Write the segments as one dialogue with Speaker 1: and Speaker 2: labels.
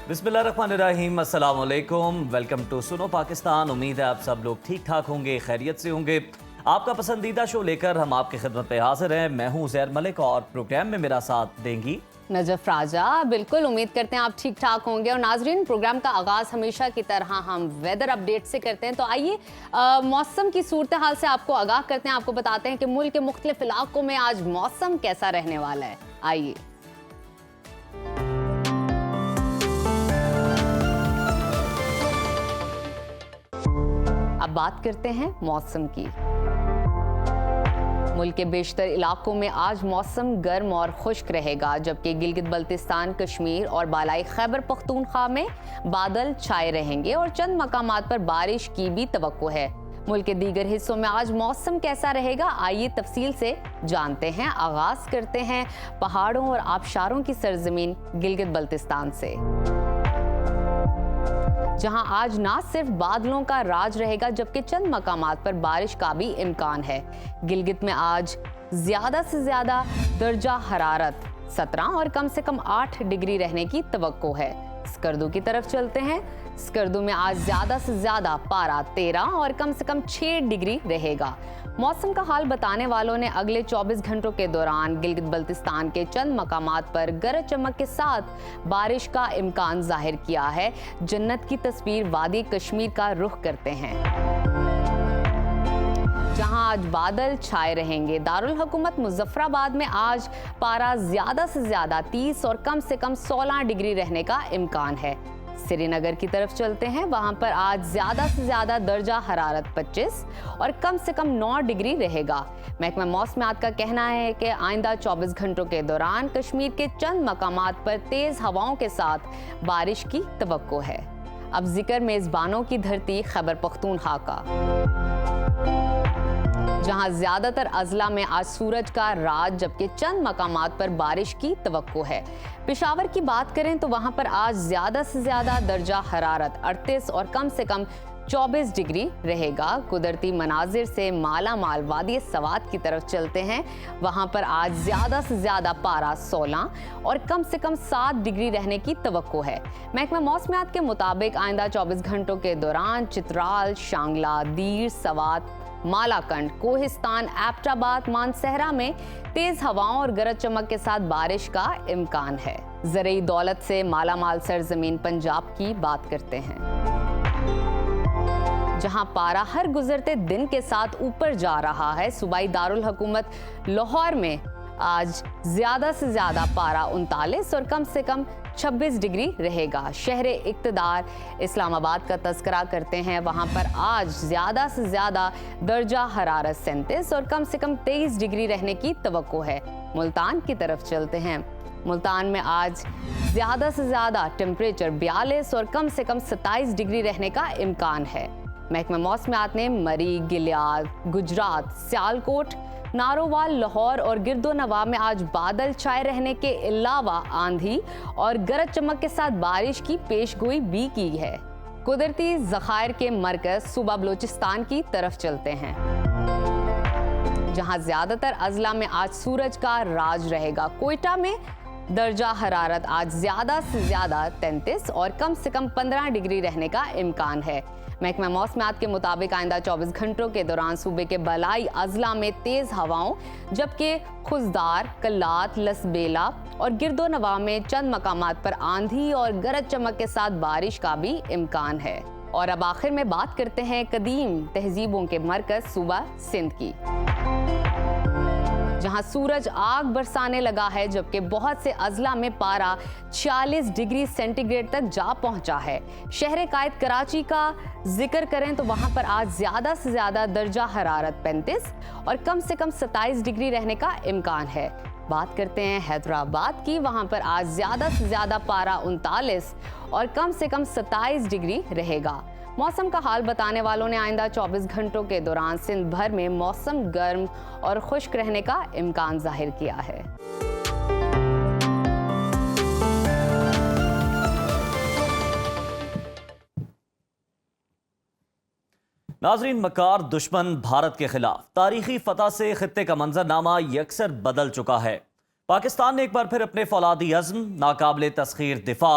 Speaker 1: बिस्मिल्लाहिर्रहमानिर्रहीम, अस्सलाम वालेकुम। वेलकम टू सुनो पाकिस्तान। उम्मीद है आप सब लोग ठीक ठाक होंगे, खैरियत से होंगे। आपका पसंदीदा शो लेकर हम आपकी खिदमत पे हाजिर हैं। मैं हूं ज़ैर मलिक और प्रोग्राम में मेरा साथ देंगी
Speaker 2: नजफ राजा। बिल्कुल उम्मीद करते हैं आप ठीक ठाक होंगे। और नाजरीन, प्रोग्राम का आगाज़ हमेशा की तरह हम वेदर अपडेट से करते हैं। तो आइए मौसम की सूरत हाल से आपको आगाह करते हैं। आपको बताते हैं कि मुल्क के मुख्तलिफ इलाकों में आज मौसम कैसा रहने वाला है। आइए अब बात करते हैं मौसम की। मुल्क के बेशतर इलाकों में आज मौसम गर्म और खुश्क रहेगा, जबकि गिलगित बल्तिस्तान, कश्मीर और बालाई खैबर पख्तूनख्वा में बादल छाए रहेंगे और चंद मकामात पर बारिश की भी तवक्को है। मुल्क के दीगर हिस्सों में आज मौसम कैसा रहेगा, आइए तफसील से जानते हैं। आगाज करते हैं पहाड़ों और आबशारों की सरजमीन गिलगित बल्तिस्तान से, जहां आज ना सिर्फ बादलों का राज रहेगा जबकि चंद मकामात पर बारिश का भी इम्कान है। गिलगित में आज ज्यादा से ज्यादा दर्जा हरारत 17 और कम से कम 8 डिग्री रहने की तवक्को है। स्कर्दू की तरफ चलते हैं। स्कर्दू में आज ज्यादा से ज्यादा पारा 13 और कम से कम 6 डिग्री रहेगा। मौसम का हाल बताने वालों ने अगले 24 घंटों के दौरान गिलगित बल्तिस्तान के चंद मकामात पर गरज चमक के साथ बारिश का इम्कान जाहिर किया है। जन्नत की तस्वीर वादी कश्मीर का रुख करते हैं, जहां आज बादल छाए रहेंगे। दारुल हुकूमत मुजफ्फराबाद में आज पारा ज्यादा से ज्यादा 30 और कम से कम 16 डिग्री रहने का इम्कान है। श्रीनगर की तरफ चलते हैं। वहां पर आज ज्यादा से ज्यादा दर्जा हरारत 25 और कम से कम 9 डिग्री रहेगा। महकमा मौसमियात का कहना है कि आइंदा 24 घंटों के दौरान कश्मीर के चंद मकामात पर तेज हवाओं के साथ बारिश की तवक्को है। अब जिक्र मेजबानों की धरती खैबर पख्तूनख्वा का, जहां ज्यादातर अजला में आज सूरज का राज जबकि चंद मकामात पर बारिश की तवक्को है। पेशावर की बात करें तो वहां पर आज ज्यादा से ज्यादा दर्जा हरारत 38 और कम से कम 24 डिग्री रहेगा। कुदरती मनाजिर से माला माल वादी सवात की तरफ चलते हैं। वहां पर आज ज्यादा से ज्यादा पारा 16 और कम से कम 7 डिग्री रहने की तवक्को है। महकमा मौसमियात के मुताबिक आइंदा 24 घंटों के दौरान चित्राल, शांगला, दीर, सवात, मालाकंड, कोहिस्तान, एबटाबाद, मानसहरा में तेज हवाओं और गरज चमक के साथ बारिश का इम्कान है। ज़रई दौलत से मालामाल सरजमीन पंजाब की बात करते हैं, जहां पारा हर गुजरते दिन के साथ ऊपर जा रहा है। सूबाई दारुल हुकूमत लाहौर में आज ज्यादा से ज्यादा पारा 39 और कम से कम 26 डिग्री रहेगा। शहरे इक्तदार इस्लामाबाद का तस्करा करते हैं। वहां पर आज ज्यादा से ज्यादा दर्जा हरारत 37 और कम से कम 23 डिग्री रहने की तवक्को है। मुल्तान की तरफ चलते हैं। मुल्तान में आज ज्यादा से ज्यादा टेम्परेचर 42 और कम से कम 27 डिग्री रहने का इम्कान है। महकमा मौसमियात ने मरी, गिलियाद, गुजरात, सियालकोट, नारोवाल, लाहौर और गिरदोनवा में आज बादल छाए रहने के अलावा आंधी और गरज चमक के साथ बारिश की पेशगोई भी की है। कुदरती ज़खायर के मरकज सूबा बलोचिस्तान की तरफ चलते हैं, जहां ज्यादातर अजला में आज सूरज का राज रहेगा। कोयटा में दर्जा हरारत आज ज्यादा से ज्यादा 33 और कम से कम 15 डिग्री रहने का इम्कान है। महकमा मौसमियात के मुताबिक आइंदा 24 घंटों के दौरान सूबे के बलाई अजला में तेज हवाओं जबकि खुजदार, कल्लात, लसबेला और गिरदोनवा में चंद मकामात पर आंधी और गरज चमक के साथ बारिश का भी इम्कान है। और अब आखिर में बात करते हैं कदीम तहजीबों के मरकज सूबा सिंध की, जहां सूरज आग बरसाने लगा है जबकि बहुत से अजला में पारा 46 डिग्री सेंटीग्रेड तक जा पहुंचा है। शहर कायद कराची का जिक्र करें तो वहां पर आज ज्यादा से ज्यादा दर्जा हरारत 35 और कम से कम 27 डिग्री रहने का इम्कान है। बात करते हैं हैदराबाद की। वहां पर आज ज्यादा से ज्यादा पारा 39 और कम से कम 27 डिग्री रहेगा। मौसम का हाल बताने वालों ने आइंदा 24 घंटों के दौरान सिंध भर में मौसम गर्म और खुश्क रहने का इम्कान जाहिर किया है।
Speaker 1: नाजरीन, मकार दुश्मन भारत के खिलाफ तारीखी फतह से खित्ते का मंजरनामा यकसर बदल चुका है। पाकिस्तान ने एक बार फिर अपने फौलादी अज़्म, नाकाबिले तस्खीर दिफा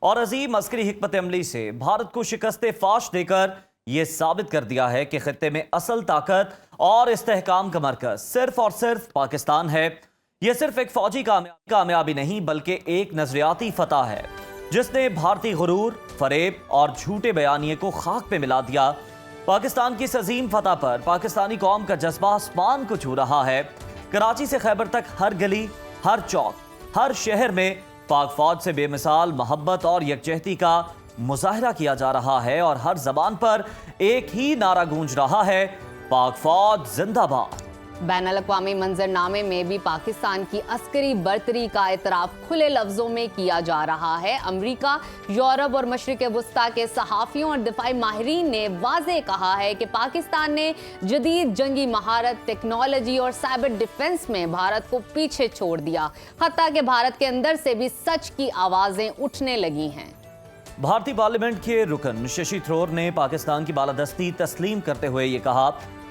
Speaker 1: और अजीम अस्करी हिकमत अमली से भारत को शिकस्त फाश देकर यह साबित कर दिया है कि खित्ते में असल ताकत और इस्तेहकाम का मरकज सिर्फ और सिर्फ पाकिस्तान है। यह सिर्फ एक फौजी कामयाबी नहीं बल्कि एक नजरियाती फतह है जिसने भारतीय गुरूर, फरेब और झूठे बयानिए को खाक पे मिला दिया। पाकिस्तान की इस अजीम फतह पर पाकिस्तानी कौम का जज्बा आसमान को छू रहा है। कराची से खैबर तक हर गली, हर चौक, हर शहर में पाक फौज से बेमिसाल मोहब्बत और यकजहती का मुजाहरा किया जा रहा है और हर जबान पर एक ही नारा गूंज रहा है, पाक फौज जिंदाबाद।
Speaker 2: बैनुल-अक़वामी मंजरनामे में भी पाकिस्तान की अस्करी बर्तरी का एतराफ खुले लफ्जों में किया जा रहा है। अमेरिका, यूरोप और मशरिक़ वस्ता के सहाफ़ियों और दिफाई माहिरीन ने वाज़ेह कहा है कि पाकिस्तान ने जदीद जंगी महारत, टेक्नोलॉजी और साइबर डिफेंस में भारत को पीछे छोड़ दिया। हत्ता कि भारत के अंदर से भी सच की आवाज़ें उठने लगी हैं।
Speaker 1: भारतीय पार्लियामेंट के रुकन शशि थरूर ने पाकिस्तान की बालादस्ती तस्लीम करते हुए ये कहा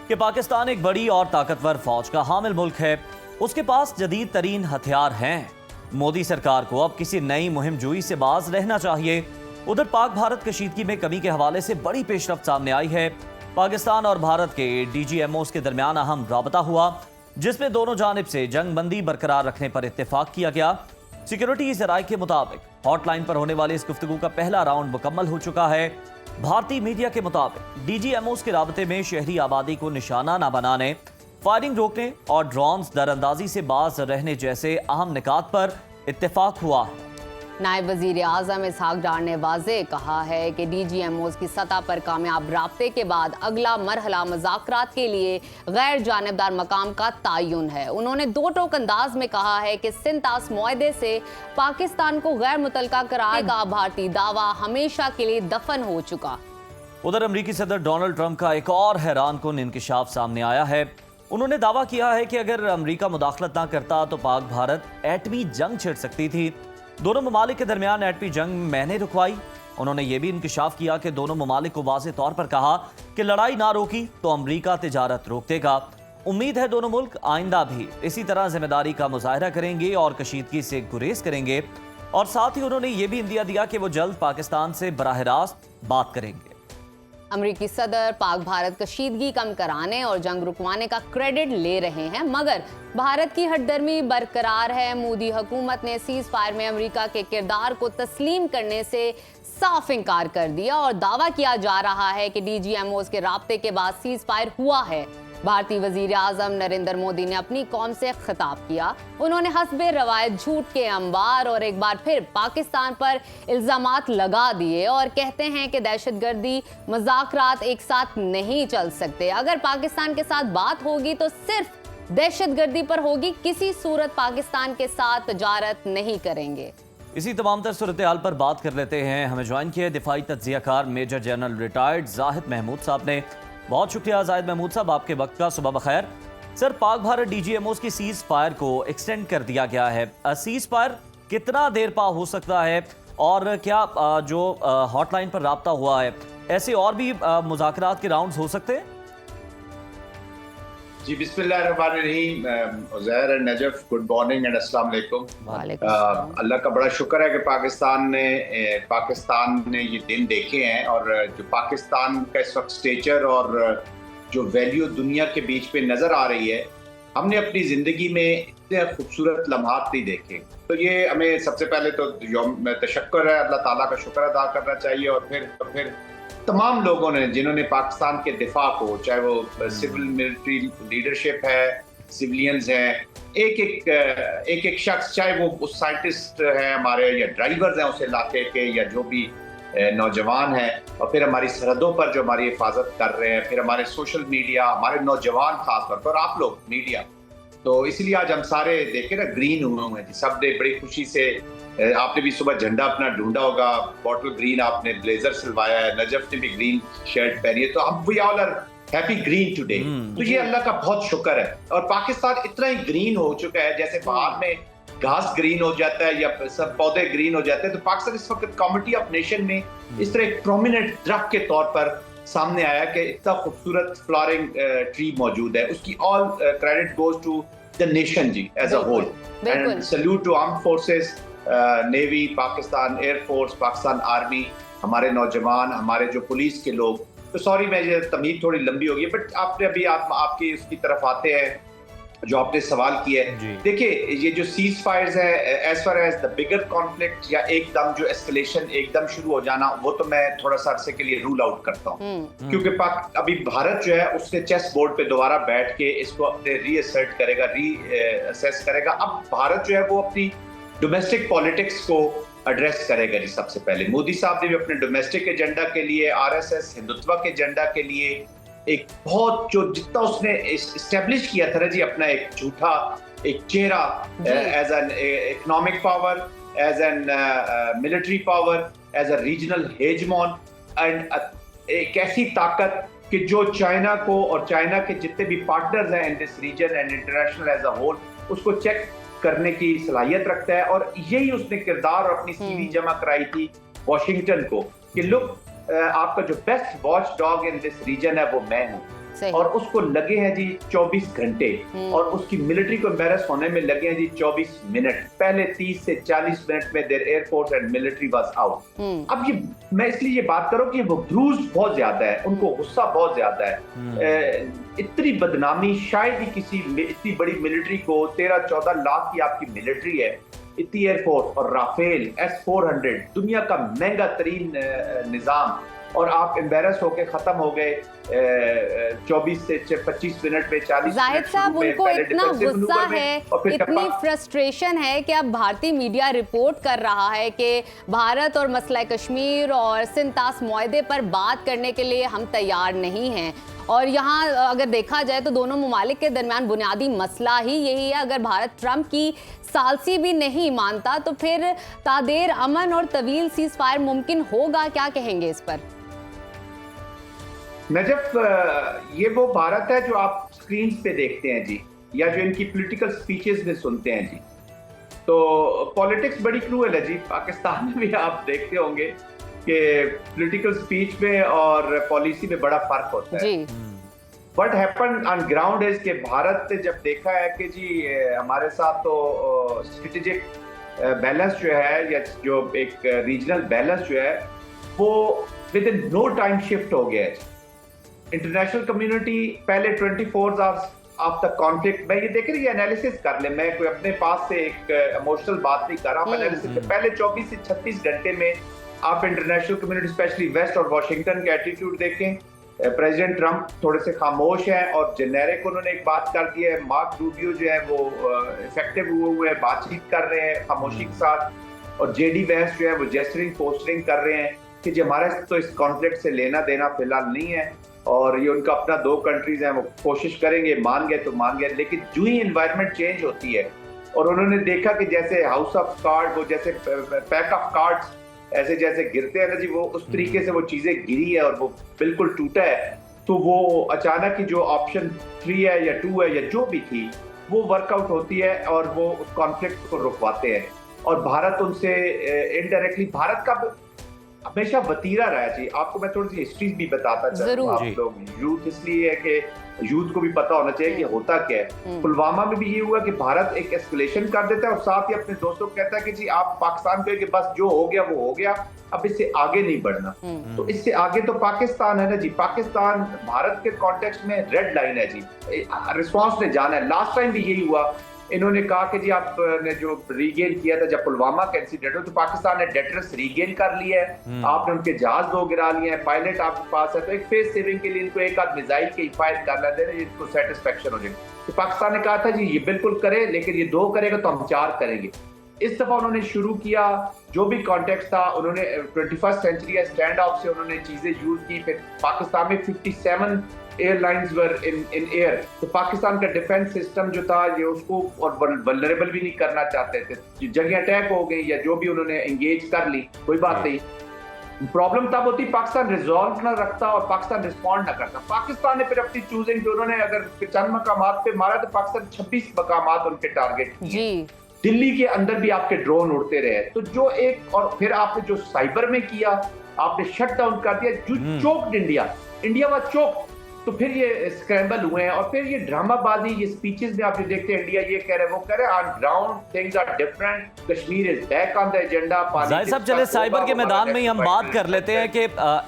Speaker 1: कि पाकिस्तान एक बड़ी और ताकतवर फौज का हामिल मुल्क है। उसके पास जदीद तरीन हथियार हैं। मोदी सरकार को अब किसी नई मुहिम जुई से बाज रहना चाहिए। उधर पाक भारत कशीदगी में कमी के हवाले से बड़ी पेशरफ्त सामने आई है। पाकिस्तान और भारत के DGMOs के दरमियान अहम राबता हुआ जिसमें दोनों जानिब से जंग बंदी बरकरार रखने पर इत्तेफाक किया गया। सिक्योरिटी ज़राए के मुताबिक हॉटलाइन पर होने वाली इस गुफ्तगू का पहला राउंड मुकम्मल हो चुका है। भारतीय मीडिया के मुताबिक DGMOs के राबते में शहरी आबादी को निशाना न बनाने, फायरिंग रोकने और ड्रोन्स दरअंदाजी से बाज रहने जैसे अहम निकात पर इत्तेफाक हुआ है।
Speaker 2: नायब वज़ीर आज़म इसहाक डार ने वाज़ेह कहा है कि DGMOs की सतह पर कामयाब राब्ते के बाद अगला मरहला मुज़ाकरात के लिए गैर जानिबदार मकाम का तयन है। उन्होंने दो टोक अंदाज में कहा है कि सिंतास मुआहदे से पाकिस्तान को गैर मुतलका करार का भारतीय दावा हमेशा के लिए दफन हो चुका।
Speaker 1: उधर अमरीकी सदर डोनाल्ड ट्रंप का एक और हैरान कुन इंकिशाफ सामने आया है। उन्होंने दावा किया है कि अगर अमरीका मुदाखलत ना करता तो पाक भारत एटमी जंग छिड़ सकती थी। दोनों ममालिक के दरमियान एटमी जंग मैंने रुकवाई। उन्होंने ये भी इंकिशाफ किया कि दोनों ममालिक को वाज़ेह तौर पर कहा कि लड़ाई ना रोकी तो अमरीका तिजारत रोक देगा। उम्मीद है दोनों मुल्क आइंदा भी इसी तरह जिम्मेदारी का मुजाहरा करेंगे और कशीदगी से गुरेज करेंगे। और साथ ही उन्होंने ये भी इंदिया दिया कि वो जल्द पाकिस्तान से बराह रास्त बात करेंगे।
Speaker 2: अमरीकी सदर पाक भारत कशीदगी कम कराने और जंग रुकवाने का क्रेडिट ले रहे हैं, मगर भारत की हटदर्मी बरकरार है। मोदी हुकूमत ने सीज फायर में अमरीका के किरदार को तस्लीम करने से साफ इनकार कर दिया और दावा किया जा रहा है कि DGMOs के राब्ते के बाद सीज फायर हुआ है। भारतीय वजीर आजम नरेंद्र मोदी ने अपनी कौम से खिताब किया। उन्होंने हस्बे रवायत झूठ के अंबार और एक बार फिर पाकिस्तान पर इल्जामात लगा दिए और कहते हैं कि दहशतगर्दी मुज़ाकरात एक साथ नहीं चल सकते। अगर पाकिस्तान के साथ बात होगी तो सिर्फ दहशतगर्दी पर होगी, किसी सूरत पाकिस्तान के साथ तजारत नहीं करेंगे।
Speaker 1: इसी तमाम तर सूरत हाल पर बात कर लेते हैं। हमें ज्वाइन किया दिफाई तज्जियाकार major general retired Zahid Mahmood साहब ने। बहुत शुक्रिया जाहिद महमूद साहब, आपके वक्त का सुबह बखैर। सर, पाक भारत DGMOs की सीज फायर को एक्सटेंड कर दिया गया है। सीज फायर कितना देर पा हो सकता है और क्या जो हॉटलाइन पर राब्ता हुआ है ऐसे और भी मुज़ाकरात के राउंड्स हो सकते हैं?
Speaker 3: जी बिस्मिल्लाहिर्रहमानिर्रहीम। Uzair and Najaf, good morning and अस्सलाम वालेकुम। अल्लाह का बड़ा शुक्र है कि पाकिस्तान ने ये दिन देखे हैं और जो पाकिस्तान का इस वक्त स्टेचर और जो वैल्यू दुनिया के बीच पे नज़र आ रही है, हमने अपनी ज़िंदगी में इतने खूबसूरत लम्हात नहीं देखे। तो ये हमें सबसे पहले तो तशक्कुर है, अल्लाह ताला का शुक्र अदा करना चाहिए और फिर तमाम लोगों ने जिन्होंने पाकिस्तान के दिफा को, चाहे वो सिविल मिलिट्री लीडरशिप है, सिविलियंस हैं, एक शख्स, चाहे वो साइंटिस्ट हैं हमारे या ड्राइवर्स हैं उस इलाके के या जो भी नौजवान हैं, और फिर हमारी सरहदों पर जो हमारी हिफाजत कर रहे हैं, फिर हमारे सोशल मीडिया, हमारे नौजवान खास तौर पर, आप लोग मीडिया, तो इसलिए आज हम सारे देखे ना ग्रीन हुए हैं जी। सब ने बड़ी खुशी से, आपने भी सुबह झंडा अपना ढूंढा होगा, बॉटल ग्रीन आपने ब्लेजर सिलवाया है, नजफ ने भी ग्रीन शर्ट पहनी है, तो हम we all are happy green today. तो ये अल्लाह का बहुत शुक्र है। और पाकिस्तान इतना ही ग्रीन हो चुका है, जैसे बाहर में घास ग्रीन हो जाता है या सब पौधे ग्रीन हो जाते हैं, तो पाकिस्तान इस वक्त कमिटी ऑफ नेशन में इस तरह एक प्रोमिनेंट दरख्त के तौर पर सामने आया कि इतना खूबसूरत फ्लावरिंग ट्री मौजूद है। उसकी all credit goes to the nation जी as a whole, and salute to armed forces navy, Pakistan air force, Pakistan army, हमारे नौजवान, हमारे जो पुलिस के लोग, तो सॉरी मैं ये तमीज़ थोड़ी लंबी होगी, बट आपने अभी आपकी उसकी तरफ आते हैं जो आपने सवाल किया है। देखिए, ये जो सीज फायर्स है, as far as the bigger conflict या एकदम जो एस्केलेशन एकदम शुरू हो जाना, वो तो मैं थोड़ा सा अरसे के लिए रूल आउट करता हूँ, क्योंकि अभी भारत जो है उसके चेस बोर्ड पे दोबारा बैठ के इसको अपने रीअसर्ट करेगा, रीअसेस करेगा। अब भारत जो है वो अपनी डोमेस्टिक पॉलिटिक्स को एड्रेस करेगा जी। सबसे पहले मोदी साहब ने भी अपने डोमेस्टिक एजेंडा के लिए, आरएसएस हिंदुत्व के एजेंडा के लिए एक बहुत जो जितना उसने इस्टेब्लिश किया था ना जी, अपना एक झूठा एक चेहरा as an economic power, as an military power, as a regional hegemon, and एक ऐसी ताकत कि जो चाइना को और चाइना के जितने भी पार्टनर्स हैं in this region and international as a whole, उसको चेक करने की सलाहियत रखता है। और यही उसने किरदार और अपनी सीवी जमा कराई थी वॉशिंगटन को कि लुक, आपका जो best watchdog in this region है वो मैं हूँ। और उसको लगे हैं जी 24 घंटे, और उसकी मिलिट्री को एम्बैरस होने में लगे हैं जी 24 मिनट। पहले 30 से 40 मिनट में their air force and military was out. अब ये मैं इसलिए ये बात करूं कि वो ब्रूज बहुत ज्यादा है, उनको गुस्सा बहुत ज्यादा है। इतनी बदनामी शायद ही किसी इतनी बड़ी मिलिट्री को, 13-14 लाख की आपकी मिलिट्री है, इतनी एयरफोर्स और राफेल S-400 दुनिया का महंगा तरीन निजाम, और आप एम्बैरस होके खत्म हो गए 24 से 25 मिनट में, 40
Speaker 2: जाहिद साहब, उनको इतना गुस्सा है, इतनी फ्रस्ट्रेशन है कि अब भारतीय मीडिया रिपोर्ट कर रहा है कि भारत और मसला कश्मीर और सिंतास मुआहदे पर बात करने के लिए हम तैयार नहीं हैं। और यहाँ अगर देखा जाए तो दोनों ममालिक के दरमियान बुनियादी मसला ही यही है। अगर भारत ट्रंप की सालसी भी नहीं मानता तो फिर तादेर अमन और तवील सीज फायर मुमकिन होगा, क्या कहेंगे इस पर?
Speaker 3: नजफ, ये वो भारत है जो आप स्क्रीन पे देखते हैं जी, या जो इनकी पॉलिटिकल स्पीचेस में सुनते हैं जी। तो पॉलिटिक्स बड़ी क्रूएल है जी। पाकिस्तान में भी आप देखते होंगे कि पॉलिटिकल स्पीच में और पॉलिसी में बड़ा फर्क होता है। What happen on ground is कि भारत ने जब देखा है कि जी हमारे साथ तो स्ट्रेटेजिक बैलेंस जो है, या जो एक रीजनल बैलेंस जो है, वो within no time shift हो गया है। इंटरनेशनल कम्युनिटी पहले 24 आवर्स आफ्टर कॉन्फ्लिक्ट, मैं ये देख रही एनालिसिस कर ले, मैं कोई अपने पास से एक इमोशनल बात नहीं कर रहा, एनालिसिस पहले 24 से 36 घंटे में आप इंटरनेशनल कम्युनिटी स्पेशली वेस्ट और वाशिंगटन के एटीट्यूड देखें। प्रेसिडेंट ट्रंप थोड़े से खामोश हैं और जेनेरिक उन्होंने एक बात कर दी है। मार्क रूबियो जो है वो इफेक्टिव हुए हैं, बातचीत कर रहे हैं खामोशी के साथ, और जेडी वैंस जो है वो जेस्टरिंग पोस्टरिंग कर रहे हैं कि जो हमारे तो इस कॉन्फ्लिक्ट से लेना देना फिलहाल नहीं है, और ये उनका अपना 2 कंट्रीज हैं, वो कोशिश करेंगे, मान गए तो मान गए। लेकिन जो ही एनवायरनमेंट चेंज होती है और उन्होंने देखा कि जैसे हाउस ऑफ कार्ड, वो जैसे पैक ऑफ कार्ड्स ऐसे जैसे गिरते हैं ना जी, वो उस तरीके से वो चीजें गिरी है और वो बिल्कुल टूटा है। तो वो अचानक ही जो ऑप्शन 3 है या 2 है या जो भी थी, वो वर्कआउट होती है और वो उस कॉन्फ्लिक्ट को रुकवाते हैं। और भारत उनसे इनडायरेक्टली, भारत का हमेशा वतीरा रहा है जी। आपको मैं थोड़ी सी हिस्ट्री भी बताता चलूं, आप लोग यूथ इसलिए है कि यूथ को भी पता होना चाहिए कि होता क्या है। पुलवामा में भी ये हुआ कि भारत एक एस्केलेशन कर देता है और साथ ही अपने दोस्तों को कहता है कि जी आप पाकिस्तान को कि बस जो हो गया वो हो गया, अब इससे आगे नहीं बढ़ना। तो इससे आगे तो पाकिस्तान है ना जी। पाकिस्तान भारत के कॉन्टेक्स्ट में रेड लाइन है जी, रिस्पॉन्स ने जाना है। लास्ट टाइम भी यही हुआ, इन्होंने कहा कि जी आपने जो रीगेन किया था जब पुलवामा का इंसिडेंट हो, तो पाकिस्तान ने डेटरेंस रीगेन कर लिया है, आपने उनके जहाज 2 गिरा लिए हैं, पायलट आपके पास है, तो एक फेस सेविंग के लिए इनको एक आध मिसाइल के फायर कर लेते हैं, इनको सेटिस्फेक्शन हो जाएगी। तो पाकिस्तान ने कहा था जी ये बिल्कुल करे, लेकिन ये 2 करेगा तो हम 4 करेंगे। इस दफा उन्होंने शुरू किया, जो भी कॉन्टेक्स्ट था उन्होंने 21st सेंचुरी स्टैंड ऑफ से उन्होंने चीजें यूज की। फिर पाकिस्तान में 57 एयरलाइंस वर इन एयर, तो पाकिस्तान का डिफेंस सिस्टम जो था ये उसको और वल्नरेबल भी नहीं करना चाहते थे। जगह अटैक हो गई या जो भी उन्होंने एंगेज कर ली, कोई बात नहीं। प्रॉब्लम तब होती पाकिस्तान रिजॉल्व ना रखता और पाकिस्तान रिस्पॉन्ड ना करता। पाकिस्तान ने फिर अपनी चूजिंग जो उन्होंने अगर 95 मकामात पे मारा तो पाकिस्तान 26 मकामात उनके टारगेट किए। दिल्ली के अंदर भी आपके ड्रोन उड़ते रहे। तो जो एक, और फिर आपने जो साइबर में किया, आपने शट डाउन कर दिया, जो चोक्ड इंडिया वाज चोक्ड। तो फिर ये स्क्रैम्बल हुए हैं और फिर ये ड्रामाबाजी, ये स्पीचेस में आप जो देखते हैं इंडिया ये कह रहे हैं वो कह रहे हैं on ground things are different, Kashmir is back on the agenda.
Speaker 1: Zahir साहब, चले साइबर के मैदान में ही हम बात कर लेते हैं कि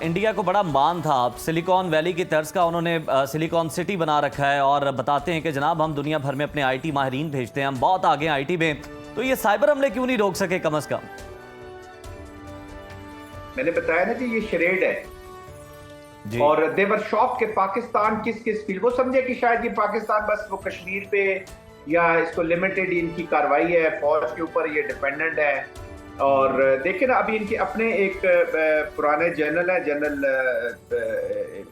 Speaker 1: इंडिया को बड़ा मान था, सिलिकॉन वैली की तर्ज का उन्होंने सिलिकॉन सिटी बना रखा है और बताते हैं कि जनाब हम दुनिया भर में अपने आईटी माहिरीन भेजते हैं, हम बहुत आगे आईटी में, तो ये साइबर हमले क्यों नहीं रोक सके कम से कम?
Speaker 3: मैंने बताया ना कि ये शरेड है
Speaker 1: जी।
Speaker 3: और देवर शॉक के पाकिस्तान किस फील्ड, वो समझे कि शायद ये पाकिस्तान बस वो कश्मीर पे या इसको लिमिटेड इनकी कार्रवाई है, फौज के ऊपर ये डिपेंडेंट है। और देखिए ना अभी इनके अपने एक पुराने जनरल है, जनरल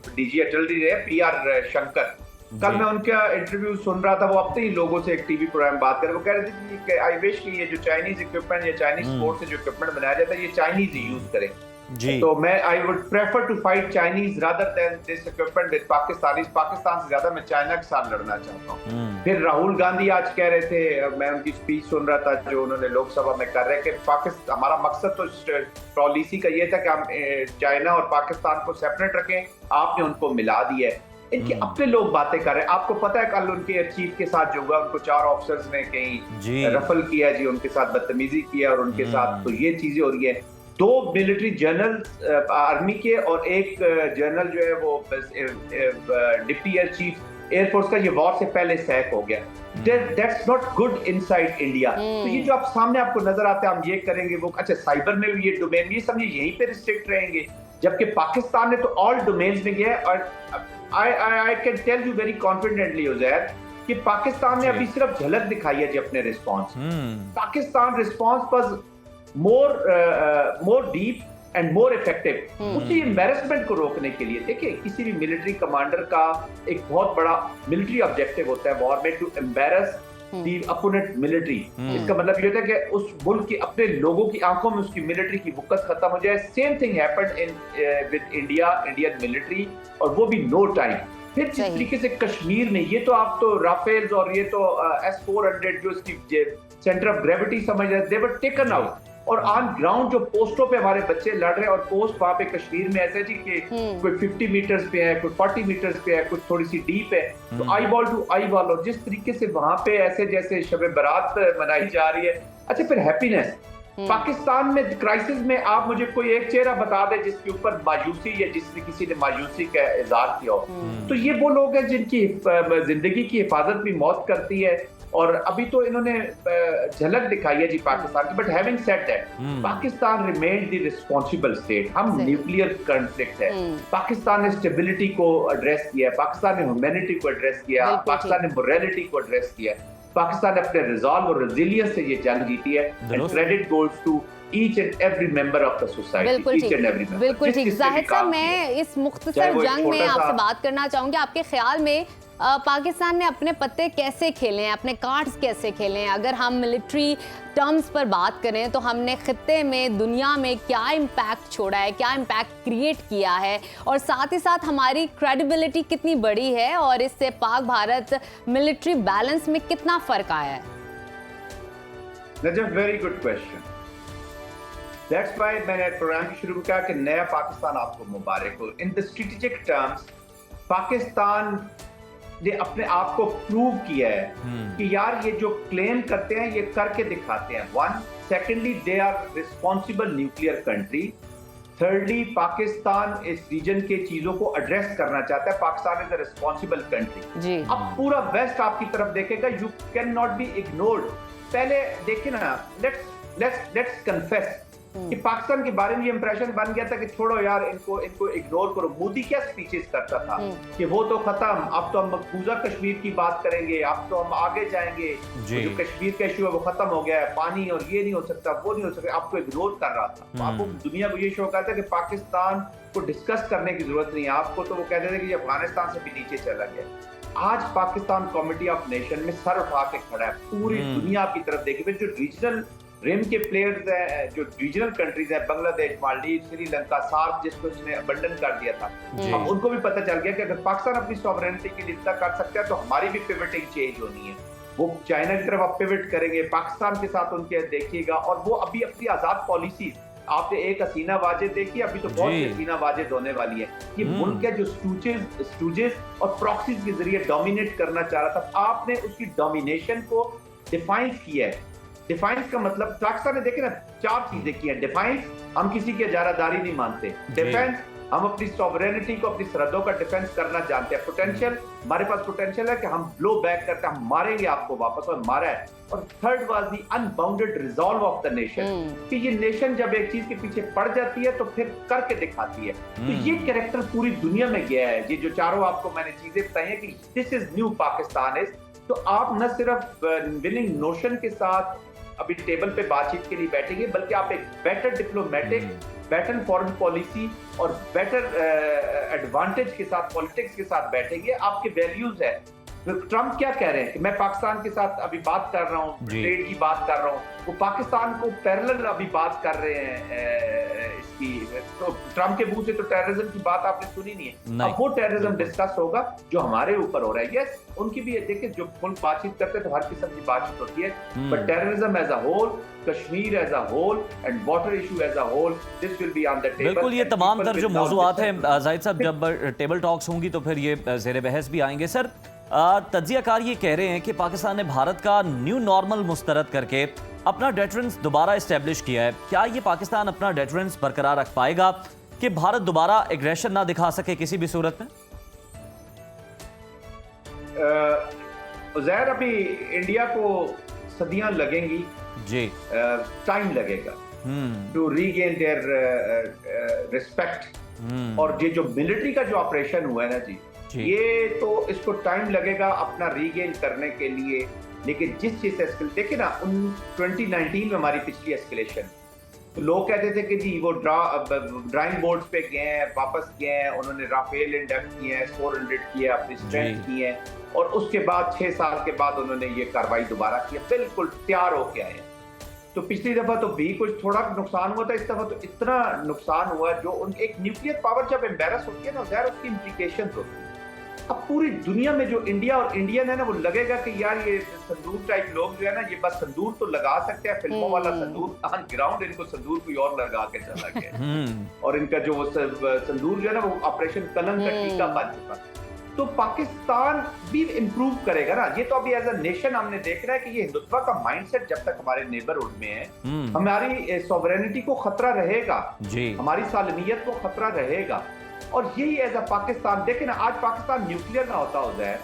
Speaker 3: डीजी आर्टिलरी है PR शंकर, कल मैं उनका इंटरव्यू सुन रहा था, वो अपने ही लोगों से एक टीवी प्रोग्राम बात कर रहे, वो कह रहे थे कि आई विश कि ये जो चाइनीज इक्विपमेंट या चाइनीज फोर्स से जो इक्विपमेंट बनाया जाता है ये चाइनीज ही यूज करें
Speaker 1: जी।
Speaker 3: तो मैं I would prefer to fight Chinese rather than this equipment with Pakistanis. Pakistan से ज्यादा मैं चाइना के साथ लड़ना चाहता हूँ। फिर राहुल गांधी आज कह रहे थे, मैं उनकी स्पीच सुन रहा था जो उन्होंने लोकसभा में कर रहे कि पाकिस्तान, हमारा मकसद तो पॉलिसी का ये था कि हम चाइना और पाकिस्तान को सेपरेट रखें, आपने उनको मिला दिया है। इनके अपने लोग बातें कर रहे हैं। आपको पता है कल उनके चीफ के साथ जो हुआ, उनको 4 ऑफिसर्स ने कहीं रफल किया जी, उनके साथ बदतमीजी किया और उनके साथ तो ये चीजें हो रही है। 2 मिलिट्री जनरल आर्मी के और एक जनरल जो है वो डिप्टी एयर चीफ एयरफोर्स का, ये वॉर से पहले सैक हो गया। That's not good inside India. तो ये जो आप सामने आपको नजर आता है हम ये करेंगे वो, अच्छा साइबर में भी ये डोमेन, ये समझिए यहीं पे रिस्ट्रिक्ट रहेंगे, जबकि पाकिस्तान ने तो ऑल डोमेन्स में गया है। और I can tell you very confidently Uzair कि पाकिस्तान ने अभी सिर्फ झलक दिखाई है जी अपने response. Pakistan response was more deep and more effective। उसी एम्बैरेसमेंट को रोकने के लिए देखिए किसी भी मिलिट्री कमांडर का एक बहुत बड़ा मिलिट्री ऑब्जेक्टिव होता है वॉर में, to embarrass the opponent military. इसका मतलब ये होता है कि उस मुल्क के अपने लोगों की आंखों में उसकी मिलिट्री की वक़्त खत्म हो जाए। Same thing happened in with Indian military, और वो भी नो टाइम। फिर जिस तरीके से कश्मीर में ये तो आप तो राफेल्स और ये तो S-400 जो इसकी सेंटर ऑफ ग्रेविटी समझ रहे, दे वर टेकन आउट। और ऑन ग्राउंड जो पोस्टों पे हमारे बच्चे लड़ रहे हैं, और पोस्ट वहां पे कश्मीर में ऐसे जी कि कोई 50 मीटर्स पे है, कोई 40 मीटर्स पे है, कुछ थोड़ी सी डीप है, तो eyeball to eyeball. और जिस तरीके से वहां पे ऐसे जैसे शब बारात मनाई जा रही है। अच्छा फिर हैप्पीनेस, पाकिस्तान में क्राइसिस में आप मुझे कोई एक चेहरा बता दे जिसके ऊपर मायूसी या जिसने किसी ने मायूसी का इजहार किया हो, तो ये वो लोग हैं जिनकी जिंदगी की हिफाजत भी मौत करती है। और अभी तो इन्होंने झलक दिखाई है जी पाकिस्तान की। But having said that, Pakistan remained the responsible state. हम न्यूक्लियर कॉन्फ्लिक्ट है, पाकिस्तान ने स्टेबिलिटी को एड्रेस किया है, पाकिस्तान ने ह्यूमैनिटी को एड्रेस किया, पाकिस्तान ने मोरालिटी को एड्रेस किया, पाकिस्तान ने अपने रिजॉल्व और रेजिलियंस से ये जंग जीती है। And credit goes to each and every member of the society, each and every member।
Speaker 2: बिल्कुल ठीक। जाहिद साहब, मैं इस मुख्तसर जंग में आपसे बात करना चाहूंगी, आपके ख्याल में पाकिस्तान ने अपने पत्ते कैसे खेले हैं, अपने कार्ड्स कैसे खेले हैं? अगर हम मिलिट्री टर्म्स पर बात करें तो हमने खित्ते में, दुनिया में क्या इम्पैक्ट छोड़ा है, क्या इम्पैक्ट क्रिएट किया है, और साथ ही साथ हमारी क्रेडिबिलिटी कितनी बड़ी है, और इससे पाक भारत मिलिट्री बैलेंस में कितना फर्क आया है?
Speaker 3: That's a very good question। That's why मैंने प्रोग्राम की शुरू में कहा कि नया पाकिस्तान आपको मुबारक हो। In the strategic terms Pakistan ने अपने आप को प्रूव किया है कि यार ये जो क्लेम करते हैं ये करके दिखाते हैं। 1 secondly they are responsible nuclear country. thirdly Pakistan इस रीजन के चीजों को एड्रेस करना चाहता है। Pakistan is a responsible country. अब पूरा वेस्ट आपकी तरफ देखेगा, you can not be ignored. पहले देखिए ना, लेट्स कन्फेस कि पाकिस्तान के बारे में ये इंप्रेशन बन गया था कि छोड़ो यार इनको इग्नोर करो। मोदी क्या स्पीचेस करता था कि वो तो खत्म, अब तो हम मकबूजा कश्मीर की बात करेंगे, अब तो हम आगे जाएंगे, जो कश्मीर का इशू है वो खत्म हो गया है, पानी और ये नहीं हो सकता, वो नहीं हो सकता, आपको इग्नोर कर रहा था। आपको दुनिया को ये शो करता है कि पाकिस्तान को डिस्कस करने की जरूरत नहीं है आपको, तो वो कहते थे कि अफगानिस्तान से भी नीचे चला गया। आज पाकिस्तान कमेटी ऑफ नेशन में सर उठा के खड़ा है, पूरी दुनिया की तरफ देखिए। जो रीजनल रिम के प्लेयर्स हैं, जो रीजनल कंट्रीज हैं, बांग्लादेश, मालदीव, श्रीलंका, सार्क जिसको उसने अबंडन कर दिया था, अब उनको भी पता चल गया कि अगर पाकिस्तान अपनी सॉवरेनिटी की लिफ्ट कर सकता है तो हमारी भी पिवटिंग चेंज होनी है। वो चाइना की तरफ अब पिवट करेंगे, पाकिस्तान के साथ उनके देखिएगा, और वो अभी अपनी आजाद पॉलिसी आपने एक हसीना वाजिद देखी, अभी तो बहुत
Speaker 1: जी।
Speaker 3: सी हसीना वाजिद होने वाली है। ये मुल्क है जो स्टूजेस और प्रॉक्सीज के जरिए डोमिनेट करना चाह रहा था, आपने उसकी डोमिनेशन को डिफाइन किया है। डिफाइंस का मतलब पाकिस्तान ने देखे ना 4 चीजें की हैं। डिफाइंस, हम किसी की इजारादारी नहीं मानते। डिफेंस, हम अपनी सॉवरेनिटी को, अपनी सरहदों का डिफेंस करना जानते हैं। पोटेंशियल, हमारे पास पोटेंशियल है कि हम ब्लो बैक करते हैं, हम मारेंगे आपको वापस, और मारा है। और third was the unbounded resolve of the nation, कि ये नेशन जब एक चीज के पीछे पड़ जाती है तो फिर करके दिखाती है। तो ये कैरेक्टर पूरी दुनिया में गया है। ये जो चारों आपको मैंने चीजें बताई हैं कि this is new Pakistan is, तो आप न सिर्फ विनिंग नोशन के साथ अभी टेबल पे बातचीत के लिए बैठेंगे, बल्कि आप एक better diplomatic, better foreign policy और बेटर एडवांटेज के साथ, पॉलिटिक्स के साथ बैठेंगे। आपके वैल्यूज है। ट्रम्प क्या कह रहे हैं कि मैं पाकिस्तान के साथ अभी बात कर रहा हूँ, ट्रेड की बात कर रहा हूँ, वो पाकिस्तान को पैरेलल अभी बात कर रहे हैं इसकी। तो ट्रम्प के मुंह से तो टेररिज्म की बात आपने सुनी नहीं है। अब वो टेररिज्म डिस्कस होगा जो हमारे ऊपर हो रहा है। यस, उनकी भी देखिए, जो मुल्क बातचीत करते हैं तो हर किस्म की बातचीत होती है, but terrorism as a whole, Kashmir as a whole and water issue as a whole, this will be on the table.
Speaker 1: बिल्कुल, ये तमाम तर जो मौजूआत हैं जाहिद साहब, जब टेबल टॉक्स होंगी तो फिर ये ज़ेर बहस भी आएंगे। सर, तज्जियाकार ये कह रहे हैं कि पाकिस्तान ने भारत का न्यू नॉर्मल मुस्तरद करके अपना डेटरेंस दोबारा इस्टेब्लिश किया है। क्या ये पाकिस्तान अपना डेटरेंस बरकरार रख पाएगा कि भारत दोबारा एग्रेशन ना दिखा सके किसी भी सूरत में?
Speaker 3: उज़ैर, अभी इंडिया को सदियां लगेंगी जी, टाइम लगेगा टू रीगेन देयर रिस्पेक्ट। और ये जो मिलिट्री का जो ऑपरेशन हुआ है ना जी, ये तो इसको टाइम लगेगा अपना रीगेन करने के लिए। लेकिन जिस चीज से देखिए ना, 2019 में हमारी पिछली एस्केलेशन, तो लोग कहते थे कि जी वो ड्राइंग बोर्ड्स पे गए हैं, वापस गए हैं, उन्होंने राफेल इंडक्ट किए हैं, 400 किए, अपनी स्ट्रेंथ की है, और उसके बाद 6 साल के बाद उन्होंने ये कार्रवाई दोबारा की, बिल्कुल तैयार होके आए हैं। तो पिछली दफा तो भी कुछ थोड़ा नुकसान हुआ था, इस दफा तो इतना नुकसान हुआ जो एक न्यूक्लियर पावर जब एम्बेरस होती है ना, ज़ाहिर उसकी इम्प्लीकेशंस होती है। अब पूरी दुनिया में जो इंडिया और इंडियन है ना, वो लगेगा कि यार ये संदूर टाइप लोग जो है ना, ये बस संदूर तो लगा सकते हैं, फिल्मों वाला संदूर ऑन ग्राउंड इनको संदूर कोई और लगा के चला गया। और इनका जो संदूर जो है ना, वो ऑपरेशन कलंक का टीका बन चुका। तो पाकिस्तान भी इंप्रूव करेगा ना। ये तो अभी एज अ नेशन हमने देख रहा है कि ये हिंदुत्व का माइंडसेट जब तक हमारे नेबरहुड में है, हमारी सॉवरेनिटी को खतरा रहेगा, हमारी सालमियत को खतरा रहेगा। और यही एज अ पाकिस्तान, देखे ना, आज पाकिस्तान न्यूक्लियर ना होता है,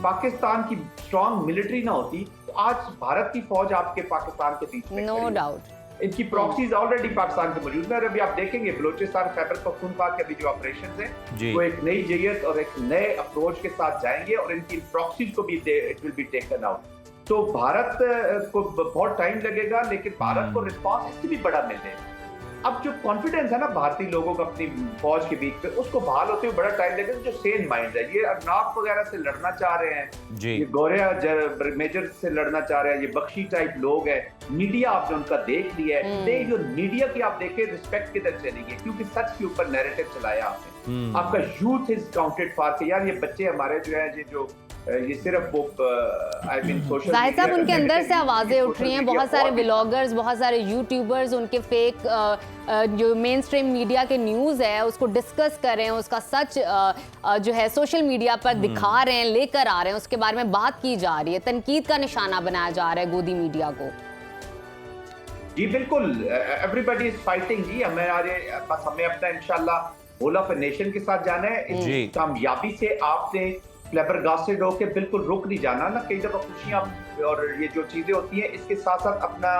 Speaker 3: पाकिस्तान की स्ट्रॉन्ग मिलिट्री ना होती, तो आज भारत की फौज आपके पाकिस्तान के बीच में,
Speaker 2: नो डाउट,
Speaker 3: इनकी प्रॉक्सीज ऑलरेडी पाकिस्तान के मौजूद है। अभी आप देखेंगे बलोचिस्तान, खैबर पख्तूनख्वा के अभी जो ऑपरेशन है, वो एक नई जयत और एक नए अप्रोच के साथ जाएंगे, और इनकी प्रॉक्सीज को भी it will be taken out. तो भारत को बहुत टाइम लगेगा, लेकिन भारत को रिस्पॉन्स इससे भी बड़ा मिल जाएगा। अब जो कॉन्फिडेंस है ना भारतीय लोगों का अपनी फौज के बीच पे, उसको बहाल होते हुए बड़ा टाइम लगेगा। जो सेन माइंड है, ये अरनाफ वगैरह से लड़ना चाह रहे हैं, ये गौरिया मेजर से लड़ना चाह रहे हैं, ये बख्शी टाइप लोग हैं। मीडिया आपने उनका देख लिया है, जो मीडिया की आप देखें रिस्पेक्ट किधर चली गई, क्योंकि सच के ऊपर नैरेटिव चलाया आपने। आपका यूथ इज काउंटेड फॉर के यार ये बच्चे हमारे जो है, ये सिर्फ वो आई मीन सोशल,
Speaker 2: जाहिद साहब, उनके अंदर से आवाजें उठ रही हैं, बहुत सारे व्लॉगर्स, बहुत सारे यूट्यूबर्स उनके फेक जो मेन स्ट्रीम मीडिया के न्यूज़ है उसको डिस्कस कर रहे हैं, उसका सच जो है सोशल मीडिया पर दिखा रहे हैं, लेकर आ रहे हैं, उसके बारे में बात की जा रही है, तनकीद का निशाना बनाया जा रहा है गोदी मीडिया को।
Speaker 3: जी बिल्कुल, एवरीबॉडी इज फाइटिंग जी। हमें बस हमें अपना इंशाल्लाह होल ऑफ ए नेशन के साथ जाना है। इस कामयाबी से आपने फ्लैबरगास्टेड होके बिल्कुल रुक नहीं जाना ना। कई दफा खुशियां और ये जो चीजें होती हैं, इसके साथ साथ अपना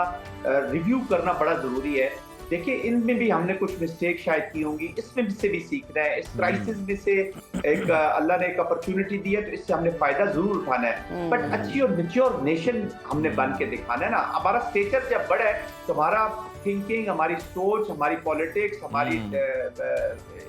Speaker 3: रिव्यू करना बड़ा जरूरी है। देखिए, इनमें भी हमने कुछ मिस्टेक शायद की होंगी, इसमें से भी सीखना है। इस क्राइसिस में से एक अल्लाह ने एक अपॉर्चुनिटी दी है, तो इससे हमने फायदा जरूर उठाना है। बट अच्छी और मैच्योर नेशन हमने बन के दिखाना है ना। हमारा स्टेचर जब बड़ा है तो हमारा थिंकिंग, हमारी सोच, हमारी पॉलिटिक्स, हमारी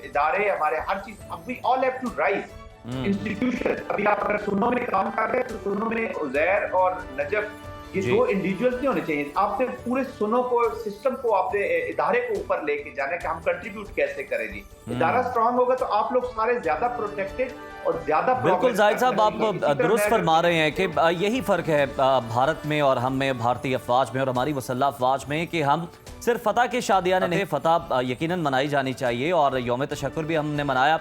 Speaker 3: इदारे, हमारे हर चीज, we all have to rise. Institution, अभी आप अगर सुनो में काम कर रहे हैं तो सुनो में उज़ैर और नजफ, ये दो इंडिविजुअल्स नहीं होने चाहिए। आपने पूरे सुनो को, सिस्टम को, आपने इदारे को ऊपर लेके जाना है कि हम कंट्रीब्यूट कैसे करें जी। इदारा स्ट्रांग होगा तो आप लोग सारे ज्यादा प्रोटेक्टेड और ज्यादा।
Speaker 1: बिल्कुल जाहिद साहब, आप दुरुस्त फरमा रहे हैं कि यही फर्क है भारत में और हम में, भारतीय अफवाज में और हमारी मुसल्लह अफवाज में, कि हम सिर्फ फतह के शादियाने नहीं, फतह यकीनन मनाई जानी चाहिए और यौम तशक्कुर भी हमने मनाया,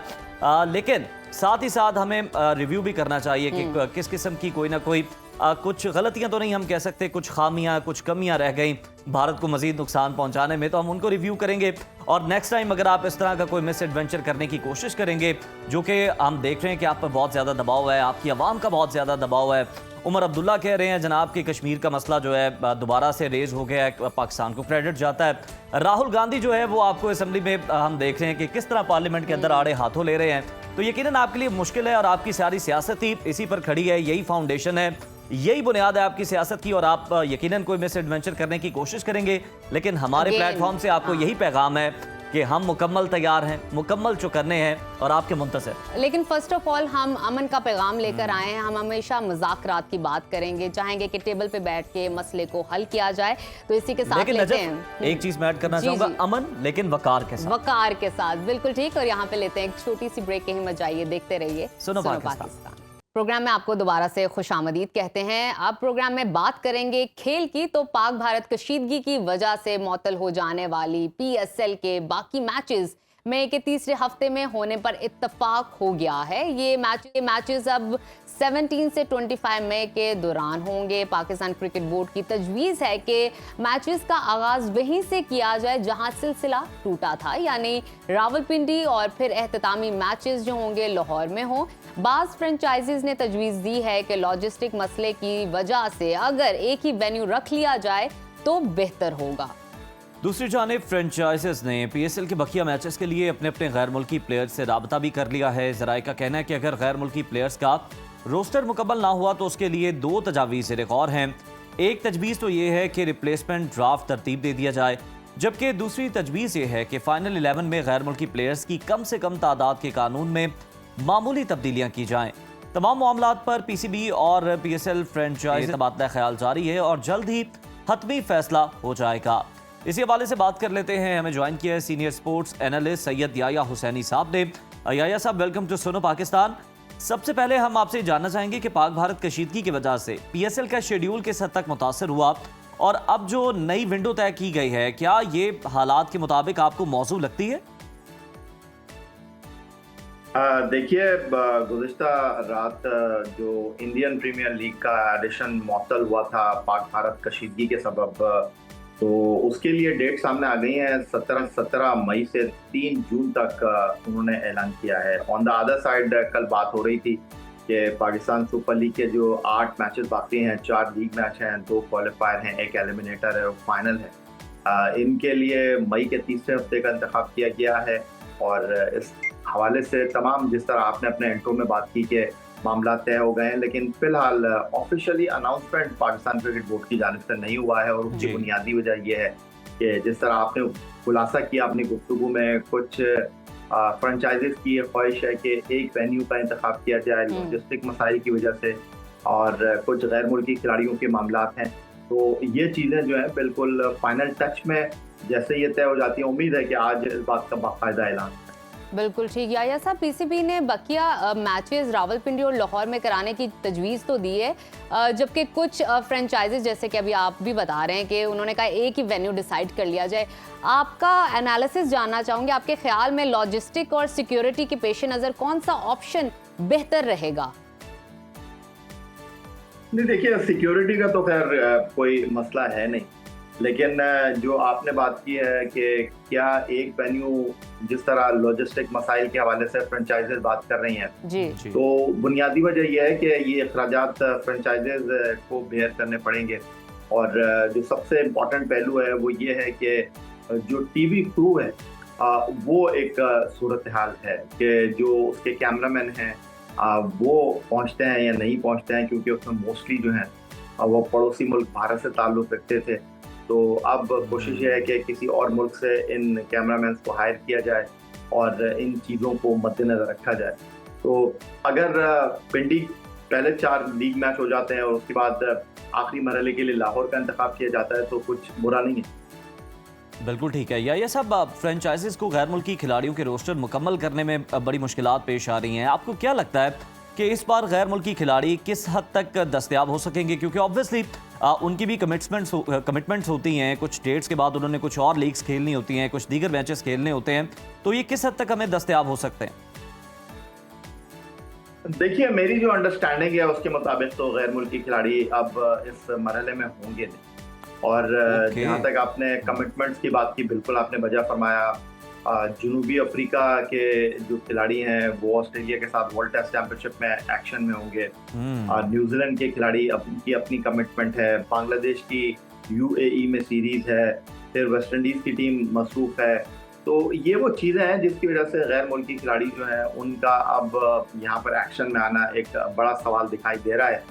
Speaker 1: लेकिन साथ ही साथ हमें रिव्यू भी करना चाहिए कि किस किस्म की कोई ना कोई कुछ गलतियां तो नहीं हम कह सकते, कुछ खामियां कुछ कमियां रह गई भारत को मजीद नुकसान पहुंचाने में, तो हम उनको रिव्यू करेंगे। और नेक्स्ट टाइम अगर आप इस तरह का कोई मिस एडवेंचर करने की कोशिश करेंगे, जो कि हम देख रहे हैं कि आप पर बहुत ज़्यादा दबाव है, आपकी आवाम का बहुत ज़्यादा दबाव है। उमर अब्दुल्ला कह रहे हैं जनाब कि कश्मीर का मसला जो है दोबारा से रेज हो गया है, पाकिस्तान को क्रेडिट जाता है। राहुल गांधी जो है वो आपको असेंबली में हम देख रहे हैं कि किस तरह पार्लियामेंट के अंदर आड़े हाथों ले रहे हैं, तो यकीनन आपके लिए मुश्किल है और आपकी सारी सियासत ही इसी पर खड़ी है, यही फाउंडेशन है, यही बुनियाद है आपकी सियासत की। और आप यकीनन कोई मिस एडवेंचर करने की कोशिश करेंगे, लेकिन हमारे प्लेटफॉर्म से आपको यही पैगाम है कि हम मुकम्मल तैयार हैं, मुकम्मल चुकन्ने हैं और आपके मुंतज़िर।
Speaker 2: लेकिन फर्स्ट ऑफ ऑल हम अमन का पैगाम लेकर आए हैं। हम हमेशा मुज़ाकरात की बात करेंगे, चाहेंगे कि टेबल पे बैठ के मसले को हल किया जाए। तो इसी के साथ लेते हैं
Speaker 1: एक चीज मैं ऐड करना चाहूंगा, अमन लेकिन वकार के साथ।
Speaker 2: वकार के साथ, बिल्कुल ठीक। और यहाँ पे लेते हैं एक छोटी सी ब्रेक, कहीं मत जाइए, देखते रहिए
Speaker 1: सुनो पाकिस्तान।
Speaker 2: प्रोग्राम में आपको दोबारा से खुशामदीद कहते हैं। अब प्रोग्राम में बात करेंगे खेल की। तो पाक भारत कशीदगी की वजह से मुअत्तल हो जाने वाली PSL के बाकी मैचेस मई के तीसरे हफ्ते में होने पर इत्तफाक हो गया है। ये मैचेस अब 17 से 25 मई के दौरान होंगे। पाकिस्तान क्रिकेट बोर्ड की तजवीज़ है कि मैचेस का आगाज़ वहीं से किया जाए जहां सिलसिला टूटा था, यानी रावलपिंडी, और फिर एहततामी मैचेस जो होंगे लाहौर में हों। बाज़ फ्रेंचाइजीज ने तजवीज़ दी है कि लॉजिस्टिक मसले की वजह से अगर एक ही वेन्यू रख लिया जाए तो बेहतर होगा।
Speaker 1: दूसरी जानिब फ्रेंचाइजीज ने PSL के बकिया मैचेस के लिए अपने अपने गैर मुल्की प्लेयर्स से राबता भी कर लिया है। ज़राए का कहना है कि अगर गैर मुल्की प्लेयर्स का रोस्टर मुकम्मल ना हुआ तो उसके लिए 2 तजावीज़ ज़ेर गौर हैं। एक तजवीज़ तो ये है कि रिप्लेसमेंट ड्राफ्ट तरतीब दे दिया जाए, जबकि दूसरी तजवीज़ ये है कि फाइनल 11 में गैर मुल्की प्लेयर्स की कम से कम तादाद के कानून में मामूली तब्दीलियाँ की जाएँ। तमाम मामलात पर PCB और PSL फ्रेंचाइज तबादला ख्याल जारी है और जल्द ही हतमी फैसला हो जाएगा। इसी हवाले से बात कर लेते हैं। हमें ज्वाइन किया है senior sports analyst Syed Yahya Hussaini साहब ने। याया साहब, वेलकम टू सुनो पाकिस्तान। सबसे पहले हम आपसे जानना चाहेंगे कि पाक भारत कशीदगी की वजह से PSL का शेड्यूल किस हद तक मुतासर हुआ और अब जो नई विंडो तय की गई है, क्या ये हालात के मुताबिक आपको मौजू लगती है?
Speaker 4: देखिए, गुज़िश्ता रात जो इंडियन प्रीमियर लीग का एडिशन मुअत्तल हुआ था पाक भारत कशीदगी के सबब, तो उसके लिए डेट सामने आ गई है। 17 मई से 3 जून तक उन्होंने ऐलान किया है। ऑन द अदर साइड कल बात हो रही थी कि पाकिस्तान सुपर लीग के जो 8 मैचेस बाकी हैं, 4 लीग मैच हैं, 2 क्वालिफायर हैं, 1 एलिमिनेटर है और फाइनल है, इनके लिए मई के तीसरे हफ्ते का इंतखाब किया गया है। और इस हवाले से तमाम, जिस तरह आपने अपने इंट्रो में बात की कि मामला तय हो गए हैं, लेकिन फिलहाल officially announcement Pakistan cricket board की जानिब से नहीं हुआ है। और उसकी बुनियादी वजह यह है कि जिस तरह आपने खुलासा किया अपनी गुफ्तगू में, कुछ फ्रेंचाइजीज की ये ख्वाहिश है कि एक वेन्यू का इंतखाब किया जाए लॉजिस्टिक मसाइल की वजह से, और कुछ गैर मुल्की खिलाड़ियों के मामलात हैं। तो ये चीज़ें जो है बिल्कुल फाइनल टच में जैसे ये तय हो जाती है, उम्मीद है कि आज इस बात का बाकायदा ऐलान।
Speaker 2: बिल्कुल ठीक। याया साहब, PCB ने बकिया मैचेस रावलपिंडी और लाहौर में कराने की तजवीज़ तो दी है, जबकि कुछ फ्रेंचाइजेस, जैसे कि अभी आप भी बता रहे हैं कि उन्होंने कहा एक ही वेन्यू डिसाइड कर लिया जाए। आपका एनालिसिस जानना चाहूँगी, आपके ख्याल में लॉजिस्टिक और सिक्योरिटी के पेश नज़र कौन सा ऑप्शन बेहतर रहेगा?
Speaker 4: नहीं, देखिए, सिक्योरिटी का तो खैर कोई मसला है नहीं, लेकिन जो आपने बात की है कि क्या एक वेन्यू, जिस तरह लॉजिस्टिक मसाइल के हवाले से फ्रेंचाइजेज बात कर रही हैं
Speaker 2: जी,
Speaker 4: तो बुनियादी वजह यह है कि ये अखराजात फ्रेंचाइजेज को बेयर करने पड़ेंगे। और जो सबसे इम्पोर्टेंट पहलू है वो ये है कि जो TV क्रू है वो एक सूरत हाल है कि जो उसके कैमरामैन हैं वो पहुँचते हैं या नहीं पहुँचते हैं, क्योंकि उसमें मोस्टली जो हैं वो पड़ोसी मुल्क भारत से ताल्लुक़ रखते थे। तो अब कोशिश ये है कि किसी और मुल्क से इन कैमरामैन को हायर किया जाए और इन चीज़ों को मद्देनज़र रखा जाए। तो अगर पिंडी पहले 4 लीग मैच हो जाते हैं और उसके बाद आखिरी मरहले के लिए लाहौर का इंतखाब किया जाता है तो कुछ बुरा नहीं है।
Speaker 1: बिल्कुल ठीक है। या सब फ्रेंचाइजीज को गैर मुल्की खिलाड़ियों के रोस्टर मुकम्मल करने में बड़ी मुश्किलात पेश आ रही हैं। आपको क्या लगता है कि इस बार गैर मुल्की खिलाड़ी किस हद तक दस्तयाब हो सकेंगे? क्योंकि ऑब्वियसली उनकी भी कमिटमेंट्स होती हैं, कुछ डेट्स के बाद उन्होंने कुछ और लीग्स खेलनी होती हैं, कुछ दीगर मैचेस खेलने होते हैं, तो ये किस हद तक हमें दस्तयाब हो सकते हैं?
Speaker 4: देखिए, मेरी जो अंडरस्टैंडिंग है उसके मुताबिक तो गैर मुल्की खिलाड़ी अब इस मरहले में होंगे नहीं। और जहाँ तक आपने कमिटमेंट्स की बात की, बिल्कुल आपने वजह फरमाया। जनूबी अफ्रीका के जो खिलाड़ी हैं वो ऑस्ट्रेलिया के साथ वर्ल्ड टेस्ट चैंपियनशिप में एक्शन में होंगे। न्यूजीलैंड के खिलाड़ी की अपनी कमिटमेंट है। बांग्लादेश की यूएई में सीरीज है, फिर वेस्ट इंडीज की टीम मसरूफ है। तो ये वो चीज़ें हैं जिसकी वजह से गैर मुल्की खिलाड़ी जो हैं उनका अब यहाँ पर एक्शन में आना एक बड़ा सवाल दिखाई दे रहा है।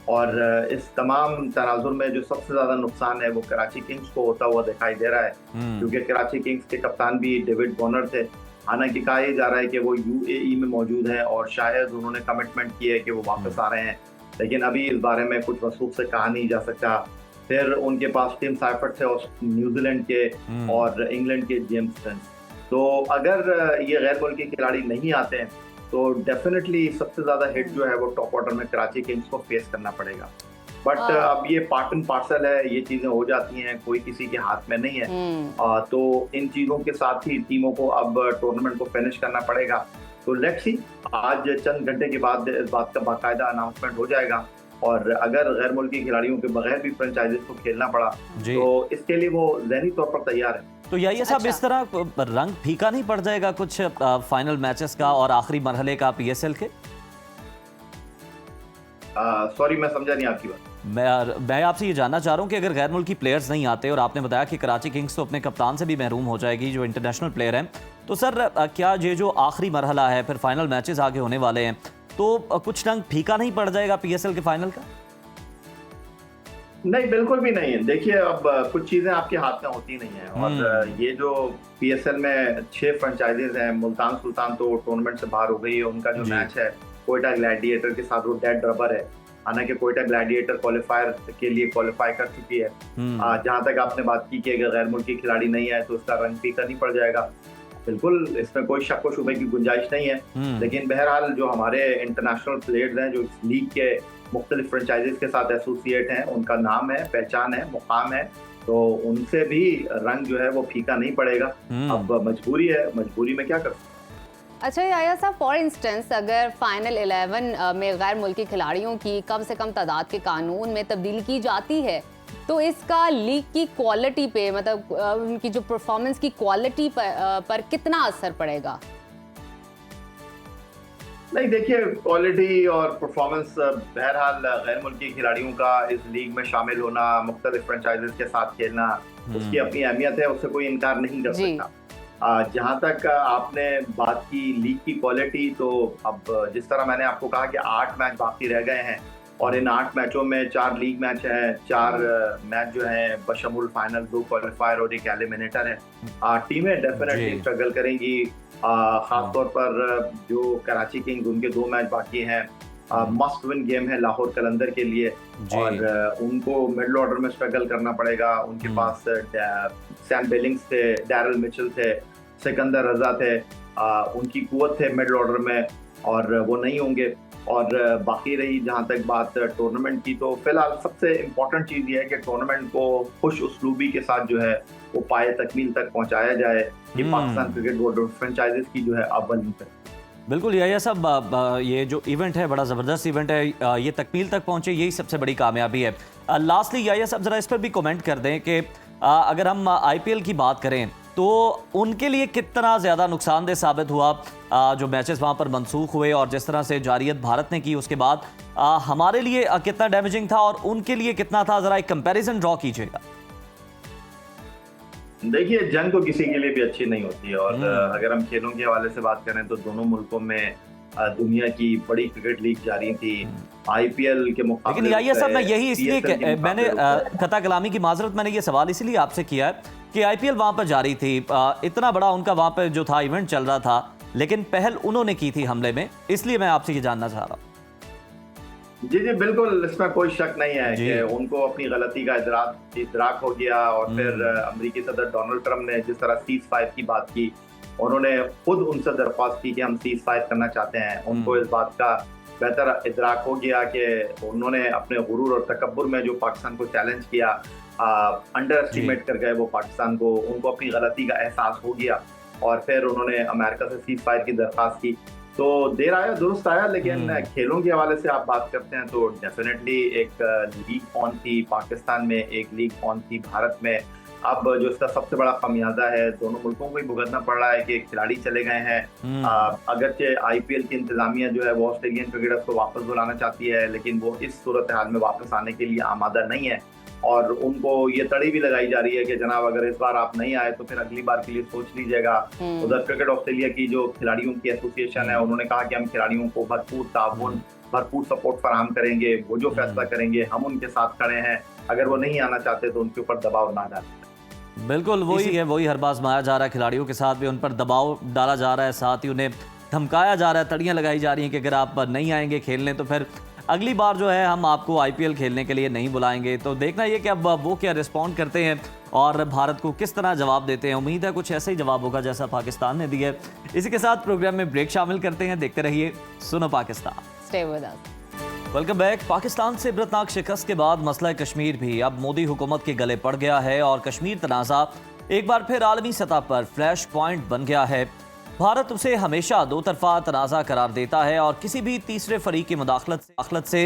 Speaker 4: और इस तमाम तनाजुर में जो सबसे ज़्यादा नुकसान है वो कराची किंग्स को होता हुआ दिखाई दे रहा है, क्योंकि कराची किंग्स के कप्तान भी डेविड वॉर्नर थे। हालांकि कहा जा रहा है कि वो यूएई में मौजूद हैं और शायद उन्होंने कमिटमेंट की है कि वो वापस आ रहे हैं, लेकिन अभी इस बारे में कुछ वसूख से कहा नहीं जा सकता। फिर उनके पास टिम साइफर्ट थे न्यूजीलैंड के और इंग्लैंड के जेम्स स्पेंस। तो अगर ये गैर मुल्की खिलाड़ी नहीं आते हैं तो डेफिनेटली सबसे ज्यादा हिट जो है वो टॉप ऑर्डर में कराची किंग्स को फेस करना पड़ेगा। बट अब ये पार्ट एंड पार्सल है, ये चीजें हो जाती हैं, कोई किसी के हाथ में नहीं है। तो इन चीजों के साथ ही टीमों को अब टूर्नामेंट को फिनिश करना पड़ेगा। तो लेट्स सी, आज चंद घंटे के बाद इस बात का बाकायदा अनाउंसमेंट हो जाएगा। और अगर गैर मुल्की खिलाड़ियों के बगैर भी फ्रेंचाइजीज को खेलना पड़ा तो इसके लिए वो ज़हनी तौर पर तैयार है।
Speaker 1: तो ये साहब, इस तरह रंग फीका नहीं पड़ जाएगा कुछ फाइनल मैचेस का और आखिरी मरहले का पीएसएल के?
Speaker 4: सॉरी, मैं समझा नहीं आपकी बात।
Speaker 1: मैं आपसे ये जानना चाह रहा हूँ कि अगर गैर मुल्की प्लेयर्स नहीं आते, और आपने बताया कि कराची किंग्स तो अपने कप्तान से भी महरूम हो जाएगी जो इंटरनेशनल प्लेयर हैं, तो सर क्या ये जो आखिरी मरहला है, फिर फाइनल मैचेस आगे होने वाले हैं, तो कुछ रंग फीका नहीं पड़ जाएगा पीएसएल के फाइनल का?
Speaker 4: नहीं, बिल्कुल भी नहीं है। देखिए, अब कुछ चीजें आपके हाथ में होती नहीं है। और ये जो पीएसएल में 6 फ्रेंचाइजीज हैं, मुल्तान सुल्तान तो टूर्नामेंट से बाहर हो गई है। उनका जो मैच है कोयटा ग्लैडिएटर के साथ वो डेड रबर है। हालांकि कोयटा ग्लैडिएटर क्वालिफायर के लिए क्वालिफाई कर चुकी है। जहां तक आपने बात की कि अगर गैर मुल्की खिलाड़ी नहीं है तो उसका रंग फीका नहीं पड़ जाएगा, बिल्कुल इसमें कोई शक व शुबे की गुंजाइश नहीं है। लेकिन बहरहाल जो हमारे इंटरनेशनल प्लेयर्स हैं जो इस लीग के मुख्तलिफ फ्रेंचाइजीज के साथ एसोसिएट हैं, उनका नाम है, पहचान है, मुकाम है, तो उनसे भी रंग जो है वो फीका नहीं पड़ेगा। अब मजबूरी है, मजबूरी में क्या कर सकते हैं।
Speaker 2: अच्छा याया साहब, फॉर इंस्टेंस अगर फाइनल 11 में गैर मुल्की खिलाड़ियों की कम से कम तादाद के कानून में तब्दीली की जाती है तो इसका लीग की क्वालिटी पे, मतलब उनकी जो परफॉर्मेंस की क्वालिटी पर कितना असर पड़ेगा?
Speaker 4: नहीं, देखिए, क्वालिटी और परफॉर्मेंस बहरहाल गैर मुल्की खिलाड़ियों का इस लीग में शामिल होना, मुख्तलिफ फ्रेंचाइजीज के साथ खेलना, उसकी अपनी अहमियत है, उससे कोई इनकार नहीं कर सकता। जहाँ तक आपने बात की लीग की क्वालिटी, तो अब जिस तरह मैंने आपको कहा कि 8 मैच बाकी रह गए हैं और इन 8 मैचों में 4 लीग मैच हैं, 4 मैच जो हैं बशमुल फाइनल, 2 क्वालिफायर और 1 एलिमिनेटर है। टीमें डेफिनेटली स्ट्रगल करेंगी, खास तौर पर जो कराची किंग्स, उनके 2 मैच बाकी हैं। मस्ट विन गेम है लाहौर कलंदर के लिए और उनको मिडल ऑर्डर में स्ट्रगल करना पड़ेगा। उनके पास सैम बिलिंग्स थे, डैरल मिचेल थे, सिकंदर रजा थे, उनकी कुव्वत थे मिडल ऑर्डर में और वो नहीं होंगे। और बाकी रही जहाँ तक बात टूर्नामेंट की, तो फिलहाल सबसे इम्पोर्टेंट चीज़ ये है कि टूर्नामेंट को खुश उसलूबी के साथ जो है वो पाए तकमील तक पहुँचाया जाए कि पाकिस्तान क्रिकेट बोर्ड फ्रेंचाइजीज की जो है अव्वल तक।
Speaker 1: बिल्कुल याया साहब, ये जो इवेंट है बड़ा ज़बरदस्त इवेंट है, ये तकमील तक पहुँचे, यही सबसे बड़ी कामयाबी है। लास्टली याया साहब ज़रा इस पर भी कमेंट कर दें कि अगर हम आईपीएल की बात करें तो उनके लिए कितना ज़्यादा नुकसानदेह साबित हुआ जो मैचेस वहाँ पर मनसूख हुए और जिस तरह से जारियत भारत ने की उसके बाद हमारे लिए कितना डैमेजिंग था और उनके लिए कितना था, ज़रा एक कंपैरिजन ड्रॉ कीजिएगा।
Speaker 4: देखिए, जंग तो किसी के लिए भी अच्छी नहीं होती है और अगर हम खेलों के हवाले से बात करें तो दोनों मुल्कों में दुनिया की बड़ी क्रिकेट लीग जारी थी आईपीएल के मुकाबले।
Speaker 1: लेकिन याया साहब, मैं यही इसलिए मैंने खता कलामी की माजरत, मैंने ये सवाल इसलिए आपसे किया है कि आईपीएल वहाँ पर जारी थी, इतना बड़ा उनका वहाँ पर जो था इवेंट चल रहा था, लेकिन पहल उन्होंने की थी हमले में, इसलिए मैं आपसे ये जानना चाह रहा हूँ।
Speaker 4: जी जी, बिल्कुल, इसमें कोई शक नहीं है कि उनको अपनी गलती का इदराक हो गया। और फिर अमेरिकी सदर डोनाल्ड ट्रंप ने जिस तरह सीज़फायर की बात की, उन्होंने खुद उनसे दरख्वास्त की कि हम सीज़फायर करना चाहते हैं। उनको इस बात का बेहतर इदराक हो गया कि उन्होंने अपने गुरूर और तकब्बुर में जो पाकिस्तान को चैलेंज किया, अंडर एस्टिमेट कर गए वो पाकिस्तान को, उनको अपनी गलती का एहसास हो गया और फिर उन्होंने अमेरिका से सीज फायर की दरख्वास्त की। तो देर आया दुरुस्त आया, लेकिन खेलों के हवाले से आप बात करते हैं तो डेफिनेटली एक लीग ऑन थी पाकिस्तान में, एक लीग ऑन थी भारत में। अब जो इसका सबसे बड़ा खमियाजा है, दोनों मुल्कों को ही भुगतना पड़ रहा है कि खिलाड़ी चले गए हैं। अगरचे आईपीएल की इंतजामिया जो है वो ऑस्ट्रेलियन क्रिकेटर्स को वापस बुलाना चाहती है, लेकिन वो इस सूरत हाल में वापस आने के लिए आमादा नहीं है और उनको ये तड़ी भी लगाई जा रही है कि जनाब अगर इस बार आप नहीं आए तो फिर अगली बार के लिए सोच लीजिएगा। उधर क्रिकेट ऑस्ट्रेलिया की जो खिलाड़ियों की एसोसिएशन है, उन्होंने कहा कि हम खिलाड़ियों को भरपूर ताउन, भरपूर सपोर्ट फराहम करेंगे, वो जो फैसला करेंगे हम उनके साथ खड़े हैं, अगर वो नहीं आना चाहते तो उनके ऊपर दबाव ना डालें।
Speaker 1: बिल्कुल वही है, वही हर बार आजमाया जा रहा है, खिलाड़ियों के साथ भी उन पर दबाव डाला जा रहा है, साथ ही उन्हें धमकाया जा रहा है, तड़ियां लगाई जा रही हैं कि अगर आप नहीं आएंगे खेलने तो फिर अगली बार जो है हम आपको आईपीएल खेलने के लिए नहीं बुलाएंगे। तो देखना ये कि अब वो क्या रिस्पॉन्ड करते हैं और भारत को किस तरह जवाब देते हैं। उम्मीद है कुछ ऐसा ही जवाब होगा जैसा पाकिस्तान ने दिया है। इसी के साथ प्रोग्राम में ब्रेक शामिल करते हैं, देखते रहिए सुनो Pakistan.
Speaker 2: Stay with us.
Speaker 1: Welcome back. Pakistan से इबरतनाक शिकस्त के बाद मसला कश्मीर भी अब मोदी हुकूमत के गले पड़ गया है और कश्मीर तनाज़ा एक बार फिर आलमी सतह पर फ्लैश पॉइंट बन गया है। भारत उसे हमेशा दो तरफा तनाज़ा करार देता है और किसी भी तीसरे फरीक की मुदाखलत से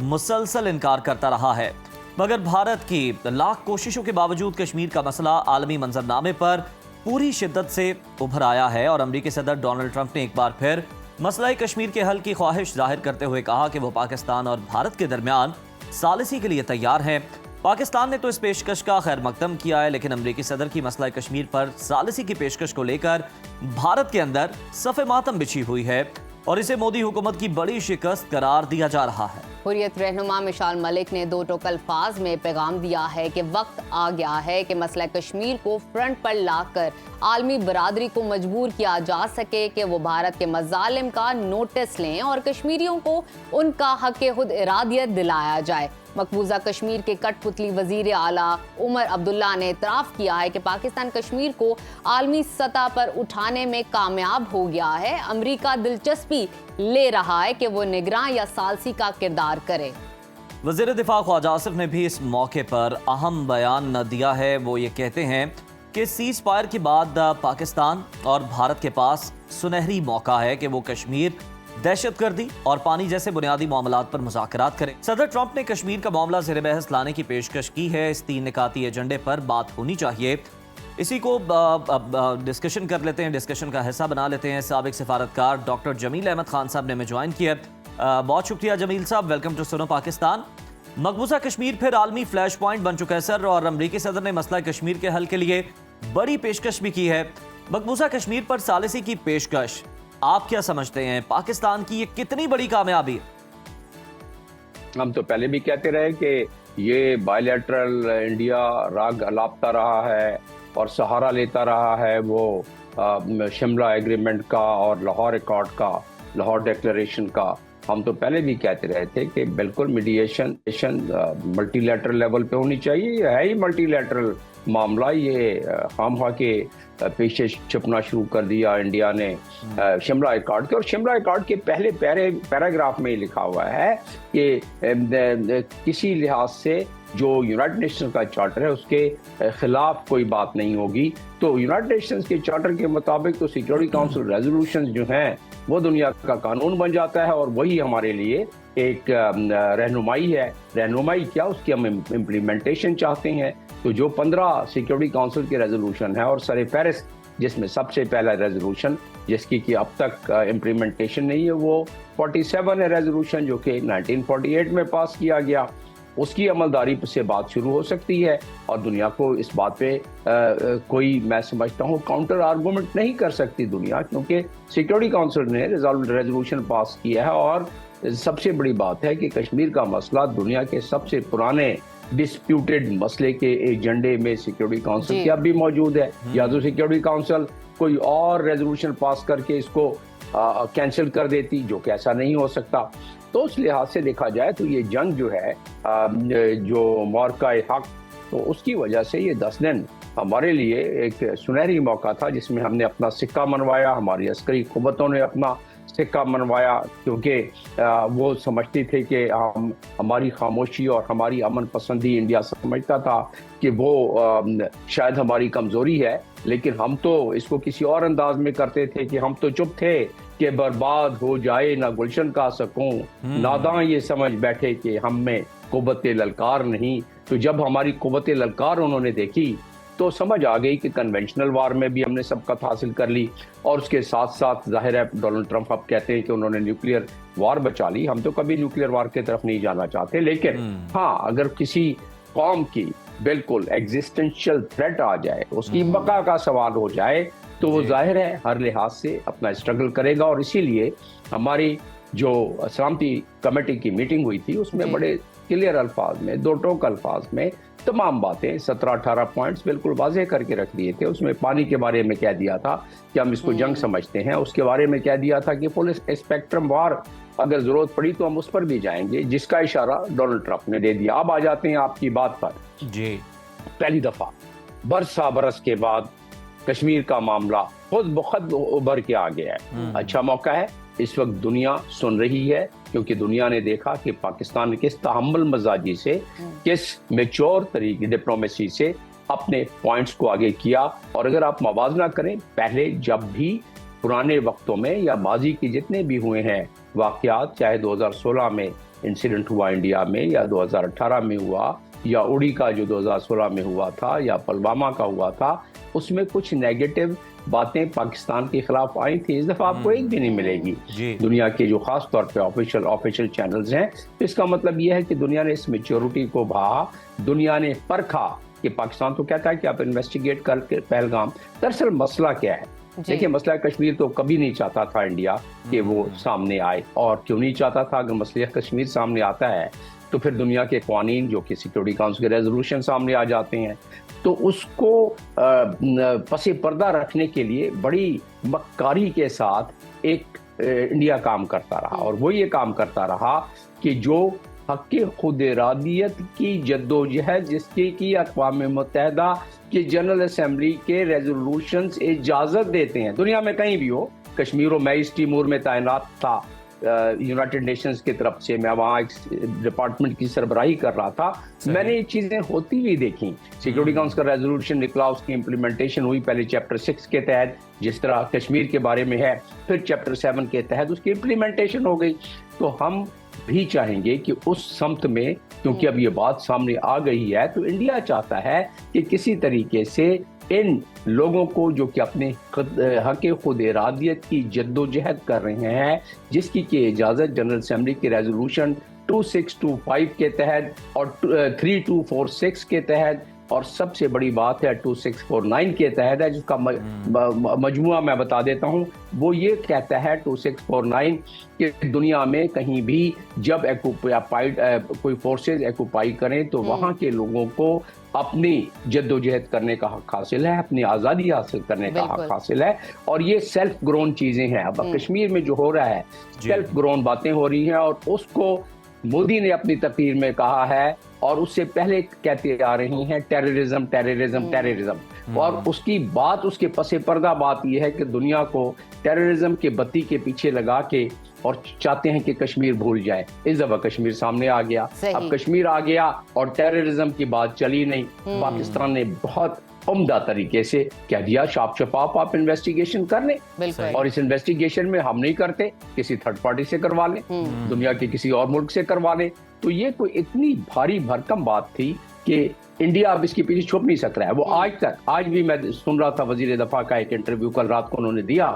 Speaker 1: मुसलसल इनकार करता रहा है, मगर भारत की लाख कोशिशों के बावजूद कश्मीर का मसला आलमी मंजरनामे पर पूरी शिद्दत से उभर आया है और अमरीकी सदर डोनाल्ड ट्रंप ने एक बार फिर मसला कश्मीर के हल की ख्वाहिश जाहिर करते हुए कहा कि वो पाकिस्तान और भारत के दरमियान सालिसी के लिए तैयार हैं। पाकिस्तान ने तो इस पेशकश का खैर मकदम किया है, लेकिन अमरीकी सदर की मसला कश्मीर पर सालिसी की पेशकश को लेकर भारत के अंदर सफ़े मातम बिछी हुई है और इसे मोदी हुकूमत की बड़ी शिकस्त करार दिया जा रहा है।
Speaker 2: हुर्रियत रहनुमा मिशाल मलिक ने दो टोक अल्फाज में पैगाम दिया है कि वक्त आ गया है कि मसला कश्मीर को फ्रंट पर लाकर आलमी बरादरी को मजबूर किया जा सके कि वो भारत के मजालिम का नोटिस लें और कश्मीरियों को उनका हक खुद इरादियत दिलाया जाए। मकबूजा कश्मीर के कठपुतली वजीर आला उमर अब्दुल्ला ने इतराफ़ किया है कि पाकिस्तान कश्मीर को आलमी सतह पर उठाने में कामयाब हो गया है। अमरीका दिलचस्पी ले रहा है कि वो निगरान या सालसी का किरदार करे।
Speaker 1: वज़ीर दिफा ख्वाजा आसिफ ने भी इस मौके पर अहम बयान दिया है। वो ये कहते हैं कि सीज फायर के बाद पाकिस्तान और भारत के पास सुनहरी मौका है कि वो कश्मीर, दहशतगर्दी और पानी जैसे बुनियादी मामलात पर मुज़ाकरात करें। सदर ट्रंप ने कश्मीर का मामला ज़ेर बहस लाने की पेशकश की है। इस 3 निकाती एजेंडे पर बात होनी चाहिए। इसी को डिस्कशन कर लेते हैं, डिस्कशन का हिस्सा बना लेते हैं। साबिक सिफारतकार डॉक्टर जमील अहमद खान साहब ने हमें ज्वाइन किया। बहुत शुक्रिया जमील साहब, वेलकम टू सुनो पाकिस्तान। मकबूजा कश्मीर फिर आलमी फ्लैश पॉइंट बन चुका है सर, और अमरीकी सदर ने मसला कश्मीर के हल के लिए बड़ी पेशकश भी की है। मकबूजा कश्मीर पर सालिसी की पेशकश आप क्या समझते हैं, पाकिस्तान की ये कितनी बड़ी कामयाबी है?
Speaker 5: हम तो पहले भी कहते रहे कि ये बायलैटरल इंडिया राग अलापता रहा है और सहारा लेता रहा है वो शिमला एग्रीमेंट का और लाहौर अकॉर्ड का, लाहौर डिक्लेरेशन का। हम तो पहले भी कहते रहे थे कि बिल्कुल मीडिएशन मल्टीलैटरल लेवल पे होनी चाहिए। ये है ही मल्टीलैटरल मामला, ये हम के पीछे छुपना शुरू कर दिया इंडिया ने शिमला अकॉर्ड के। और शिमला अकॉर्ड के पहले पैराग्राफ में लिखा हुआ है कि किसी लिहाज से जो यूनाइटेड नेशंस का चार्टर है उसके खिलाफ कोई बात नहीं होगी। तो यूनाइटेड नेशंस के चार्टर के मुताबिक तो सिक्योरिटी काउंसिल रेजोल्यूशंस जो हैं वो दुनिया का कानून बन जाता है और वही हमारे लिए एक रहनुमाई है। रहनुमाई क्या, उसकी हम इम्प्लीमेंटेशन चाहते हैं। तो जो 15 सिक्योरिटी काउंसिल के रेजोल्यूशन है और सरफहरिस्त जिसमें सबसे पहला रेजोल्यूशन जिसकी कि अब तक इम्प्लीमेंटेशन नहीं है वो 47 है रेजोल्यूशन जो कि 1948 में पास किया गया, उसकी अमलदारी से बात शुरू हो सकती है। और दुनिया को इस बात पे कोई, मैं समझता हूँ, काउंटर आर्गूमेंट नहीं कर सकती दुनिया, क्योंकि सिक्योरिटी काउंसिल ने रेजोल्यूशन पास किया है। और सबसे बड़ी बात है कि कश्मीर का मसला दुनिया के सबसे पुराने डिस्प्यूटेड मसले के एजेंडे में सिक्योरिटी काउंसिल की अब भी मौजूद है। या तो सिक्योरिटी काउंसिल कोई और रेजोल्यूशन पास करके इसको कैंसिल कर देती, जो कि ऐसा नहीं हो सकता। तो उस लिहाज से देखा जाए तो ये जंग जो है जो मौका हक, तो उसकी वजह से ये 10 दिन हमारे लिए एक सुनहरी मौका था जिसमें हमने अपना सिक्का मनवाया, हमारी अस्करी कुव्वतों ने अपना सिक्का मनवाया, क्योंकि वो समझते थे कि हमारी खामोशी और हमारी अमन पसंदी, इंडिया समझता था कि वो शायद हमारी कमज़ोरी है, लेकिन हम तो इसको किसी और अंदाज में करते थे कि हम तो चुप थे कि बर्बाद हो जाए ना गुलशन का सकून, नादां ये समझ बैठे कि हम में कुव्वत ललकार नहीं। तो जब हमारी कुव्वत ललकार उन्होंने देखी तो समझ आ गई कि कन्वेंशनल वार में भी हमने सबकत हासिल कर ली, और उसके साथ साथ जाहिर है डोनाल्ड ट्रंप अब कहते हैं कि उन्होंने न्यूक्लियर वार बचा ली। हम तो कभी न्यूक्लियर वार की तरफ नहीं जाना चाहते, लेकिन हाँ, अगर किसी कौम की बिल्कुल एग्जिस्टेंशियल थ्रेट आ जाए, उसकी बका का सवाल हो जाए, तो वो जाहिर है हर लिहाज से अपना स्ट्रगल करेगा। और इसीलिए हमारी जो सलामती कमेटी की मीटिंग हुई थी उसमें बड़े क्लियर अल्फाज में, दो टोक अल्फाज में तमाम बातें 17-18 पॉइंट्स बिल्कुल वाज़ेह करके रख दिए थे। उसमें पानी के बारे में कह दिया था कि हम इसको जंग समझते हैं, उसके बारे में कह दिया था कि फुल स्पेक्ट्रम वार अगर जरूरत पड़ी तो हम उस पर भी जाएंगे, जिसका इशारा डोनाल्ड ट्रंप ने दे दिया। अब आ जाते हैं आपकी बात पर
Speaker 1: जी।
Speaker 5: पहली दफा बरसा बरस के बाद कश्मीर का मामला खुद बखुद उभर के आ गया है। अच्छा मौका है, इस वक्त दुनिया सुन रही है, क्योंकि दुनिया ने देखा कि पाकिस्तान ने किस तहम्मुल मजाजी से, किस मैच्योर तरीके डिप्लोमेसी से अपने पॉइंट्स को आगे किया। और अगर आप मवाजना करें, पहले जब भी पुराने वक्तों में या माजी के जितने भी हुए हैं वाकयात, चाहे 2016 में इंसिडेंट हुआ इंडिया में, या 2018 में हुआ, या उड़ी का जो 2016 में हुआ था, या पुलवामा का हुआ था, उसमें कुछ नेगेटिव बातें पाकिस्तान के खिलाफ आई थी। इस दफा आपको एक भी नहीं मिलेगी दुनिया के जो खास तौर पे ऑफिशियल चैनल्स हैं। तो इसका मतलब यह है कि दुनिया ने इस मैच्योरिटी को भा, दुनिया ने परखा कि पाकिस्तान तो कहता है कि आप इन्वेस्टिगेट करके पहलगाम। दरअसल मसला क्या है? देखिए, मसला कश्मीर तो कभी नहीं चाहता था इंडिया कि वो सामने आए, और क्यों नहीं चाहता था? अगर मसला कश्मीर सामने आता है तो फिर दुनिया के कानून जो कि सिक्योरिटी काउंसिल के रेजोल्यूशन सामने आ जाते हैं, तो उसको पसे पर्दा रखने के लिए बड़ी मक्कारी के साथ एक इंडिया काम करता रहा। और वो ये काम करता रहा कि जो हक़ खुद इरादियत की जद्दोजहद जिसकी की अक़वाम मुत्तहिदा की जनरल असम्बली के रेजोल्यूशंस इजाज़त देते हैं, दुनिया में कहीं भी हो, कश्मीर और मैं ईस्ट तिमोर में तैनात था यूनाइटेड नेशंस की तरफ से, मैं वहाँ एक डिपार्टमेंट की सरबराही कर रहा था, मैंने ये चीज़ें होती हुई देखी। सिक्योरिटी काउंसिल का रेजोल्यूशन निकला, उसकी इम्प्लीमेंटेशन हुई, पहले चैप्टर 6 के तहत जिस तरह कश्मीर के बारे में है, फिर चैप्टर 7 के तहत उसकी इम्प्लीमेंटेशन हो गई। तो हम भी चाहेंगे कि उस समत में, क्योंकि अब ये बात सामने आ गई है, तो इंडिया चाहता है कि किसी तरीके से इन लोगों को जो कि अपने हक़ खुद इरादियत की जद्दोजहद कर रहे हैं, जिसकी की इजाज़त जनरल असेंबली के रेजोल्यूशन 2625 के तहत और 3246 के तहत, और सबसे बड़ी बात है 2649 के तहत है, जिसका मजमुआ मैं बता देता हूँ। वो ये कहता है 2649 कि दुनिया में कहीं भी जब कोई फोर्सेज एक्यूपाई करें तो वहाँ के लोगों को अपनी जद्दोजहद करने का हक हासिल है, अपनी आज़ादी हासिल करने का हक हासिल है। और ये सेल्फ ग्रोन चीज़ें हैं। अब कश्मीर में जो हो रहा है, सेल्फ ग्रोन बातें हो रही हैं, और उसको मोदी ने अपनी तकरीर में कहा है, और उससे पहले कहते आ रही हैं टेररिज्म टेररिज्म टेररिज्म। और उसकी बात, उसके पसे पर्दा बात यह है कि दुनिया को टेररिज्म के बत्ती के पीछे लगा के और चाहते हैं कि कश्मीर भूल जाए। इस दफा कश्मीर सामने आ गया। अब कश्मीर आ गया और टेररिज्म की बात चली नहीं। पाकिस्तान ने बहुत उम्दा तरीके से कह दिया, साफ शफाफ आप इन्वेस्टिगेशन कर लें, और इस इन्वेस्टिगेशन में हम नहीं करते, किसी थर्ड पार्टी से करवा लें, दुनिया के किसी और मुल्क से करवा लें। तो ये कोई इतनी भारी भरकम बात थी कि इंडिया अब इसके पीछे छुप नहीं सक रहा है। वो आज भी मैं सुन रहा था वजीर दफा का एक इंटरव्यू कल रात को उन्होंने दिया,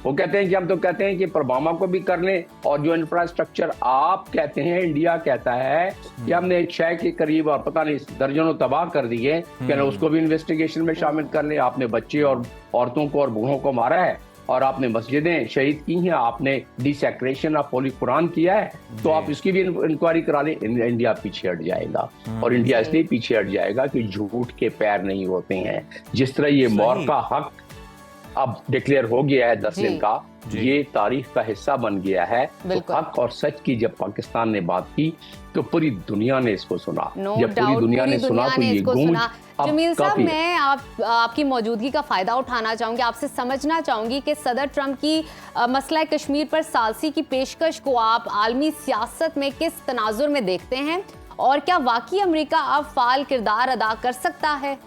Speaker 5: वो कहते हैं कि हम तो कहते हैं कि पुलवामा को भी कर लें, और जो इंफ्रास्ट्रक्चर आप कहते हैं, इंडिया कहता है कि हमने 6 के करीब और पता नहीं दर्जनों तबाह कर दिए, क्या उसको भी इन्वेस्टिगेशन में शामिल कर लें। आपने बच्चे और औरतों को और बूढ़ों को मारा है, और आपने मस्जिदें शहीद की हैं, आपने डिसेक्रेशन ऑफ होली कुरान किया है, तो आप इसकी भी इंक्वायरी करा लें। इंडिया पीछे हट जाएगा। और इंडिया इसलिए पीछे हट जाएगा कि झूठ के पैर नहीं होते हैं। जिस तरह ये मौर का हक अब डिक्लेयर हो गया है 10 दिन का, ये तारीख का हिस्सा बन गया है। तो हक और सच की जब पाकिस्तान ने बात की तो पूरी दुनिया ने इसको सुना। जब पूरी दुनिया ने सुना तो ये गूंज
Speaker 2: जमील साहब, मैं आपकी मौजूदगी का फायदा उठाना चाहूंगी, आपसे समझना चाहूंगी कि सदर ट्रंप की मसला कश्मीर पर सालसी की पेशकश को आप आलमी सियासत में किस तनाजुर में देखते हैं, और क्या वाकई अमेरिका अब फाल किरदार अदा कर सकता है?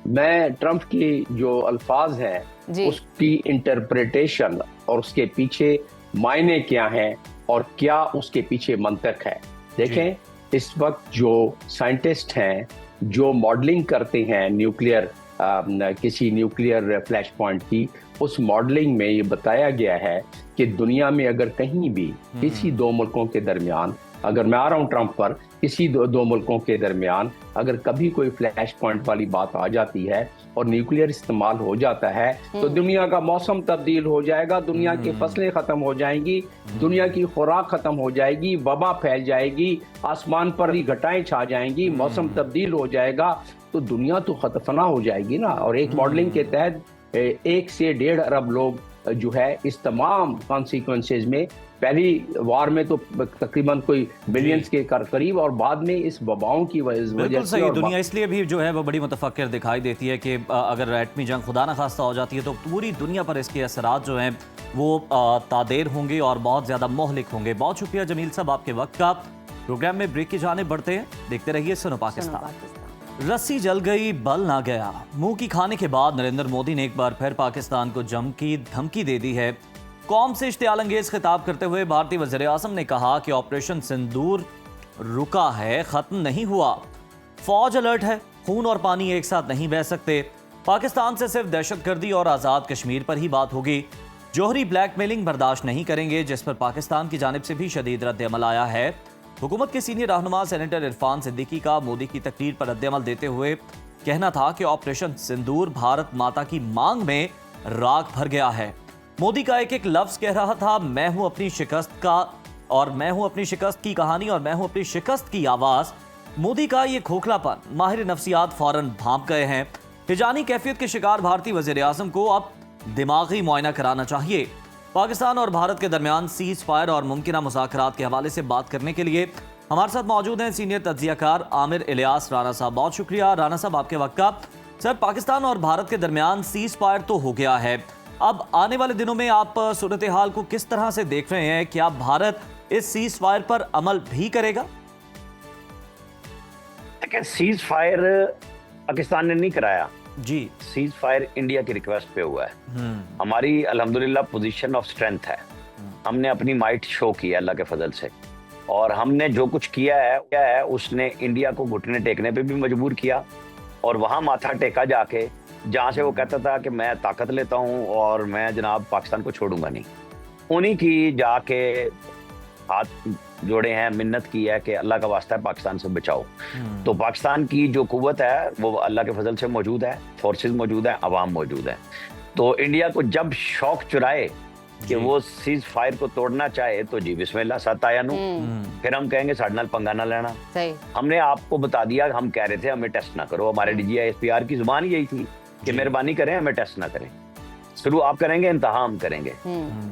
Speaker 5: मैं ट्रंप की जो अल्फाज हैं उसकी इंटरप्रिटेशन और उसके पीछे मायने क्या हैं और क्या उसके पीछे मंतक है, देखें। इस वक्त जो साइंटिस्ट हैं जो मॉडलिंग करते हैं न्यूक्लियर किसी न्यूक्लियर फ्लैश पॉइंट की, उस मॉडलिंग में ये बताया गया है कि दुनिया में अगर कहीं भी किसी दो मुल्कों के दरमियान, अगर मैं आ रहा हूँ ट्रंप पर, किसी दो मुल्कों के दरमियान अगर कभी कोई फ्लैश पॉइंट वाली बात आ जाती है और न्यूक्लियर इस्तेमाल हो जाता है तो दुनिया का मौसम तब्दील हो जाएगा, दुनिया की फसलें खत्म हो जाएंगी, दुनिया की खुराक खत्म हो जाएगी, वबा फैल जाएगी, आसमान पर ही घटाएं छा जाएंगी, मौसम तब्दील हो जाएगा, तो दुनिया तो खतरना हो जाएगी ना। और एक मॉडलिंग के तहत 1 से 1.5 अरब लोग जो है इस तमाम कॉन्सिक्वेंसेज में, पहली वार में तो तकरीबन कोई बिलियंस के करीब, और बाद में इस वबाओं की वजह से
Speaker 1: सही दुनिया इसलिए भी जो है वो बड़ी मुतफक्किर दिखाई देती है कि अगर एटमी जंग खुदा न खास्ता हो जाती है तो पूरी दुनिया पर इसके असरात जो हैं वो तादेर होंगे और बहुत ज़्यादा मोहलिक होंगे। बहुत शुक्रिया जमील साहब आपके वक्त का। प्रोग्राम में ब्रेक की जाने बढ़ते हैं, देखते रहिए सुनो पाकिस्तान। रस्सी जल गई बल ना गया, मुंह की खाने के बाद नरेंद्र मोदी ने एक बार फिर पाकिस्तान को जम की धमकी दे दी है। कौम से इश्तियाल अंगेज खिताब करते हुए भारतीय वज़ीर आज़म ने कहा कि ऑपरेशन सिंदूर रुका है, खत्म नहीं हुआ। फौज अलर्ट है, खून और पानी एक साथ नहीं बह सकते। पाकिस्तान से सिर्फ दहशतगर्दी और आज़ाद कश्मीर पर ही बात होगी। जोहरी ब्लैकमेलिंग बर्दाश्त नहीं करेंगे, जिस पर पाकिस्तान की जानिब से भी शदीद रद्द-ए-अमल आया है। हुकूमत के सीनियर रहनुमा सेनेटर इरफान सिद्दीकी का मोदी की तकरीर पर रद्द-ए-अमल देते हुए कहना था कि ऑपरेशन सिंदूर भारत माता की मांग में राख भर गया है। मोदी का एक एक लफ्ज कह रहा था, मैं हूं अपनी शिकस्त का, और मैं हूं अपनी शिकस्त की कहानी, और मैं हूं अपनी शिकस्त की आवाज। मोदी का ये खोखलापन माहिर नफ्सियात फौरन भांप गए हैं। हिजानी कैफियत के शिकार भारतीय वज़ीर आज़म को अब दिमागी मुआयना कराना चाहिए। पाकिस्तान और भारत के दरमियान सीज फायर और मुमकिन मुज़ाकरात के हवाले से बात करने के लिए हमारे साथ मौजूद हैं सीनियर तज्जियाकार आमिर इलियास राना साहब। बहुत शुक्रिया राना साहब आपके वक्त का। सर, पाकिस्तान और भारत के दरमियान सीज फायर तो हो गया है, अब आने वाले दिनों में आप सूरत हाल को किस तरह से देख रहे हैं? क्या भारत इस सीज फायर पर अमल भी करेगा?
Speaker 6: देखिए, सीज फायर पाकिस्तान ने नहीं कराया
Speaker 1: जी,
Speaker 6: सीज फायर इंडिया की रिक्वेस्ट पे हुआ है। हमारी अल्हम्दुलिल्लाह पोजीशन ऑफ स्ट्रेंथ है, हमने अपनी माइट शो की है अल्लाह के फजल से, और हमने जो कुछ किया है उसने इंडिया को घुटने टेकने पे भी मजबूर किया, और वहां माथा टेका जाके जहां से वो कहता था कि मैं ताकत लेता हूं और मैं जनाब पाकिस्तान को छोड़ूंगा नहीं। उन्हीं की जाके हाथ जोड़े हैं, मिन्नत की है कि अल्लाह का वास्ता है पाकिस्तान से बचाओ। तो पाकिस्तान की जो कुव्वत है वो अल्लाह के फजल से मौजूद है, फोर्सेस मौजूद है, अवाम मौजूद है। तो इंडिया को जब शौक चुराए कि वो सीज फायर को तोड़ना चाहे तो जी बिस्मिल्लाह, सत आया नू, फिर हम कहेंगे साढ़े नाल पंगा ना लेना। हमने आपको बता दिया, हम कह रहे थे हमें टेस्ट ना करो, हमारे DGI-SPR की जुबान यही थी कि मेहरबानी करें, हमें टेस्ट ना करें, शुरू आप करेंगे इंतहा हम करेंगे।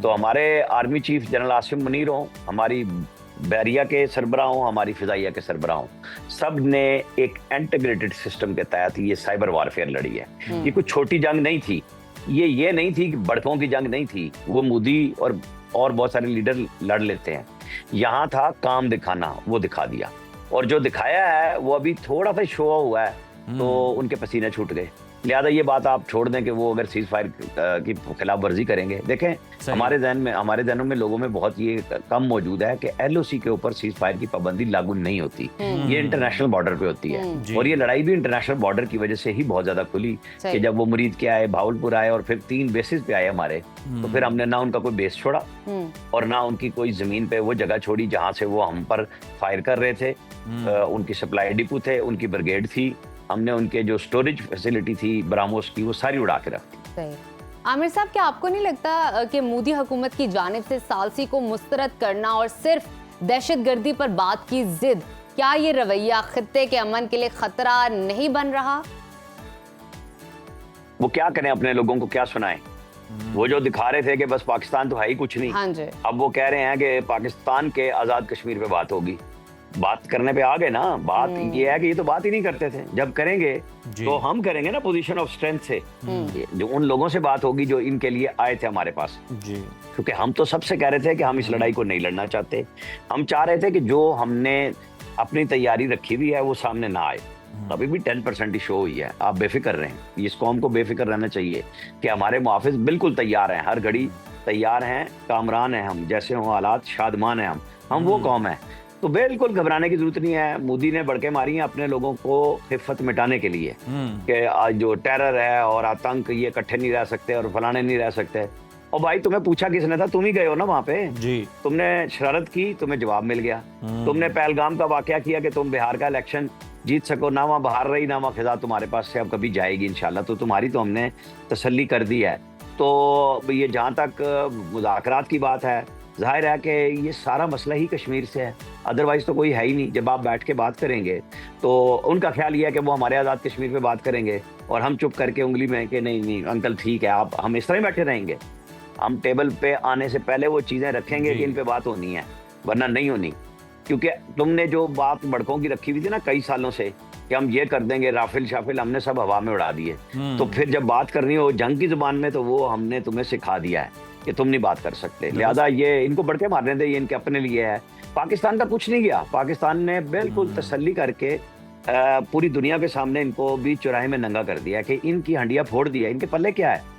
Speaker 6: तो हमारे army chief general Asim Munir हों, हमारी बहरिया के सरबराह हों, हमारी फिजाइया के सरबराह हों, सब ने एक इंटीग्रेटेड सिस्टम के तहत ये साइबर वारफेयर लड़ी है। ये कोई छोटी जंग नहीं थी, ये नहीं थी कि बड़कों की जंग नहीं थी, वो मोदी और बहुत सारे लीडर लड़ लेते हैं। यहाँ था काम दिखाना, वो दिखा दिया, और जो दिखाया है वो अभी थोड़ा सा शो हुआ है तो उनके पसीने छूट गए। लिहाजा ये बात आप छोड़ दें कि वो अगर सीज फायर की खिलाफ वर्जी करेंगे। देखें, हमारे जहनों में लोगों में बहुत ये कम मौजूद है कि LOC के ऊपर सीज फायर की पाबंदी लागू नहीं होती, ये इंटरनेशनल बॉर्डर पे होती है, और ये लड़ाई भी इंटरनेशनल बॉर्डर की वजह से ही बहुत ज्यादा खुली कि जब वो मुरीद के आए, भावलपुर आए, और फिर 3 बेसिस पे आए हमारे, तो फिर हमने ना उनका कोई बेस छोड़ा और ना उनकी कोई जमीन पे वो जगह छोड़ी जहाँ से वो हम पर फायर कर रहे थे। उनकी सप्लाई डिपो थे, उनकी ब्रिगेड थी, हमने उनके जो स्टोरेज फैसिलिटी थी ब्राह्मोस की वो सारी उड़ा के रख दी।
Speaker 2: आमिर साहब, क्या आपको नहीं लगता कि मोदी हुकूमत की जानिब से सालसी को मुस्तरद करना और सिर्फ दहशतगर्दी पर बात की जिद, क्या ये रवैया खित्ते के अमन के लिए खतरा नहीं बन रहा?
Speaker 6: वो क्या करें, अपने लोगों को क्या सुनाएं? वो जो दिखा रहे थे कि बस पाकिस्तान तो है ही कुछ नहीं,
Speaker 2: हाँ जी।
Speaker 6: अब वो कह रहे हैं कि पाकिस्तान के आजाद कश्मीर पे बात होगी। बात करने पे आ गए ना, बात ये है कि ये तो बात ही नहीं करते थे, जब करेंगे तो हम करेंगे ना पोजीशन ऑफ स्ट्रेंथ से। जो उन लोगों से बात होगी जो इनके लिए आए थे हमारे पास
Speaker 1: जी।
Speaker 6: क्योंकि हम तो सबसे कह रहे थे कि हम इस लड़ाई को नहीं लड़ना चाहते। हम चाह रहे थे कि जो हमने अपनी तैयारी रखी हुई है वो सामने ना आए। अभी भी 10% ही शो हुई है, आप बेफिक्र रहें। इस कौम को बेफिक्र रहना चाहिए कि हमारे मुहाफिज बिल्कुल तैयार हैं, हर घड़ी तैयार हैं, कामरान हैं हम, जैसे हो हालात शादमान हैं हम वो कौम है। तो बिल्कुल घबराने की जरूरत नहीं है। मोदी ने बड़के मारी हैं अपने लोगों को खिफत मिटाने के लिए कि आज जो टेरर है और आतंक, ये इकट्ठे नहीं रह सकते और फलाने नहीं रह सकते। और भाई तुम्हें पूछा किसने था? तुम ही गए हो ना वहां पे
Speaker 1: जी।
Speaker 6: तुमने शरारत की, तुम्हें जवाब मिल गया। तुमने पहलगाम का वाकया किया कि तुम बिहार का इलेक्शन जीत सको, ना वहाँ बाहर रही ना वहाँ खिजा तुम्हारे पास से अब कभी जाएगी इंशाल्लाह, तो तुम्हारी तो हमने तसल्ली कर दी है। तो ये जहाँ तक मुज़ाकरात की बात है, जाहिर है कि ये सारा मसला ही कश्मीर से है, अदरवाइज तो कोई है ही नहीं। जब आप बैठ के बात करेंगे तो उनका ख्याल ये है कि वो हमारे आज़ाद कश्मीर पे बात करेंगे और हम चुप करके उंगली में कि नहीं नहीं अंकल ठीक है, आप हम इस तरह ही बैठे रहेंगे। हम टेबल पे आने से पहले वो चीज़ें रखेंगे कि इन पे बात होनी है, वरना नहीं होनी। क्योंकि तुमने जो बात बड़कों की रखी हुई थी ना कई सालों से कि हम ये कर देंगे, राफेल शाफिल हमने सब हवा में उड़ा दिए। तो फिर जब बात करनी हो जंग की जुबान में तो वो हमने तुम्हें सिखा दिया है कि तुम नहीं बात कर सकते। लिहाजा ये इनको बढ़के मारने दे, ये इनके अपने लिए है। पाकिस्तान का कुछ नहीं गया, पाकिस्तान ने बिल्कुल तसल्ली करके पूरी दुनिया के सामने इनको बीच चौराहे में नंगा कर दिया कि इनकी हंडिया फोड़ दिया, इनके पल्ले क्या है।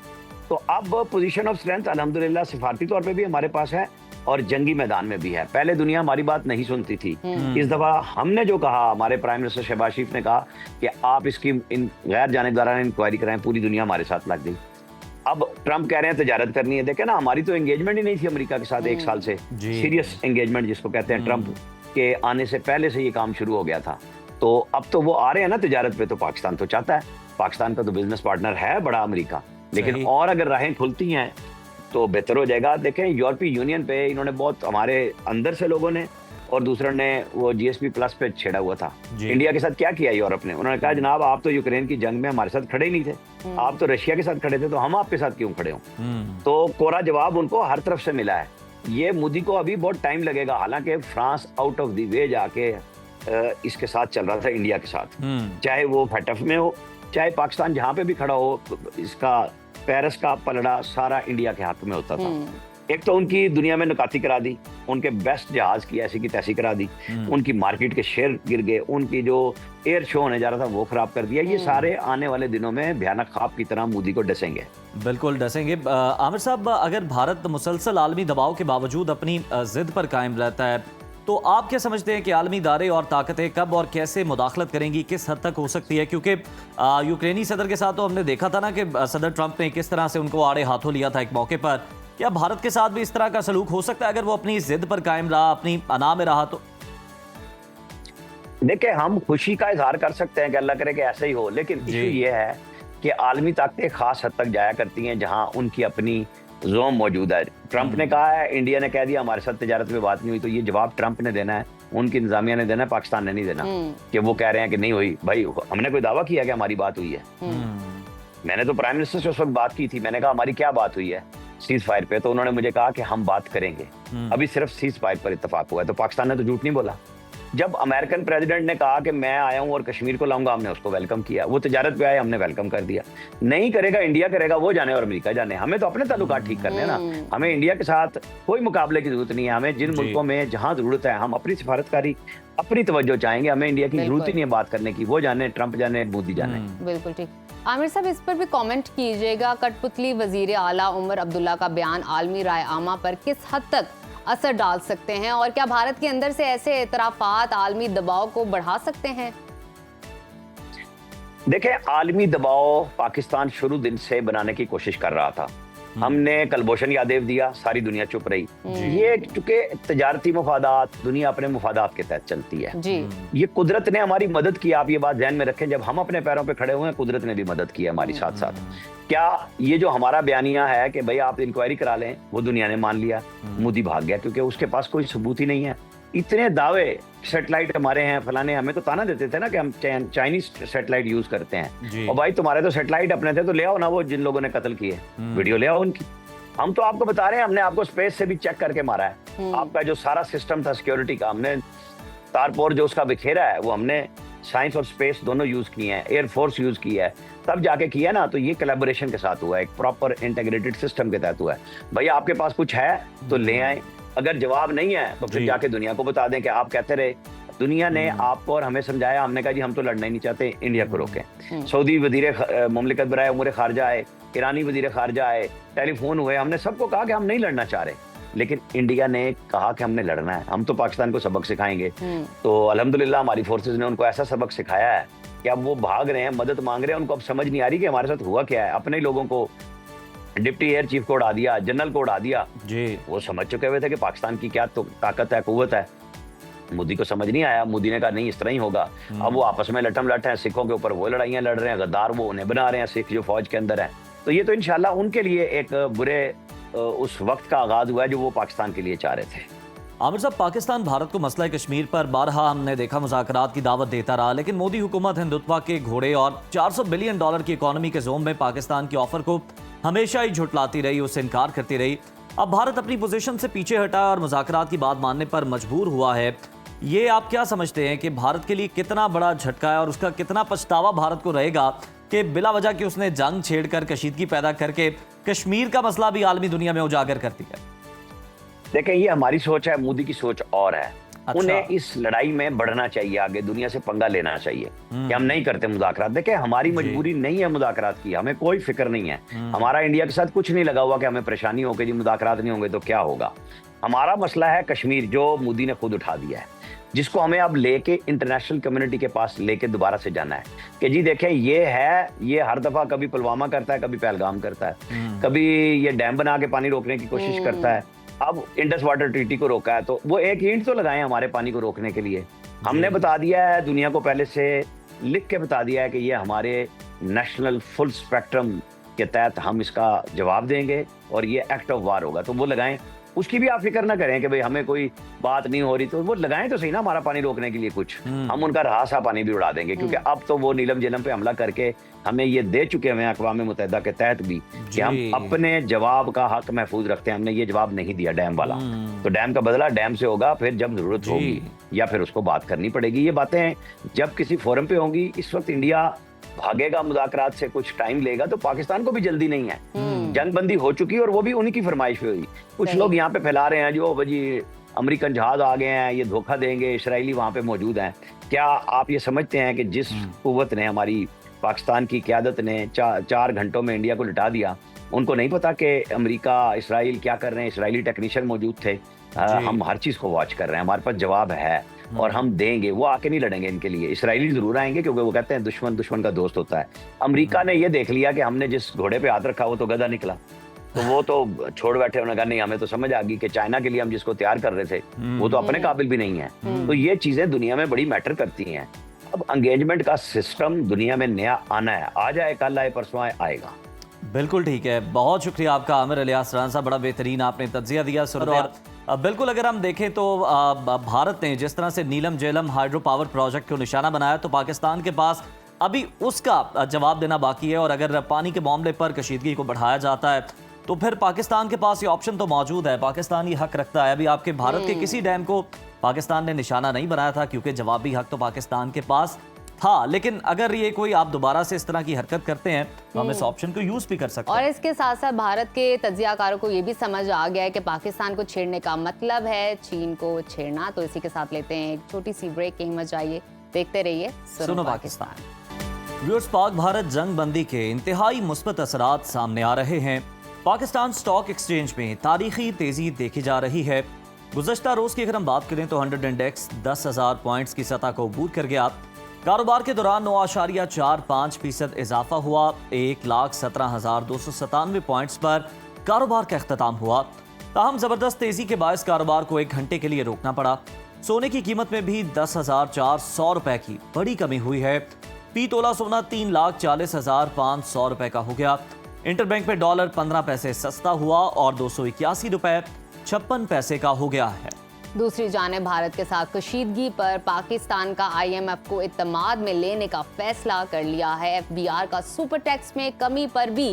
Speaker 6: तो अब पोजीशन ऑफ स्ट्रेंथ अल्हम्दुलिल्लाह सिफारती तौर पे भी हमारे पास है और जंगी मैदान में भी है। पहले दुनिया हमारी बात नहीं सुनती थी, इस दफा हमने जो कहा, हमारे प्राइम मिनिस्टर शहबाज शरीफ ने कहा कि आप इसकी इन गैर जानिबदाराना इंक्वायरी कराएं, पूरी दुनिया हमारे साथ लग गई। अब ट्रंप कह रहे हैं तजारत करनी है। देखे ना, हमारी तो एंगेजमेंट ही नहीं थी अमेरिका के साथ 1 साल से, सीरियस एंगेजमेंट जिसको कहते हैं। ट्रंप के आने से पहले से ये काम शुरू हो गया था। तो अब तो वो आ रहे हैं ना तजारत पे, तो पाकिस्तान तो चाहता है, पाकिस्तान का तो बिजनेस पार्टनर है बड़ा अमेरिका, लेकिन और अगर राहें खुलती हैं तो बेहतर हो जाएगा। देखें यूरोपीय यूनियन पे इन्होंने बहुत, हमारे अंदर से लोगों ने और दूसरों ने वो GSP प्लस पे छेड़ा हुआ था। इंडिया के साथ क्या किया यूरोप ने? उन्होंने कहा जनाब आप तो यूक्रेन की जंग में हमारे साथ खड़े ही नहीं थे, आप तो रशिया के साथ खड़े थे, तो हम आपके साथ क्यों खड़े हों? तो कोरा जवाब उनको हर तरफ से मिला है। ये मोदी को अभी बहुत टाइम लगेगा, हालांकि France out of the way जाके इसके साथ चल रहा था इंडिया के साथ, चाहे वो फटफ में हो चाहे पाकिस्तान जहाँ पे भी खड़ा हो, इसका पेरिस का पलड़ा सारा इंडिया के हाथ में होता था। एक तो उनकी दुनिया में नकाती करा दी, उनके बेस्ट जहाज की ऐसी की तैसी करा दी, उनकी मार्केट के शेयर गिर गए, उनकी जो एयर शो होने जा रहा था वो खराब कर दिया। ये सारे आने वाले दिनों में भयानक ख्वाब की तरह मोदी को डसेंगे।
Speaker 1: बिल्कुल डसेंगे। आमिर साहब, अगर भारत मुसलसल आलमी दबाव के बावजूद अपनी जिद पर कायम रहता है तो आप क्या समझते हैं कि आलमी इदारे और ताकतें कब और कैसे मुदाखलत करेंगी, किस हद तक हो सकती है? क्योंकि यूक्रेनी सदर के साथ तो हमने देखा था ना कि सदर ट्रंप ने किस तरह से उनको आड़े हाथों लिया था एक मौके पर। क्या भारत के साथ भी इस तरह का सलूक हो सकता है अगर वो अपनी जिद पर कायम रहा, अपनी अना में रहा? तो
Speaker 6: देखिए, हम खुशी का इजहार कर सकते हैं कि अल्लाह करे कि ऐसा ही हो, लेकिन इशू ये है कि आलमी ताकतें खास हद तक जाया करती हैं जहां उनकी अपनी जोम मौजूद है। ट्रंप ने कहा है, इंडिया ने कह दिया हमारे साथ तिजारत में बात नहीं हुई, तो ये जवाब ट्रंप ने देना है, उनकी इंतजामिया ने देना है, पाकिस्तान ने नहीं देना कि वो कह रहे हैं कि नहीं हुई। भाई हमने कोई दावा किया कि हमारी बात हुई है? मैंने तो प्राइम मिनिस्टर से उस वक्त बात की थी, मैंने कहा हमारी क्या बात हुई है सीज फायर पे, तो उन्होंने मुझे कहा कि हम बात करेंगे। अभी सिर्फ सीज फायर पर इत्तेफाक हुआ है, तो पाकिस्तान ने तो झूठ नहीं बोला। जब अमेरिकन प्रेसिडेंट ने कहा कि मैं आया हूं और कश्मीर को लाऊंगा, हमने उसको वेलकम किया। वो तिजारत पे आए, हमने वेलकम कर दिया। नहीं करेगा इंडिया करेगा, वो जाने और अमेरिका जाने, हमें तो अपने ताल्लुकात ठीक करने हैं ना। हमें इंडिया के साथ कोई मुकाबले की जरूरत नहीं है। हमें जिन मुल्कों में जहां जरूरत है हम अपनी सिफारतकारी, अपनी तवज्जो चाहेंगे। हमें इंडिया की जरूरत ही नहीं है बात करने की, वो जाने, ट्रंप जाने, मोदी जाने।
Speaker 2: बिल्कुल ठीक। आमिर साहब, इस पर भी कमेंट कीजिएगा। कठपुतली वजीर आला उमर अब्दुल्ला का बयान आलमी राय आमा पर किस हद तक असर डाल सकते हैं और क्या भारत के अंदर से ऐसे एतराफात आलमी दबाव को बढ़ा सकते हैं?
Speaker 6: देखें, आलमी दबाव पाकिस्तान शुरू दिन से बनाने की कोशिश कर रहा था। हमने कलभूषण यादव दिया, सारी दुनिया चुप रही। ये चूंकि तजारती मुफादात, दुनिया अपने मुफादात के तहत चलती है जी। ये कुदरत ने हमारी मदद की, आप ये बात ध्यान में रखें। जब हम अपने पैरों पे खड़े हुए हैं, कुदरत ने भी मदद की है हमारी साथ साथ। क्या ये जो हमारा बयानिया है कि भाई आप इंक्वायरी करा लें, वो दुनिया ने मान लिया, मोदी भाग गया क्योंकि उसके पास कोई सबूत ही नहीं है। इतने दावे सेटेलाइट हमारे हैं फलाने, हमें तो ताना देते थे ना कि हम चाइनीज सेटेलाइट यूज करते हैं। और भाई तुम्हारे तो सेटेलाइट अपने थे, तो ले आओ ना वो जिन लोगों ने कत्ल किए, वीडियो ले आओ उनकी। हम तो आपको बता रहे हैं, हमने आपको स्पेस से भी चेक करके मारा है। आपका जो सारा सिस्टम था सिक्योरिटी का, हमने तारपोर जो उसका बिखेरा है वो हमने साइंस और स्पेस दोनों यूज किए हैं, एयरफोर्स यूज किया है, तब जाके किया ना। तो ये कोलैबोरेशन के साथ हुआ है, एक प्रॉपर इंटीग्रेटेड सिस्टम के तहत हुआ है। भैया आपके पास कुछ है तो ले आए, अगर जवाब नहीं है तो फिर जाके दुनिया को बता दें कि आप कहते रहे। दुनिया ने आपको और हमें समझाया, हमने कहा जी हम तो लड़ना ही नहीं चाहते, इंडिया को रोकें। सऊदी वजीर मुमलिकत बराए उमूर खारजा आए, ईरानी वजीर खारजा आए, टेलीफोन हुए, हमने सबको कहा कि हम नहीं लड़ना चाह रहे, लेकिन इंडिया ने कहा कि हमने लड़ना है, हम तो पाकिस्तान को सबक सिखाएंगे। तो अल्हम्दुलिल्लाह हमारी फोर्सेज ने उनको ऐसा सबक सिखाया है कि अब वो भाग रहे हैं, मदद मांग रहे हैं, उनको अब समझ नहीं आ रही कि हमारे साथ हुआ क्या है। अपने लोगों को डिप्टी एयर चीफ को उड़ा दिया, जनरल को उड़ा दिया जी। वो समझ चुके हुए थे कि पाकिस्तान की क्या तो ताकत है, कुव्वत है। मोदी को समझ नहीं आया, मोदी ने कहा नहीं इस तरह ही होगा। अब वो आपस में लटम लट हैं, सिखों के ऊपर वो लड़ाइयाँ लड़ रहे हैं, गद्दार वो उन्हें बना रहे हैं, सिख जो फौज के अंदर है। तो ये तो इंशाल्लाह उनके लिए एक बुरे उस वक्त का आगाज हुआ है जो वो पाकिस्तान के लिए चाह रहे थे।
Speaker 1: आमिर साहब, पाकिस्तान भारत को मसला कश्मीर पर बारहा हमने देखा मुज़ाकरात की दावत देता रहा, लेकिन मोदी हुकूमत हिंदुत्व के घोड़े और $400 बिलियन की इकोनॉमी के जोम में पाकिस्तान की ऑफर को हमेशा ही झुटलाती रही, उससे इनकार करती रही। अब भारत अपनी पोजीशन से पीछे हटा और मुज़ाकरात की बात मानने पर मजबूर हुआ है। ये आप क्या समझते हैं कि भारत के लिए कितना बड़ा झटका है और उसका कितना पछतावा भारत को रहेगा कि बिला वजह कि उसने जंग छेड़कर कशीदगी पैदा करके कश्मीर का मसला भी आलमी दुनिया में उजागर कर दिया?
Speaker 6: देखें, ये हमारी सोच है, मोदी की सोच और है। अच्छा। उन्हें इस लड़ाई में बढ़ना चाहिए, आगे दुनिया से पंगा लेना चाहिए कि हम नहीं करते मुज़ाकरात। देखें, हमारी मजबूरी नहीं है मुज़ाकरात की, हमें कोई फिक्र नहीं है। हमारा इंडिया के साथ कुछ नहीं लगा हुआ कि हमें परेशानी हो गई जी मुज़ाकरात नहीं होंगे तो क्या होगा। हमारा मसला है कश्मीर, जो मोदी ने खुद उठा दिया है, जिसको हमें अब लेके इंटरनेशनल कम्युनिटी के पास लेके दोबारा से जाना है कि जी देखें ये है, ये हर दफा कभी पुलवामा करता है, कभी पहलगाम करता है, कभी ये डैम बना के पानी रोकने की कोशिश करता है। अब इंडस वाटर ट्रीटी को रोका है, तो वो एक ईंट तो लगाए हमारे पानी को रोकने के लिए। हमने बता दिया है दुनिया को, पहले से लिख के बता दिया है कि ये हमारे नेशनल फुल स्पेक्ट्रम के तहत हम इसका जवाब देंगे और ये एक्ट ऑफ वार होगा। तो वो लगाएं, उसकी भी आप फिक्र ना करें कि भाई हमें कोई बात नहीं हो रही, तो वो लगाएं तो सही ना हमारा पानी रोकने के लिए कुछ। हम उनका रहा पानी भी उड़ा देंगे, क्योंकि अब तो वो नीलम झेलम पे हमला करके हमें ये दे चुके हैं अक़वाम मुत्तहिदा के तहत भी कि हम अपने जवाब का हक महफूज रखते हैं। हमने ये जवाब नहीं दिया डैम वाला, तो डैम का बदला डैम से होगा, फिर जब जरूरत होगी या फिर उसको बात करनी पड़ेगी। ये बातें जब किसी फोरम पे होंगी। इस वक्त इंडिया भागेगा मुज़ाकरात से, कुछ टाइम लेगा, तो पाकिस्तान को भी जल्दी नहीं है। जंगबंदी हो चुकी और वो भी उन्हीं की फरमाइश पे हुई। कुछ लोग यहाँ पे फैला रहे हैं जो जी अमेरिकन जहाज आ गए हैं, ये धोखा देंगे, इसराइली वहाँ पे मौजूद हैं। क्या आप ये समझते हैं कि जिस कुव्वत ने, हमारी पाकिस्तान की क़यादत ने 4 घंटों में इंडिया को लिटा दिया, उनको नहीं पता कि अमेरिका इसराइल क्या कर रहे हैं? इसराइली टेक्नीशियन मौजूद थे। हम हर चीज़ को वॉच कर रहे हैं, हमारे पास जवाब है और हम देंगे। वो आके नहीं लड़ेंगे इनके लिए, इसराइली जरूर आएंगे, क्योंकि वो कहते हैं दुश्मन दुश्मन का दोस्त होता है। अमेरिका ने ये देख लिया कि हमने जिस घोड़े पे हाथ रखा वो तो गधा निकला, तो वो तो छोड़ बैठे। उन्होंने कहा नहीं, हमें तो समझ आ गई कि चाइना के लिए हम जिसको तैयार कर रहे थे वो तो अपने काबिल भी नहीं है। तो ये चीजें दुनिया में बड़ी मैटर करती हैं। अब एंगेजमेंट का सिस्टम दुनिया में नया आना है, आ जाए, कल आए, परसों आए, आएगा।
Speaker 1: बिल्कुल ठीक है, बहुत शुक्रिया आपका आमिर इलियास राना साहब, बड़ा बेहतरीन आपने तज्जिया दिया। और बिल्कुल अगर हम देखें तो भारत ने जिस तरह से नीलम झेलम हाइड्रो पावर प्रोजेक्ट को निशाना बनाया, तो पाकिस्तान के पास अभी उसका जवाब देना बाकी है। और अगर पानी के मामले पर कशीदगी को बढ़ाया जाता है तो फिर पाकिस्तान के पास ये ऑप्शन तो मौजूद है, पाकिस्तान ये हक रखता है। अभी आपके भारत के किसी डैम को पाकिस्तान ने निशाना नहीं बनाया था, क्योंकि जवाबी हक तो पाकिस्तान के पास था। लेकिन अगर ये कोई आप दोबारा से इस तरह की हरकत करते हैं तो हम इस ऑप्शन को यूज भी कर सकते हैं।
Speaker 2: और इसके साथ साथ भारत के तज्जियाकारों को ये भी समझ आ गया है कि पाकिस्तान को छेड़ने का मतलब है चीन को छेड़ना। तो इसी के साथ लेते हैं एक छोटी सी ब्रेक की हिम्मत जाइए, देखते रहिए सुनो पाकिस्तान।
Speaker 1: व्यूअर्स, पाक भारत जंग बंदी के इंतहाई मुस्बत असरात सामने आ रहे हैं। पाकिस्तान स्टॉक एक्सचेंज में तारीखी तेजी देखी जा रही है। गुज़श्ता रोज की अगर हम बात करें तो 100 इंडेक्स 10,000 पॉइंट्स की सतह को अबूर कर गया। कारोबार के दौरान 9.45% इजाफा हुआ। 1,17,297 पॉइंट्स पर कारोबार का अख्ताम हुआ। ताहम जबरदस्त तेजी के बायस कारोबार को 1 घंटे के लिए रोकना पड़ा। सोने की कीमत में भी 10,400 रुपए की बड़ी कमी हुई है। फी तोला सोना 3,40,500 रुपए का हो गया। इंटरबैंक में डॉलर 15 पैसे सस्ता हुआ और 281 रुपए 56 पैसे का हो गया है।
Speaker 2: दूसरी जानिब भारत के साथ कशीदगी पर पाकिस्तान का IMF को इत्तेमाद में लेने का फैसला कर लिया है। FBR का सुपर टैक्स में कमी पर भी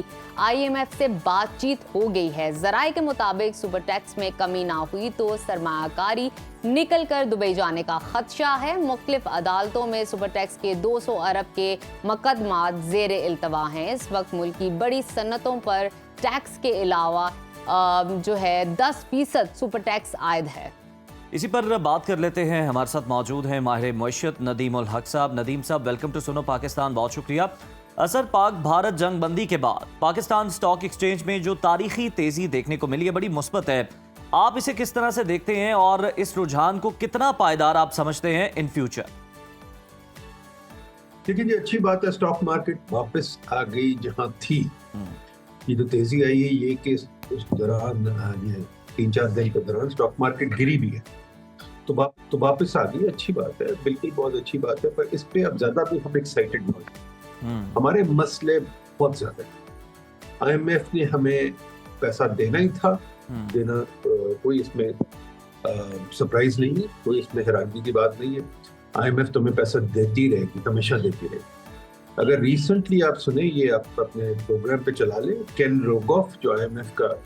Speaker 2: IMF से बातचीत हो गई है। जराये के मुताबिक सुपर टैक्स में कमी ना हुई तो सरमायाकारी निकल कर दुबई जाने का खदशा है। मुख्तलिफ अदालतों में सुपर टैक्स के 200 अरब के मुकदमात ज़ेर इल्तवा हैं। इस वक्त मुल्क की बड़ी सन्नतों पर टैक्स के अलावा जो है 10% सुपर टैक्स आयद है।
Speaker 1: इसी पर बात कर लेते हैं। हमारे साथ मौजूद हैं माहिर मईशत नदीम उल हक साहब। नदीम साहब, वेलकम टू सुनो पाकिस्तान, बहुत शुक्रिया। असर पाक भारत जंग बंदी के बाद पाकिस्तान स्टॉक एक्सचेंज में जो तारीखी तेजी देखने को मिली है बड़ी मुस्बत है। आप इसे किस तरह से देखते हैं और इस रुझान को कितना पायदार आप समझते हैं इन फ्यूचर?
Speaker 7: देखिए जी, अच्छी बात है, स्टॉक मार्केट वापस आ गई जहां थी। ये जो तेजी आई है ये कि उस दौरान ये 3-4 दिन के दौरान स्टॉक मार्केट गिरी भी है, तो वापस आ गई। अच्छी बात है, बिल्कुल बहुत अच्छी बात है। पर इस पे अब ज्यादा भी हम एक्साइटेड नहीं हैं। हमारे मसले बहुत ज्यादा है। IMF ने हमें पैसा देना ही था, देना कोई इसमें सरप्राइज नहीं है, कोई इसमें हैरानी की बात नहीं है। IMF तो हमें पैसा देती रहेगी, हमेशा देती रहेगी। अगर रिसेंटली आप सुने, ये आप अपने प्रोग्राम पे चला ले, केन रोगोफ जो IMF का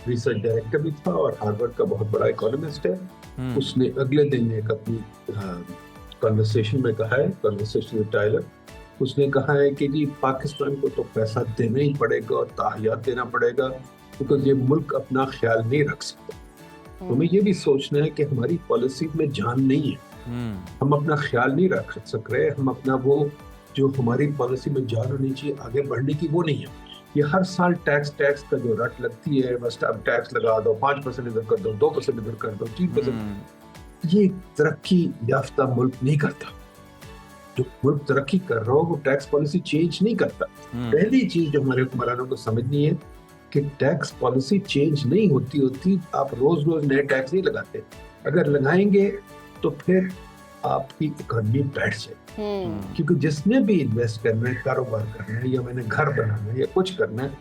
Speaker 7: रिसर्च डायरेक्टर भी था और हार्वर्ड का बहुत बड़ा इकोनॉमिस्ट है, उसने अगले दिन एक अपनी कन्वर्सेशन में कहा है, कन्वर्सेशन विद टाइलर, उसने कहा है कि जी पाकिस्तान को तो पैसा देना ही पड़ेगा और ताहियात देना पड़ेगा, क्योंकि ये मुल्क अपना ख्याल नहीं रख सकता। हमें ये भी सोचना है कि हमारी पॉलिसी में जान नहीं है, हम अपना ख्याल नहीं रख सक रहे, हम अपना वो जो हमारी पॉलिसी में जान होनी चाहिए आगे बढ़ने की, वो नहीं है। ये हर साल टैक्स का जो रट लगती है, बस अब टैक्स लगा दो, 5% इधर कर दो, 2% इधर कर दो, 3%। ये तरक्की याफ्ता मुल्क नहीं करता। जो मुल्क तरक्की कर रहा हो वो टैक्स पॉलिसी चेंज नहीं करता। पहली चीज जो हमारे हुक्मरानों को समझनी है कि टैक्स पॉलिसी चेंज नहीं होती। आप रोज नए टैक्स नहीं लगाते। अगर लगाएंगे तो फिर आपकी इकोनॉमी बैठ जाए। क्योंकि जिसने भी इन्वेस्ट करना है, कारोबार करना है, या मैंने घर बनाना है या कुछ करना है,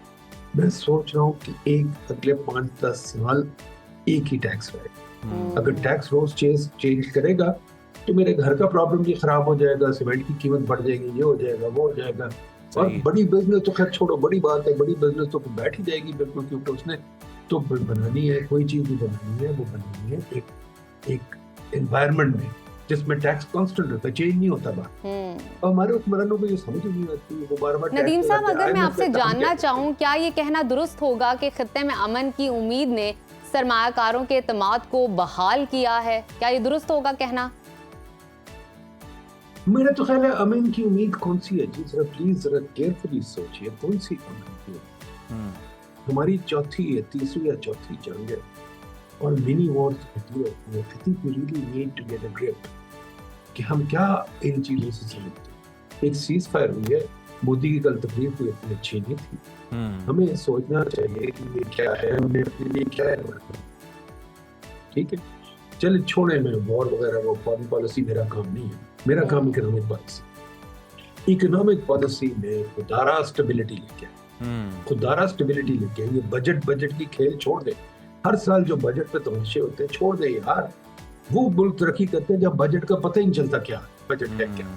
Speaker 7: मैं सोच रहा हूँ कि एक अगले 5-10 साल एक ही टैक्स रहेगा। अगर टैक्स रोज चेंज करेगा तो मेरे घर का प्रॉब्लम भी खराब हो जाएगा, सीमेंट की कीमत बढ़ जाएगी, ये हो जाएगा, वो हो जाएगा। और बड़ी बिजनेस तो खैर छोड़ो, बड़ी बात है, बड़ी बिजनेस तो बैठ ही जाएगी बिल्कुल, क्योंकि उसने तो बनानी है, कोई चीज भी बनानी है, वो बनानी है एक एनवायरनमेंट में जिसमें टैक्स कांस्टेंट होता है, चेंज नहीं होता बात। और हमारे हुक्मरानों को ये समझ नहीं आती, वो बार-बार।
Speaker 2: नदीम साहब, अगर मैं आपसे जानना चाहूँ, क्या ये कहना दुरुस्त होगा कि खित्ते में अमन की उम्मीद ने सरमायाकारों के एतमाद को बहाल किया है? क्या ये दुरुस्त होगा कहना?
Speaker 7: मेरा तो ख्याल है अमन की उम्मीद कौन सी है जी, जरा प्लीज जरा केयरफुली सोचिए, कौन सी अमन की? हमारी तीसरी या चौथी जंग है और मिनी वॉर्स होती है। I think we really need to get a grip कि हम क्या इन चीजों से समझते हैं। एक सीज फायर हुई है, मोदी की कल तकरीर हुई, इतनी अच्छी नहीं थी। हमें सोचना चाहिए कि ये क्या है, हमने अपने लिए क्या है। ठीक है, चलिए छोड़े, मैं वॉर वगैरह वो फॉरेन पॉलिसी मेरा काम नहीं है, मेरा काम इकोनॉमिक पॉलिसी। इकोनॉमिक पॉलिसी में खुदारा स्टेबिलिटी लेके खुदारा स्टेबिलिटी लेके ये बजट की खेल छोड़ दे। हर साल जो बजट पे तमाशे होते हैं छोड़ दे यार। वो मुल्क तरक्की करते हैं जब बजट का पता ही नहीं चलता क्या बजट है क्या।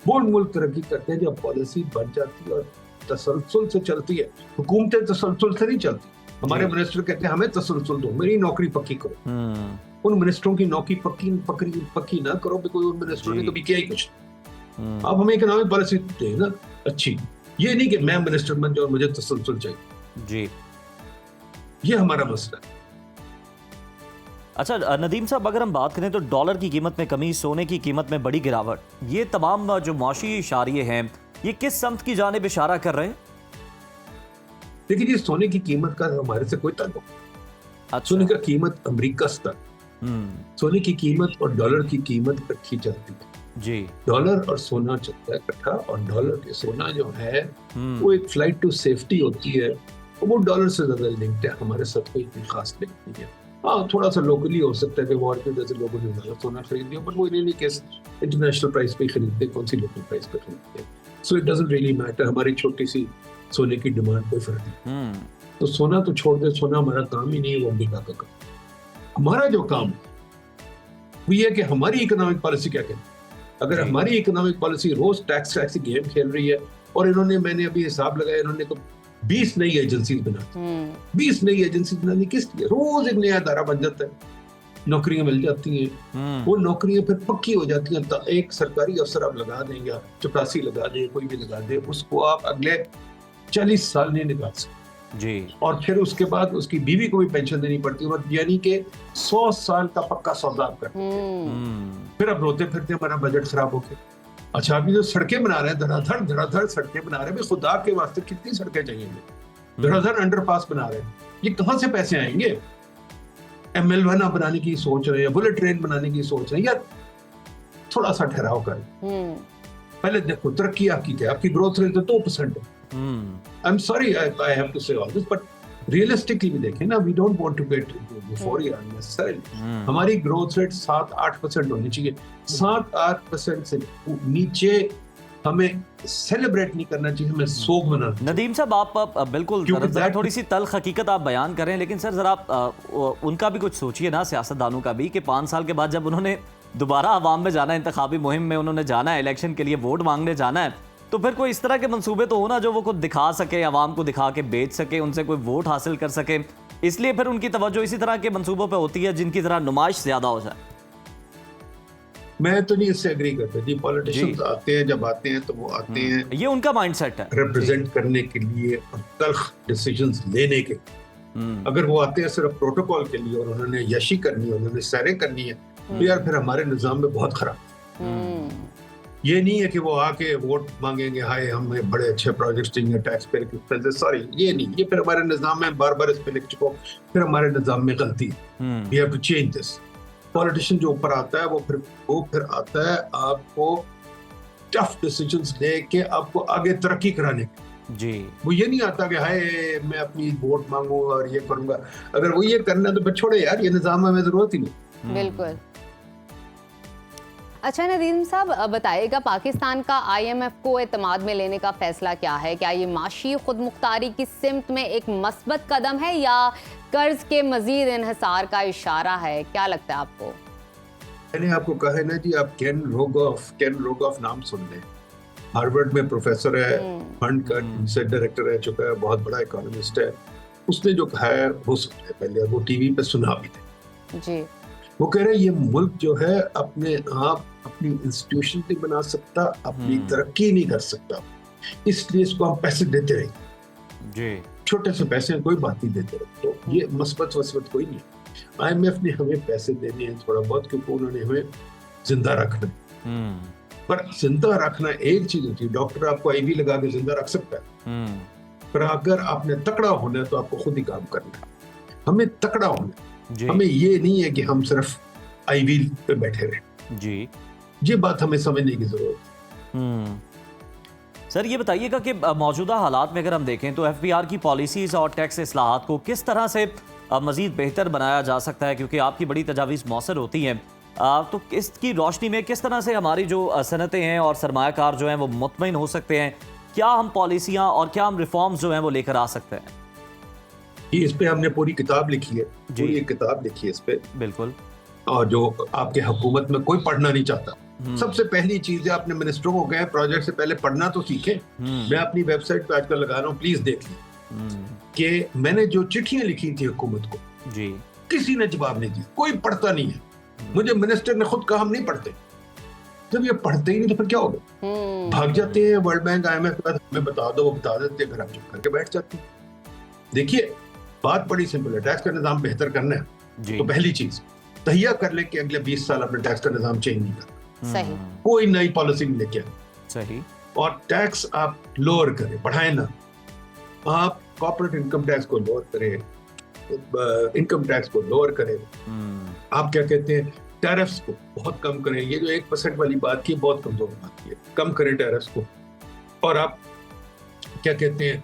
Speaker 7: वो मुल्क तरक्की करते हैं जब पॉलिसी बन जाती है और तसलसल से चलती है। हुकूमतें तसलसल से नहीं चलती। हमारे मिनिस्टर कहते हैं हमें तसलसल दो, मेरी नौकरी पक्की करो। उन मिनिस्टरों की नौकरी पक्की ना करो, कोई उन मिनिस्टरों ने कभी किया ही कुछ। अब हमें इकोनॉमिक पॉलिसी दे ना अच्छी, ये नहीं कि मैं मिनिस्टर बन जाऊं और मुझे तसलसल चाहिए
Speaker 1: जी।
Speaker 7: ये हमारा मसला है।
Speaker 1: अच्छा नदीम साहब, अगर हम बात करें तो डॉलर की कीमत में कमी, सोने की कीमत में बड़ी गिरावट, ये तमाम जो मौशी इशारे हैं ये किस समत की जानिब इशारा कर रहे हैं?
Speaker 7: देखिए जी, सोने की कीमत का हमारे से कोई ताल्लुक नहीं। अच्छा। सोने का कीमत अमेरिका स्तर, सोने की कीमत और डॉलर की कीमत इकट्ठी चलती है
Speaker 1: जी।
Speaker 7: डॉलर और सोना चलता है इकट्ठा, और डॉलर के सोना जो है वो एक फ्लाइट टू सेफ्टी होती है, वो डॉलर से ज्यादा लिंक्ड है, हमारे साथ कोई खास लिंक नहीं है। हाँ, थोड़ा सा लोकली हो सकता है कि वॉर की वजह से लोगों ने ज्यादा सोना खरीद लिया, बट वो नहीं केस इंटरनेशनल प्राइस पे खरीदते, कौन सी लोकल प्राइस पे खरीदते। So it doesn't really matter, हमारी छोटी सी सोने की डिमांड कोई फर्क नहीं। तो सोना तो छोड़ दे, सोना हमारा काम ही नहीं है, वो अमेरिका का काम। हमारा जो काम वो ये कि हमारी इकोनॉमिक पॉलिसी क्या कहती है। अगर हमारी इकोनॉमिक पॉलिसी रोज टैक्स की गेम खेल रही है, और इन्होंने, मैंने अभी हिसाब लगाया, इन्होंने तो 20 नई एजेंसी बना दी। 20 नई एजेंसी बनानी किस लिए? रोज एक नया अदारा बन जाता है, नौकरियां मिल जाती हैं, वो नौकरियां फिर पक्की हो जाती हैं। तो एक सरकारी अफसर आप लगा देंगे, आप चपरासी लगा दें, कोई भी लगा दे, उसको आप अगले 40 साल नहीं निकाल सकते
Speaker 1: जी।
Speaker 7: और फिर उसके बाद उसकी बीवी को भी पेंशन देनी पड़ती है, यानी कि 100 साल का पक्का सौदा आप करते हैं। फिर अब रोते फिरते हमारा बजट खराब हो गया। अच्छा, अभी जो सड़कें बना रहे हैं, धड़ाधड़ सड़कें बना रहे हैं, खुदा के वास्ते कितनी सड़कें चाहिए? धड़ाधड़ अंडरपास बना रहे हैं, ये कहां से पैसे आएंगे? ML1 बनाने की सोच रहे हैं, बुलेट ट्रेन बनाने की सोच रहे हैं। यार थोड़ा सा ठहराव करें। पहले देखो, तरक्की आपकी क्या, आपकी ग्रोथ रेट तो 2% है। I am sorry, I have to say all this, but realistically भी देखें ना, we don't want to get euphoria unnecessarily. हमारी ग्रोथ रेट 7-8% होनी चाहिए। 7-8% से नीचे हमें सेलिब्रेट नहीं करना चाहिए, हमें सोग मनाना।
Speaker 1: नदीम साहब, आप बिल्कुल जरा थोड़ी सी तल्ख हकीकत आप बयान करें, लेकिन सर जरा आप उनका भी कुछ सोचिए ना, सियासतदानों का भी, कि 5 साल के बाद जब उन्होंने दोबारा अवाम में जाना है, इंतखाबी मुहिम में उन्होंने जाना है, इलेक्शन के लिए वोट मांगने जाना है, तो फिर कोई इस तरह के मंसूबे तो होना जो वो खुद दिखा सके, अवाम को दिखा के बेच सके, उनसे कोई वोट हासिल कर सके। इसलिए फिर उनकी तवज्जो इसी तरह के मंसूबों पे होती है जिनकी तरह नुमाइश ज्यादा हो जाए।
Speaker 7: मैं तो नहीं इससे एग्री करता जी। पॉलिटिशियंस आते हैं, जब आते हैं तो वो आते हैं,
Speaker 1: ये उनका माइंडसेट है,
Speaker 7: रिप्रेजेंट करने के लिए और तल्ख डिसीजंस लेने के। अगर वो आते हैं सिर्फ प्रोटोकॉल के लिए और उन्होंने यशी करनी है, उन्होंने सैरें करनी है, तो यार फिर हमारे निजाम में बहुत खराब। ये नहीं है कि वो आके वोट मांगेंगे, हाय हमें बड़े अच्छे प्रोजेक्ट्स चाहिए, टैक्स पेयर की पैसे, सॉरी, ये नहीं। ये फिर हमारे निजाम में बार-बार इस पे लिख चुका, फिर हमारे निजाम में गलती है। We have to change this. Politician जो ऊपर आता है वो फिर आता है आपको टफ डिसीजंस लेके आपको आगे तरक्की कराने
Speaker 1: जी।
Speaker 7: वो ये नहीं आता कि हाय मैं अपनी वोट मांगू और ये करूंगा। अगर वो ये करना तो फिर छोड़े यार, ये निजाम में हमें जरूरत ही नहीं।
Speaker 2: बिल्कुल। अच्छा नदीम साहब, बताइएगा, पाकिस्तान का IMF को एतमाद में लेने का फैसला क्या है? क्या ये माशी खुद मुख्तारी की सिमत में एक मस्बत कदम है या कर्ज के मजीद इन्हिसार का इशारा है? क्या लगता है आपको?
Speaker 7: मैंने आपको कहा है ना जी, आप केन रोगोफ नाम सुन लें। हार्वर्ड में प्रोफेसर है, फंड का डायरेक्टर रह चुका है, बहुत बड़ा इकोनॉमिस्ट है। उसने जो कहा है वो सुने, पहले वो टीवी पे सुना भी थे
Speaker 2: जी।
Speaker 7: वो कह रहे हैं ये मुल्क जो है अपने आप अपनी इंस्टीट्यूशन नहीं बना सकता, अपनी तरक्की नहीं कर सकता, इसलिए इसको हम पैसे देते रहेंगे जी। छोटे से पैसे कोई बात नहीं देते रहे, तो ये मस्बत कोई नहीं। IMF ने हमें पैसे देने हैं थोड़ा बहुत, क्योंकि उन्होंने हमें जिंदा रखना है। पर जिंदा रखना एक चीज होती है, डॉक्टर आपको IV लगा के जिंदा रख सकता है, पर अगर आपने तकड़ा होना है तो आपको खुद ही काम करना है। हमें तकड़ा होना है, हमें ये नहीं है कि हम सिर्फ IV पे बैठे रहे जी। ये बात हमें समझने की जरूरत है।
Speaker 1: सर ये बताइएगा कि मौजूदा हालात में अगर हम देखें तो FBR की पॉलिसीज और टैक्स इस्लाहात को किस तरह से मजीद बेहतर बनाया जा सकता है, क्योंकि आपकी बड़ी तजावीज़ मौसर होती हैं, तो इसकी रोशनी में किस तरह से हमारी जो सनतें हैं और सरमायाकार जो हैं वो मुतमईन हो सकते हैं? क्या हम पॉलिसियाँ और क्या हम रिफॉर्म्स जो हैं वो लेकर आ सकते हैं?
Speaker 7: इस पे हमने पूरी किताब लिखी है, पूरी एक किताब लिखी है इस पे, बिल्कुल। और जो आपके हुकूमत में कोई पढ़ना नहीं चाहता, सबसे पहली चीज है अपने मिनिस्टरों को कहें प्रोजेक्ट से पहले पढ़ना तो सीखें। मैं अपनी वेबसाइट पे आजकल लगा रहा हूँ, प्लीज देख लीजिए कि मैंने जो चिट्ठियां लिखी थी हुकूमत को जी, किसी ने जवाब नहीं दिया, कोई पढ़ता नहीं है। मुझे मिनिस्टर ने खुद कहा हम नहीं पढ़ते। जब ये पढ़ते ही नहीं तो फिर क्या होगा? भाग जाते हैं वर्ल्ड बैंक IMF के पास, हमें बता दो, वो बता देते हैं, फिर हम चुप करके बैठ जाते हैं। देखिए बात बड़ी सिंपल है, टैक्स का निजाम बेहतर करना है तो पहली चीज तहिया कर ले कि अगले 20 साल अपने टैक्स का निजाम चेंज नहीं करना।
Speaker 2: सही।
Speaker 7: कोई नई पॉलिसी नहीं लेके आए।
Speaker 1: सही।
Speaker 7: और टैक्स आप लोअर करें, बढ़ाएं ना। आप कॉर्पोरेट इनकम टैक्स को लोअर करें, इनकम टैक्स को लोअर करें, आप क्या कहते हैं टैरिफ्स को बहुत कम करें। ये जो 1% वाली बात की बहुत कमजोर बात की है, कम करें टैरिफ्स को। और आप क्या कहते हैं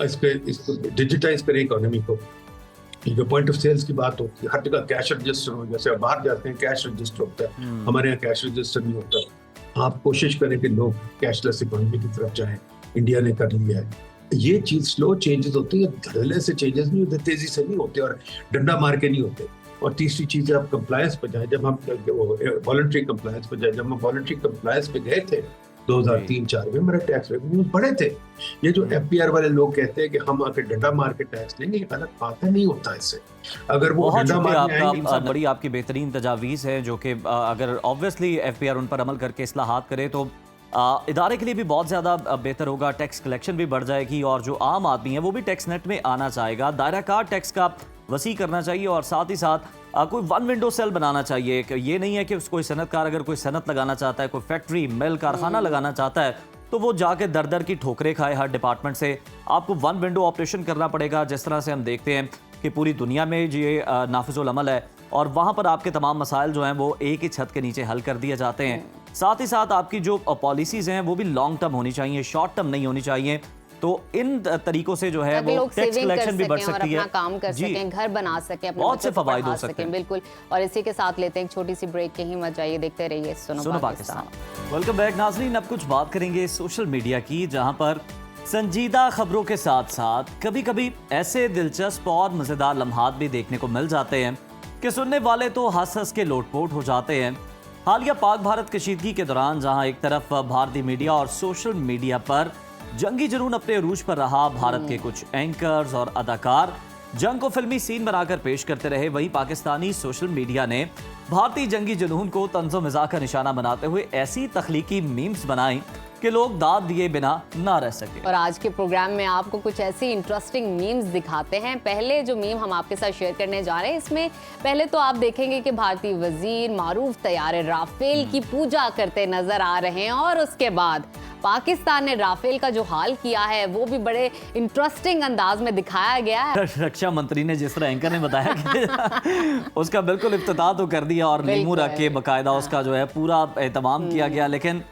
Speaker 7: इसको डिजिटाइज करें इकोनॉमी को। जो पॉइंट ऑफ सेल्स की बात होती है, हर जगह कैश रजिस्टर हो, जैसे बाहर जाते हैं कैश रजिस्टर होता है, हमारे यहाँ कैश रजिस्टर नहीं होता। आप कोशिश करें कि लोग कैशलेस इकोनॉमी की तरफ जाएं, इंडिया ने कर लिया है। ये चीज स्लो चेंजेस होती है, धड़ल्ले से चेंजेस नहीं होते, तेजी से नहीं होते और डंडा मार के नहीं होते। और तीसरी चीज है आप कंप्लायंस पे जाए, जब हम वॉलंटरी कंप्लायंस पे जाए, जब हम वॉलंटरी कंप्लायंस पे गए थे 2003-4 में, मेरे टैक्स रेवेन्यू बड़े थे। ये जो एफपीआर वाले लोग कहते हैं कि हम आके डंडा मार के टैक्स लेंगे, ये गलत बात है, नहीं होता इससे। अगर वो
Speaker 1: बहुत
Speaker 7: डंडा
Speaker 1: शुक्रिया
Speaker 7: मारने आएंगे,
Speaker 1: आपका, बड़ी आपकी बेहतरीन तजावीज़ है जो कि अगर ऑब्वियसली एफपीआर उन पर अमल करके इस्लाहात करे तो इदारे के लिए भी बहुत ज़्यादा बेहतर होगा, टैक्स कलेक्शन भी बढ़ जाएगी और जो आम आदमी है वो भी टैक्स नेट में आना चाहेगा। दायरा कार टैक्स का वसी करना चाहिए और साथ ही साथ कोई वन विंडो सेल बनाना चाहिए। ये नहीं है कि कोई सनतकार अगर कोई सनत लगाना चाहता है, कोई फैक्ट्री मिल कारखाना लगाना चाहता है तो वो जाके दर दर की ठोकरें खाए हर डिपार्टमेंट से। आपको वन विंडो ऑपरेशन करना पड़ेगा, जिस तरह से हम देखते हैं कि पूरी दुनिया में ये नाफिजुल अमल है और वहाँ पर आपके तमाम मसाइल जो हैं वो एक ही छत के नीचे हल कर दिए जाते हैं। साथ ही साथ आपकी जो पॉलिसीज़ हैं वो भी लॉन्ग टर्म होनी चाहिए, शॉर्ट टर्म नहीं होनी चाहिए। तो इन तरीकों से जो है वो टैक्स कलेक्शन भी बढ़ सकती है,
Speaker 2: अपना काम कर सकें, घर बना सकें, अपने
Speaker 1: बहुत से
Speaker 2: बच्चों को
Speaker 1: फवायद हो
Speaker 2: पढ़ा
Speaker 1: सकते हैं।
Speaker 2: बिल्कुल। और इसी के साथ लेते हैं एक छोटी सी ब्रेक, की हिम्मत जाइए, देखते रहिए सुनो पाकिस्तान।
Speaker 1: वेलकम बैक नाज़रीन। अब कुछ बात करेंगे सोशल मीडिया की, जहां पर संजीदा खबरों के साथ साथ कभी कभी ऐसे दिलचस्प और मजेदार लम्हात भी देखने को मिल जाते हैं कि सुनने वाले तो हंस हंस के लोटपोट हो जाते हैं। हालिया पाक भारत कशीदगी के दौरान जहां एक तरफ भारतीय मीडिया और सोशल मीडिया पर जंगी जुनून अपने अरूज पर रहा, भारत के कुछ एंकर्स और अदाकार जंग को फिल्मी सीन बनाकर पेश करते रहे, वहीं पाकिस्तानी सोशल मीडिया ने भारतीय जंगी जुनून को तंज़ो मिज़ाह का निशाना बनाते हुए ऐसी तख्लीकी मीम्स बनाई कि लोग दाद दिए बिना ना रह सके।
Speaker 2: और आज के प्रोग्राम में आपको कुछ ऐसी इंटरेस्टिंग मीम्स दिखाते हैं। पहले जो मीम हम आपके साथ शेयर करने जा रहे हैं, इसमें पहले तो आप देखेंगे कि भारतीय वजीर मारूफ तैयारे राफेल की पूजा करते नजर आ रहे हैं और उसके बाद पाकिस्तान ने राफेल का जो हाल किया है वो भी बड़े इंटरेस्टिंग अंदाज में दिखाया गया है।
Speaker 1: रक्षा मंत्री ने जिस तरह एंकर ने बताया कि उसका बिल्कुल इफ्तिताह तो कर दिया और नींबू रख के बकायदा उसका जो है पूरा एहतमाम किया गया, लेकिन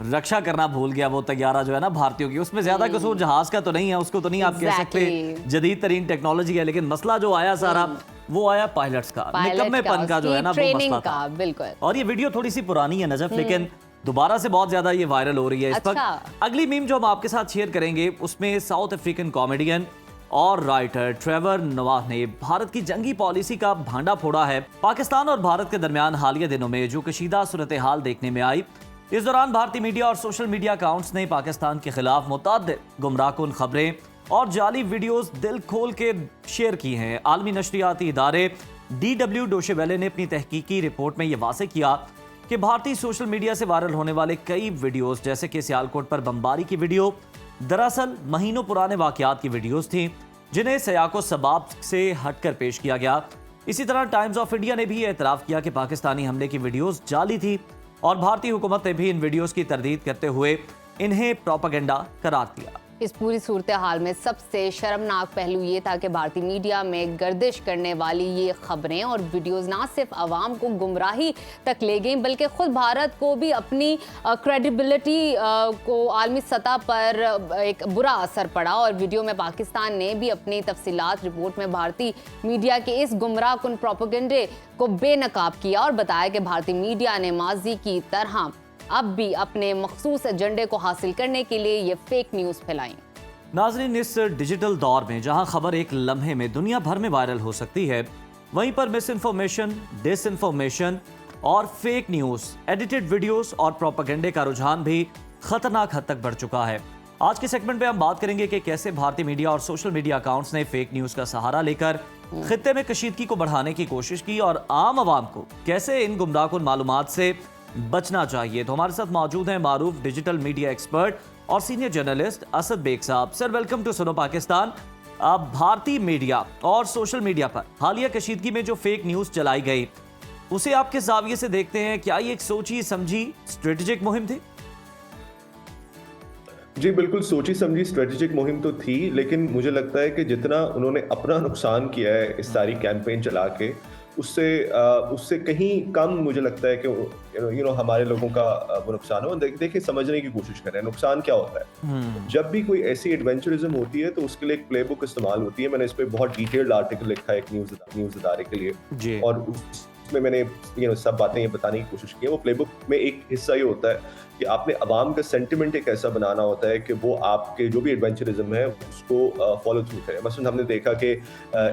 Speaker 1: रक्षा करना भूल गया वो तैयारा जो है ना भारतीयों की। उसमें ज्यादा कसूर जहाज का तो नहीं है, उसको तो नहीं आप कह सकते, जदीद तरीन टेक्नोलॉजी है, लेकिन मसला जो आया सारा वो आया पायलट्स का, निकम्मेपन का जो है ना वो मसला था।
Speaker 2: बिल्कुल।
Speaker 1: और ये वीडियो थोड़ी सी पुरानी है नजफ, लेकिन दोबारा से बहुत ज्यादा ये वायरल हो रही है इस वक्त। अगली मीम जो हम आपके साथ शेयर करेंगे उसमें साउथ अफ्रीकन कॉमेडियन और राइटर ट्रेवर नोआह ने भारत की जंगी पॉलिसी का भांडा फोड़ा है। पाकिस्तान और भारत के दरमियान हालिया दिनों में जो कशीदा सूरत हाल देखने में आई, इस दौरान भारतीय मीडिया और सोशल मीडिया अकाउंट्स ने पाकिस्तान के खिलाफ मुतअद्दिद गुमराहकुन खबरें और जाली वीडियोस दिल खोल के शेयर की हैं। आलमी नशरियाती इदारे DW डोशे वेले ने अपनी तहकीकी रिपोर्ट में यह वाज़ेह किया कि भारतीय सोशल मीडिया से वायरल होने वाले कई वीडियोस, जैसे कि सियालकोट पर बमबारी की वीडियो, दरअसल महीनों पुराने वाकयात की वीडियोस थी जिन्हें सयाको सबाब से हटकर पेश किया गया। इसी तरह टाइम्स ऑफ इंडिया ने भी एतराफ़ किया कि पाकिस्तानी हमले की वीडियोस जाली थी और भारतीय हुकूमत ने भी इन वीडियोस की तरदीद करते हुए इन्हें प्रोपेगेंडा करार दिया।
Speaker 2: इस पूरी सूरत हाल में सबसे शर्मनाक पहलू ये था कि भारतीय मीडिया में गर्दिश करने वाली ये खबरें और वीडियोस ना सिर्फ आवाम को गुमराही तक ले गई, बल्कि खुद भारत को भी अपनी क्रेडिबिलिटी को आलमी सतह पर एक बुरा असर पड़ा। और वीडियो में पाकिस्तान ने भी अपनी तफसीलात रिपोर्ट में भारतीय मीडिया के इस गुमराह कुन प्रोपेगेंडे को बेनकाब किया और बताया कि भारतीय मीडिया ने माजी की तरह अब भी अपने मखसूस एजेंडे को हासिल करने के लिए ये फेक न्यूज़ फैलाई।
Speaker 1: नाज़रीन, इस डिजिटल दौर में जहां खबर एक लम्हे में दुनिया भर में वायरल हो सकती है, वहीं पर मिस इन्फॉर्मेशन, डिसइन्फॉर्मेशन और फेक न्यूज़, एडिटेड वीडियोस और प्रोपेगेंडे का रुझान भी खतरनाक हद तक बढ़ चुका है। आज के सेगमेंट में हम बात करेंगे कि कैसे भारतीय मीडिया और सोशल मीडिया अकाउंट्स ने फेक न्यूज़ का सहारा लेकर खित्ते में कशीदगी को बढ़ाने की कोशिश की और आम आवाम को कैसे इन गुमराहकुन मालूमात से बचना चाहिए। तो हमारे साथ मौजूद हैं मारूफ डिजिटल मीडिया एक्सपर्ट और सीनियर जर्नलिस्ट असद बेग साहब। सर, वेलकम टू सुनो पाकिस्तान। भारतीय मीडिया और सोशल मीडिया पर हालिया कशीदगी में जो फेक न्यूज़ चलाई गई, उसे आप किस जाविये से देखते हैं? क्या ये एक सोची समझी स्ट्रेटेजिक मुहिम थी?
Speaker 8: जी बिल्कुल, सोची समझी स्ट्रेटेजिक मुहिम तो थी, लेकिन मुझे लगता है कि जितना उन्होंने अपना नुकसान किया है इस सारी कैंपेन चला के, उससे कहीं कम मुझे लगता है कि हमारे लोगों का वो नुकसान हो। देखिए, समझने की कोशिश करें नुकसान क्या होता है। जब भी कोई ऐसी एडवेंचरिज्म होती है तो उसके लिए एक प्लेबुक इस्तेमाल होती है। मैंने इस पे बहुत डिटेल्ड आर्टिकल लिखा है एक न्यूज़ इदारे के लिए, और उसमें मैंने सब बातें ये बताने की कोशिश की है। वो प्लेबुक में एक हिस्सा ये होता है कि आपने अवाम का सेंटिमेंट एक ऐसा बनाना होता है कि वो आपके जो भी एडवेंचरिज्म है उसको फॉलो थ्रू करे। मसलन हमने देखा कि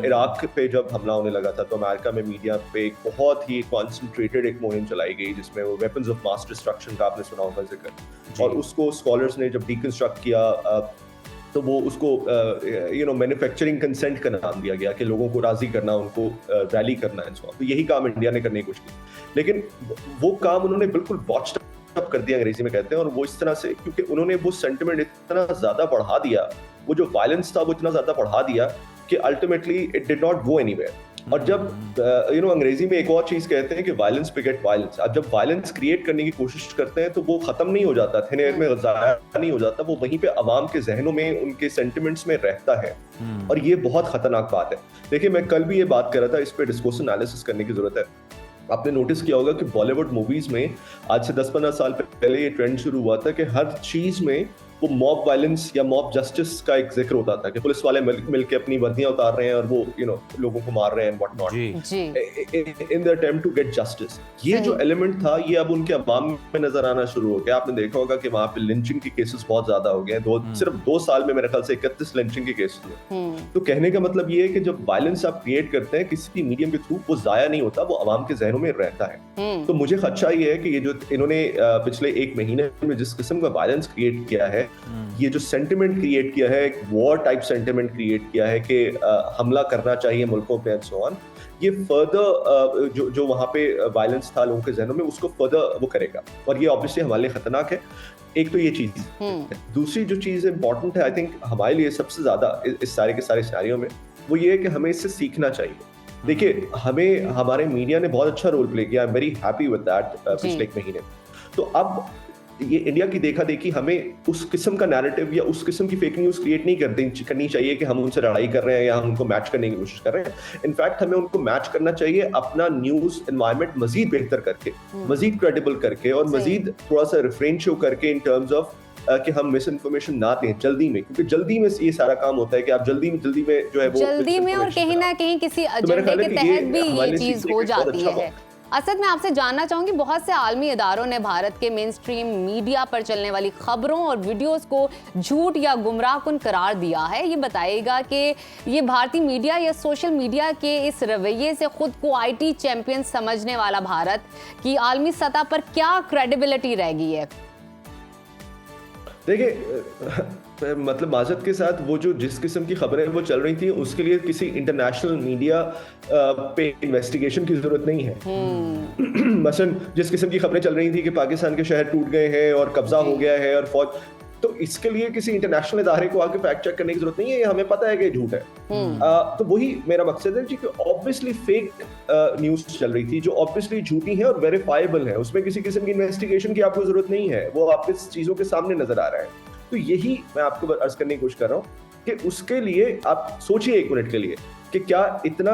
Speaker 8: इराक पे जब हमला होने लगा था तो अमेरिका में मीडिया पे एक बहुत ही कॉन्सेंट्रेटेड एक मुहिम चलाई गई जिसमें वो वेपन्स ऑफ मास डिस्ट्रक्शन का आपने सुना होगा जिक्र, और उसको स्कॉलर्स ने जब डिकंस्ट्रक्ट किया तो वो उसको मैन्युफैक्चरिंग कंसेंट का नाम दिया गया कि लोगों को राजी करना, उनको रैली करना है। तो यही काम इंडिया ने करने की कोशिश की, लेकिन वो काम उन्होंने बिल्कुल बॉच्ड अप कर दिया, अंग्रेजी में कहते हैं। और वो इस तरह से, क्योंकि उन्होंने वो सेंटिमेंट इतना ज्यादा बढ़ा दिया, वो जो वायलेंस था वो इतना ज्यादा बढ़ा दिया कि ultimately it did not go anywhere. और जब अंग्रेजी में एक और चीज कहते हैं कि वायलेंस बिगेट वायलेंस। अब जब वायलेंस क्रिएट करने की कोशिश करते हैं तो वो खत्म नहीं हो जाता, थिन एयर में ज़ाया नहीं हो जाता, वो वहीं पे अवाम के जहनों में, उनके सेंटिमेंट्स में रहता है। और ये बहुत खतरनाक बात है। देखिए, मैं कल भी ये बात कर रहा था, इस पे डिस्कोर्स एनालिसिस करने की जरूरत है। आपने नोटिस किया होगा कि बॉलीवुड मूवीज में आज से 10-15 साल पहले ये ट्रेंड शुरू हुआ था कि हर चीज में वो मॉब वायलेंस या मॉब जस्टिस का एक जिक्र होता था कि पुलिस वाले मिलके अपनी वर्दियां उतार रहे हैं और वो लोगों को मार रहे हैं what not in the attempt to get justice. ये जो एलिमेंट था ये अब उनके अवाम में नजर आना शुरू हो गया। आपने देखा होगा कि वहां पे लिंचिंग के केसेस बहुत ज्यादा हो गए हैं। सिर्फ 2 साल में मेरे ख्याल से 31 लिंचिंग के केसेस हुए। तो कहने का मतलब ये है कि जब वायलेंस आप क्रिएट करते हैं किसी भी मीडियम के थ्रू, वो जाया नहीं होता, वो अवाम के जहनों में रहता है। तो मुझे खदशा ये है कि ये जो इन्होंने पिछले 1 महीने में जिस किस्म का वायलेंस क्रिएट किया है, ये जो सेंटिमेंट क्रिएट किया है, एक वॉर टाइप सेंटिमेंट क्रिएट किया है कि हमला करना चाहिए मुल्कों पे एंड सो ऑन, ये फर्दर जो वहां पे वायलेंस था लोगों के जहनों में, उसको फर्दर वो करेगा। और ये ऑब्वियसली हमारे लिए खतरनाक है। एक तो ये चीज। दूसरी जो चीज इंपॉर्टेंट है आई थिंक हमारे लिए सबसे ज्यादा इस सारे के सारे सिनेरियो में, वो ये है कि हमें इससे सीखना चाहिए। देखिए, हमें हमारे मीडिया ने बहुत अच्छा रोल प्ले किया, I am very happy with that पिछले 1 महीने। तो अब ये इंडिया की देखा देखी हमें उस किस्म का नैरेटिव या उस किस्म की फेक न्यूज क्रिएट नहीं करनी चाहिए कि हम उनसे लड़ाई कर रहे हैं या हम उनको मैच करने की कोशिश कर रहे हैं। इनफैक्ट हमें उनको मैच करना चाहिए अपना न्यूज एनवायरनमेंट मजीद बेहतर करके, मजीद क्रेडिबल करके और मजीद थोड़ा सा रिफ्रेन शो करके इन टर्म्स ऑफ कि हम मिस इन्फॉर्मेशन ना दें जल्दी में, क्योंकि जल्दी में ये सारा काम होता है कि आप जल्दी में जो है वो
Speaker 2: जल्दी में और कहीं ना कहीं किसी एजेंडे के तहत भी ये चीज हो जाती है। असद, मैं आपसे जानना चाहूंगी, बहुत से आलमी इदारों ने भारत के मेन स्ट्रीम मीडिया पर चलने वाली खबरों और वीडियोस को झूठ या गुमराहकुन करार दिया है। ये बताइएगा कि ये भारतीय मीडिया या सोशल मीडिया के इस रवैये से खुद को आईटी चैंपियन समझने वाला भारत की आलमी सतह पर क्या क्रेडिबिलिटी रह गई है?
Speaker 8: देखिए, मतलब माजरत के साथ वो जो जिस किस्म की खबरें वो चल रही थी उसके लिए किसी इंटरनेशनल मीडिया पे इन्वेस्टिगेशन की जरूरत नहीं है। मसलन जिस किस्म की खबरें चल रही थी कि पाकिस्तान के शहर टूट गए हैं और कब्जा हो गया है और फौज, तो इसके लिए किसी इंटरनेशनल इदारे को आके फैक्ट चेक करने की जरूरत नहीं है, हमें पता है कि झूठ है। तो वही मेरा मकसद है कि ऑब्वियसली फेक न्यूज चल रही थी जो ऑब्वियसली झूठी है और वेरीफाइबल है, उसमें किसी किस्म की इन्वेस्टिगेशन की आपको जरूरत नहीं है, वो आपके चीजों के सामने नजर आ रहा है। तो यही मैं आपको अर्ज करने की कोशिश कर रहा हूँ कि उसके लिए आप सोचिए 1 मिनट के लिए कि क्या इतना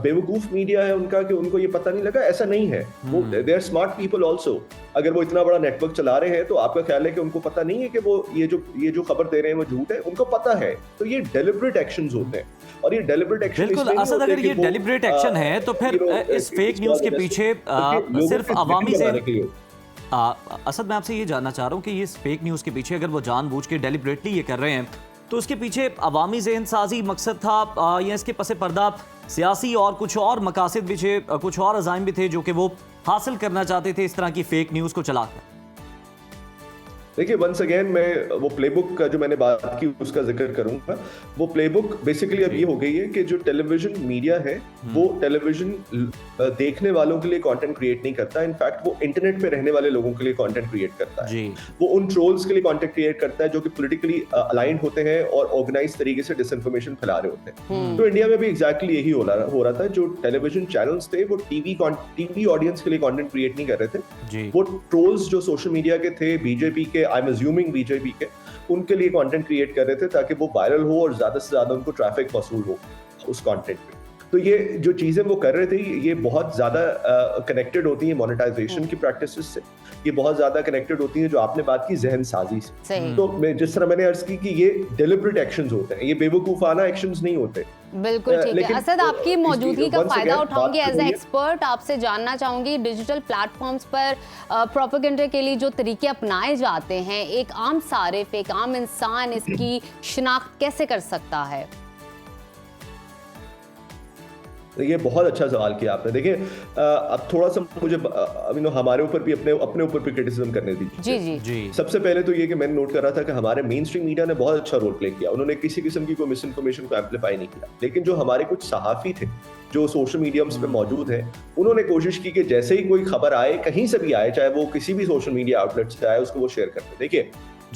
Speaker 8: बेवकूफ मीडिया है उनका कि उनको ये पता नहीं लगा? ऐसा नहीं है। वो they are smart people also. अगर वो इतना बड़ा नेटवर्क चला रहे हैं तो आपका ख्याल है कि उनको पता नहीं है कि वो ये जो खबर दे रहे हैं वो झूठ है? उनको पता है। तो ये डेलिब्रेट एक्शंस होते हैं और ये डेलिब्रेट एक्शन,
Speaker 1: बिल्कुल असद, अगर ये डेलिब्रेट एक्शन है तो फिर इस फेक न्यूज के पीछे सिर्फ अवामी से असद, मैं आपसे ये जानना चाह रहा हूँ कि ये फेक न्यूज़ के पीछे अगर वो जानबूझ के डेलिब्रेटली ये कर रहे हैं तो उसके पीछे अवामी ज़हन साजी मकसद था या इसके पसे पर्दा सियासी और कुछ और मकासद भी थे, कुछ और अज़ाइम भी थे जो कि वो हासिल करना चाहते थे इस तरह की फेक न्यूज़ को चलाकर?
Speaker 8: देखिए, वंस अगेन मैं वो प्लेबुक का जो मैंने बात की उसका जिक्र करूंगा। वो प्लेबुक बेसिकली अब ये हो गई है कि जो टेलीविजन मीडिया है वो टेलीविजन देखने वालों के लिए कंटेंट क्रिएट नहीं करता, इनफैक्ट वो इंटरनेट पे रहने वाले लोगों के लिए कंटेंट क्रिएट करता है। वो उन ट्रोल्स के लिए कंटेंट क्रिएट करता है जो कि पॉलिटिकली अलाइंड होते हैं और ऑर्गेनाइज तरीके से डिसइंफॉर्मेशन फैला रहे होते हैं। तो इंडिया में भी एग्जैक्टली यही हो रहा था। जो टेलीविजन चैनल्स थे वो टीवी ऑडियंस के लिए कंटेंट क्रिएट नहीं कर रहे थे, वो ट्रोल्स जो सोशल मीडिया के थे, बीजेपी के, आई एम अज्यूमिंग बीजेपी के, उनके लिए कंटेंट क्रिएट कर रहे थे ताकि वो वायरल हो और ज्यादा से ज्यादा उनको ट्रैफिक वसूल हो उस कंटेंट पे। तो ये जो चीजें वो कर रहे थे ये बहुत ज्यादा कनेक्टेड होती हैं मोनेटाइजेशन की प्रैक्टिसेस से, ये बहुत ज्यादा कनेक्टेड होती हैं जो आपने बात की जहन साजी से। तो जिस तरह मैंने अर्ज की कि ये डिलिबरेट एक्शंस होते हैं, ये बेवकूफाना एक्शंस नहीं होते।
Speaker 2: बिल्कुल ठीक है। असद, आपकी मौजूदगी का फायदा उठाऊंगी एज ए एक्सपर्ट, आपसे जानना चाहूंगी डिजिटल प्लेटफॉर्म्स पर प्रोपेगेंडा के लिए जो तरीके अपनाए जाते हैं, एक आम सारिफ, एक आम इंसान इसकी शिनाख्त कैसे कर सकता है?
Speaker 8: ये बहुत अच्छा सवाल किया आपने। देखिए अब थोड़ा सा मुझे हमारे ऊपर भी अपने ऊपर भी क्रिटिसिज्म करने दीजिए।
Speaker 2: जी जी।
Speaker 8: सबसे पहले तो ये कि मैंने नोट कर रहा था कि हमारे मेन स्ट्रीम मीडिया ने बहुत अच्छा रोल प्ले किया, उन्होंने किसी किस्म की कोई मिस इन्फॉर्मेशन को एम्पलीफाई नहीं किया। लेकिन जो हमारे कुछ सहाफी थे जो सोशल मीडियम्स पे मौजूद हैं, उन्होंने कोशिश की कि जैसे ही कोई खबर आए, कहीं से भी आए, चाहे वो किसी भी सोशल मीडिया आउटलेट से आए, उसको वो शेयर करते। देखिए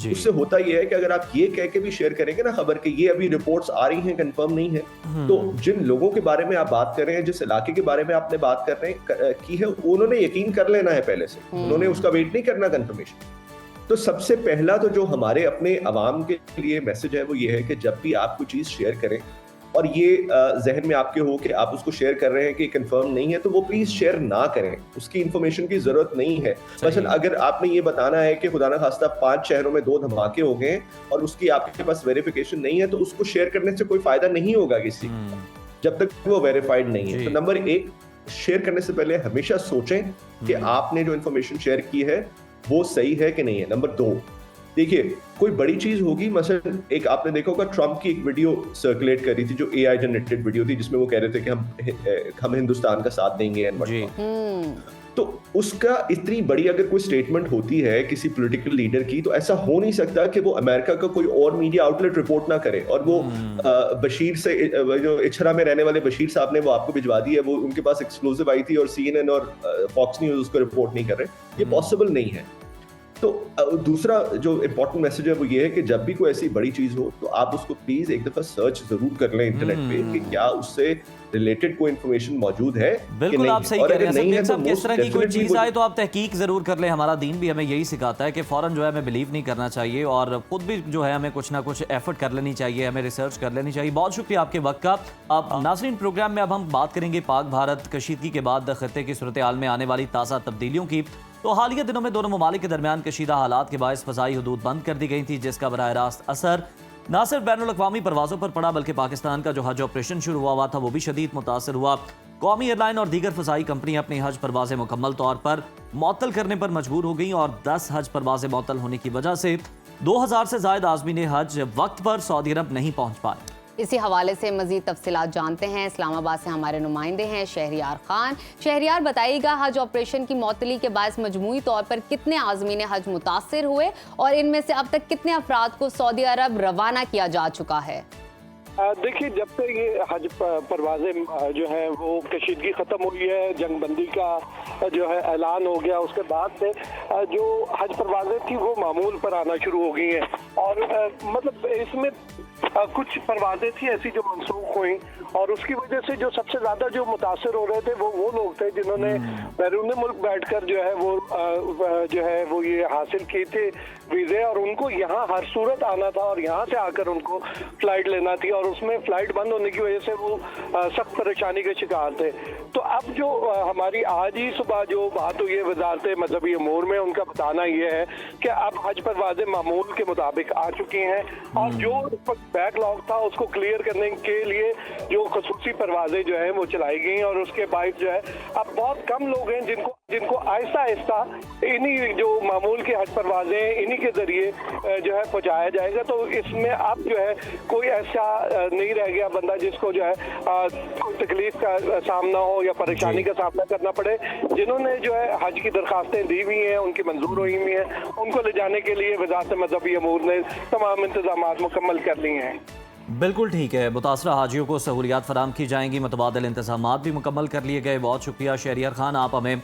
Speaker 8: उससे होता यह है कि अगर आप ये कह के भी शेयर करेंगे ना खबर के ये अभी रिपोर्ट्स आ रही हैं, कंफर्म नहीं है, तो जिन लोगों के बारे में आप बात कर रहे हैं, जिस इलाके के बारे में आपने बात कर रहे हैं की है, उन्होंने यकीन कर लेना है पहले से, उन्होंने उसका वेट नहीं करना कंफर्मेशन। तो सबसे पहला तो जो हमारे अपने अवाम के लिए मैसेज है वो ये है कि जब भी आप कोई चीज शेयर करें और ये जहन में आपके हो कि आप उसको शेयर कर रहे हैं कि कंफर्म नहीं है, तो वो प्लीज शेयर ना करें, उसकी इंफॉर्मेशन की जरूरत नहीं है। मसलन अगर आपने ये बताना है कि खुदा न खास्ता 5 शहरों में 2 धमाके हो गए और उसकी आपके पास वेरिफिकेशन नहीं है, तो उसको शेयर करने से कोई फायदा नहीं होगा किसी जब तक वो वेरीफाइड नहीं है। तो नंबर 1, शेयर करने से पहले हमेशा सोचें कि आपने जो इंफॉर्मेशन शेयर की है वो सही है कि नहीं है। नंबर 2, देखिए कोई बड़ी चीज होगी, मसलन एक आपने देखा होगा ट्रम्प की एक वीडियो सर्कुलेट कर रही थी जो AI जनरेटेड वीडियो थी, जिसमें वो कह रहे थे कि हम हिंदुस्तान का साथ देंगे। तो उसका इतनी बड़ी अगर कोई स्टेटमेंट होती है किसी पॉलिटिकल लीडर की, तो ऐसा हो नहीं सकता कि वो अमेरिका का कोई और मीडिया आउटलेट रिपोर्ट ना करे। और वो बशीर से जो इछरा में रहने वाले बशीर साहब ने वो आपको भिजवा दी है, वो उनके पास एक्सक्लूसिव आई थी और CNN और फॉक्स न्यूज उसको रिपोर्ट नहीं कर रहे, ये पॉसिबल नहीं है। तो दूसरा जो इम्पोर्टेंट मैसेज है वो ये है कि जब भी कोई ऐसी बड़ी चीज हो तो आप उसको प्लीज एक दफा सर्च जरूर कर लें इंटरनेट पे कि क्या उससे रिलेटेड कोई इन्फॉर्मेशन मौजूद है।
Speaker 1: बिल्कुल आप सही कह रहे हैं। सब किस तरह की कोई चीज आए तो आप तहकीक जरूर कर लें। हमारा दीन भी हमें यही सिखाता है कि फौरन जो है हमें बिलीव नहीं करना चाहिए और खुद भी जो है हमें कुछ ना कुछ एफर्ट कर लेनी चाहिए, हमें रिसर्च कर लेनी चाहिए। बहुत शुक्रिया आपके वक्त का। अब नाज़रीन, प्रोग्राम में अब हम बात करेंगे पाक भारत कशीदगी के बाद खत्ते की सूरत हाल में आने वाली ताज़ा तब्दीलियों की। तो हालिया दिनों में दोनों ममालिक के दरमियान कशीदा हालात के बायस फ़ज़ाई हदूद बंद कर दी गई थी, जिसका बराह रास्त असर न सिर्फ बैनुल अक़वामी परवाज़ों पर पड़ा बल्कि पाकिस्तान का जो हज ऑपरेशन शुरू हुआ था वो भी शदीद मुतासर हुआ। कौमी एयरलाइन और दीगर फ़ज़ाई कंपनियां अपनी हज परवाज़ें मुकम्मल तौर पर मअतल करने पर मजबूर हो गई और 10 हज परवाज़ें मअतल होने की वजह से 2000 से ज़ायद आज़मीन हज वक्त पर सऊदी अरब नहीं पहुँच पाए।
Speaker 2: इसी हवाले से मजीद तफसीलात जानते हैं। इस्लामाबाद से हमारे नुमाइंदे हैं शहरियार खान। शहरियार, बताइएगा हज ऑपरेशन की मअतली के बायस मजमूई तौर पर कितने आज़मीन हज मुतासर हुए और इनमें से अब तक कितने अफराद को सऊदी अरब रवाना किया जा चुका है?
Speaker 9: देखिए, जब से ये हज परवाज़ें जो है वो कशीदगी ख़त्म हुई है, जंगबंदी का जो है ऐलान हो गया, उसके बाद से जो हज परवाज़ें थी वो मामूल पर आना शुरू हो गई हैं। और मतलब इसमें कुछ परवाज़ें थी ऐसी जो मनसूख हुई और उसकी वजह से जो सबसे ज़्यादा जो मुतासर हो रहे थे वो लोग थे जिन्होंने बैरून मुल्क बैठकर जो है वो ये हासिल किए थे वीज़े, और उनको यहाँ हर सूरत आना था और यहाँ से आकर उनको फ़्लाइट लेना थी और उसमें फ़्लाइट बंद होने की वजह से वो सख्त परेशानी के शिकार थे। तो अब जो हमारी आज ही सुबह जो बात हुई है वज़ारत मज़हबी अमूर में, उनका बताना ये है कि अब हज परवाज़ें मामूल के मुताबिक आ चुकी हैं और जो बैकलॉग था उसको क्लियर करने के लिए जो खसूसी परवाज़ें जो है वो चलाई गई और उसके बाद जो है अब बहुत कम लोग हैं जिनको आहिस्ता आहिस्ता इन्हीं जो मामूल के हज परवाज़ें इन्हीं के जरिए जो है पहुँचाया जाएगा। तो इसमें अब जो है कोई ऐसा नहीं रह गया बंदा जिसको जो है कोई तकलीफ का सामना हो या परेशानी का सामना करना पड़े। जिन्होंने जो है हज की दरखास्तें दी हुई हैं, उनकी मंजूर हुई हुई हैं, उनको ले जाने के लिए वज़ारत मज़हबी अमूर ने तमाम इंतजामात मुकम्मल कर लिए हैं।
Speaker 1: बिल्कुल ठीक है, मुतासरा हाजियों को सहूलियात फराम की जाएंगी, मुतबादिल इंतजामात भी मुकम्मल कर लिए गए। बहुत शुक्रिया शहरियार खान, आप हमें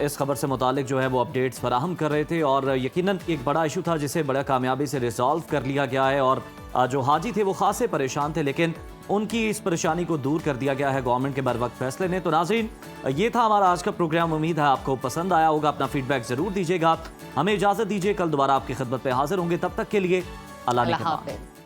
Speaker 1: इस खबर से मुतालिक जो है वो अपडेट्स फराहम कर रहे थे और यकीनन एक बड़ा इशू था जिसे बड़ा कामयाबी से रिजॉल्व कर लिया गया है और जो हाजी थे वो खासे परेशान थे, लेकिन उनकी इस परेशानी को दूर कर दिया गया है गवर्नमेंट के बरवक्त फैसले ने। तो नाज़रीन, ये था हमारा आज का प्रोग्राम। उम्मीद है आपको पसंद आया होगा। अपना फीडबैक ज़रूर दीजिएगा। हमें इजाज़त दीजिए, कल दोबारा आपकी खिदमत में हाजिर होंगे। तब तक के लिए अल्लाह हाफ़िज़।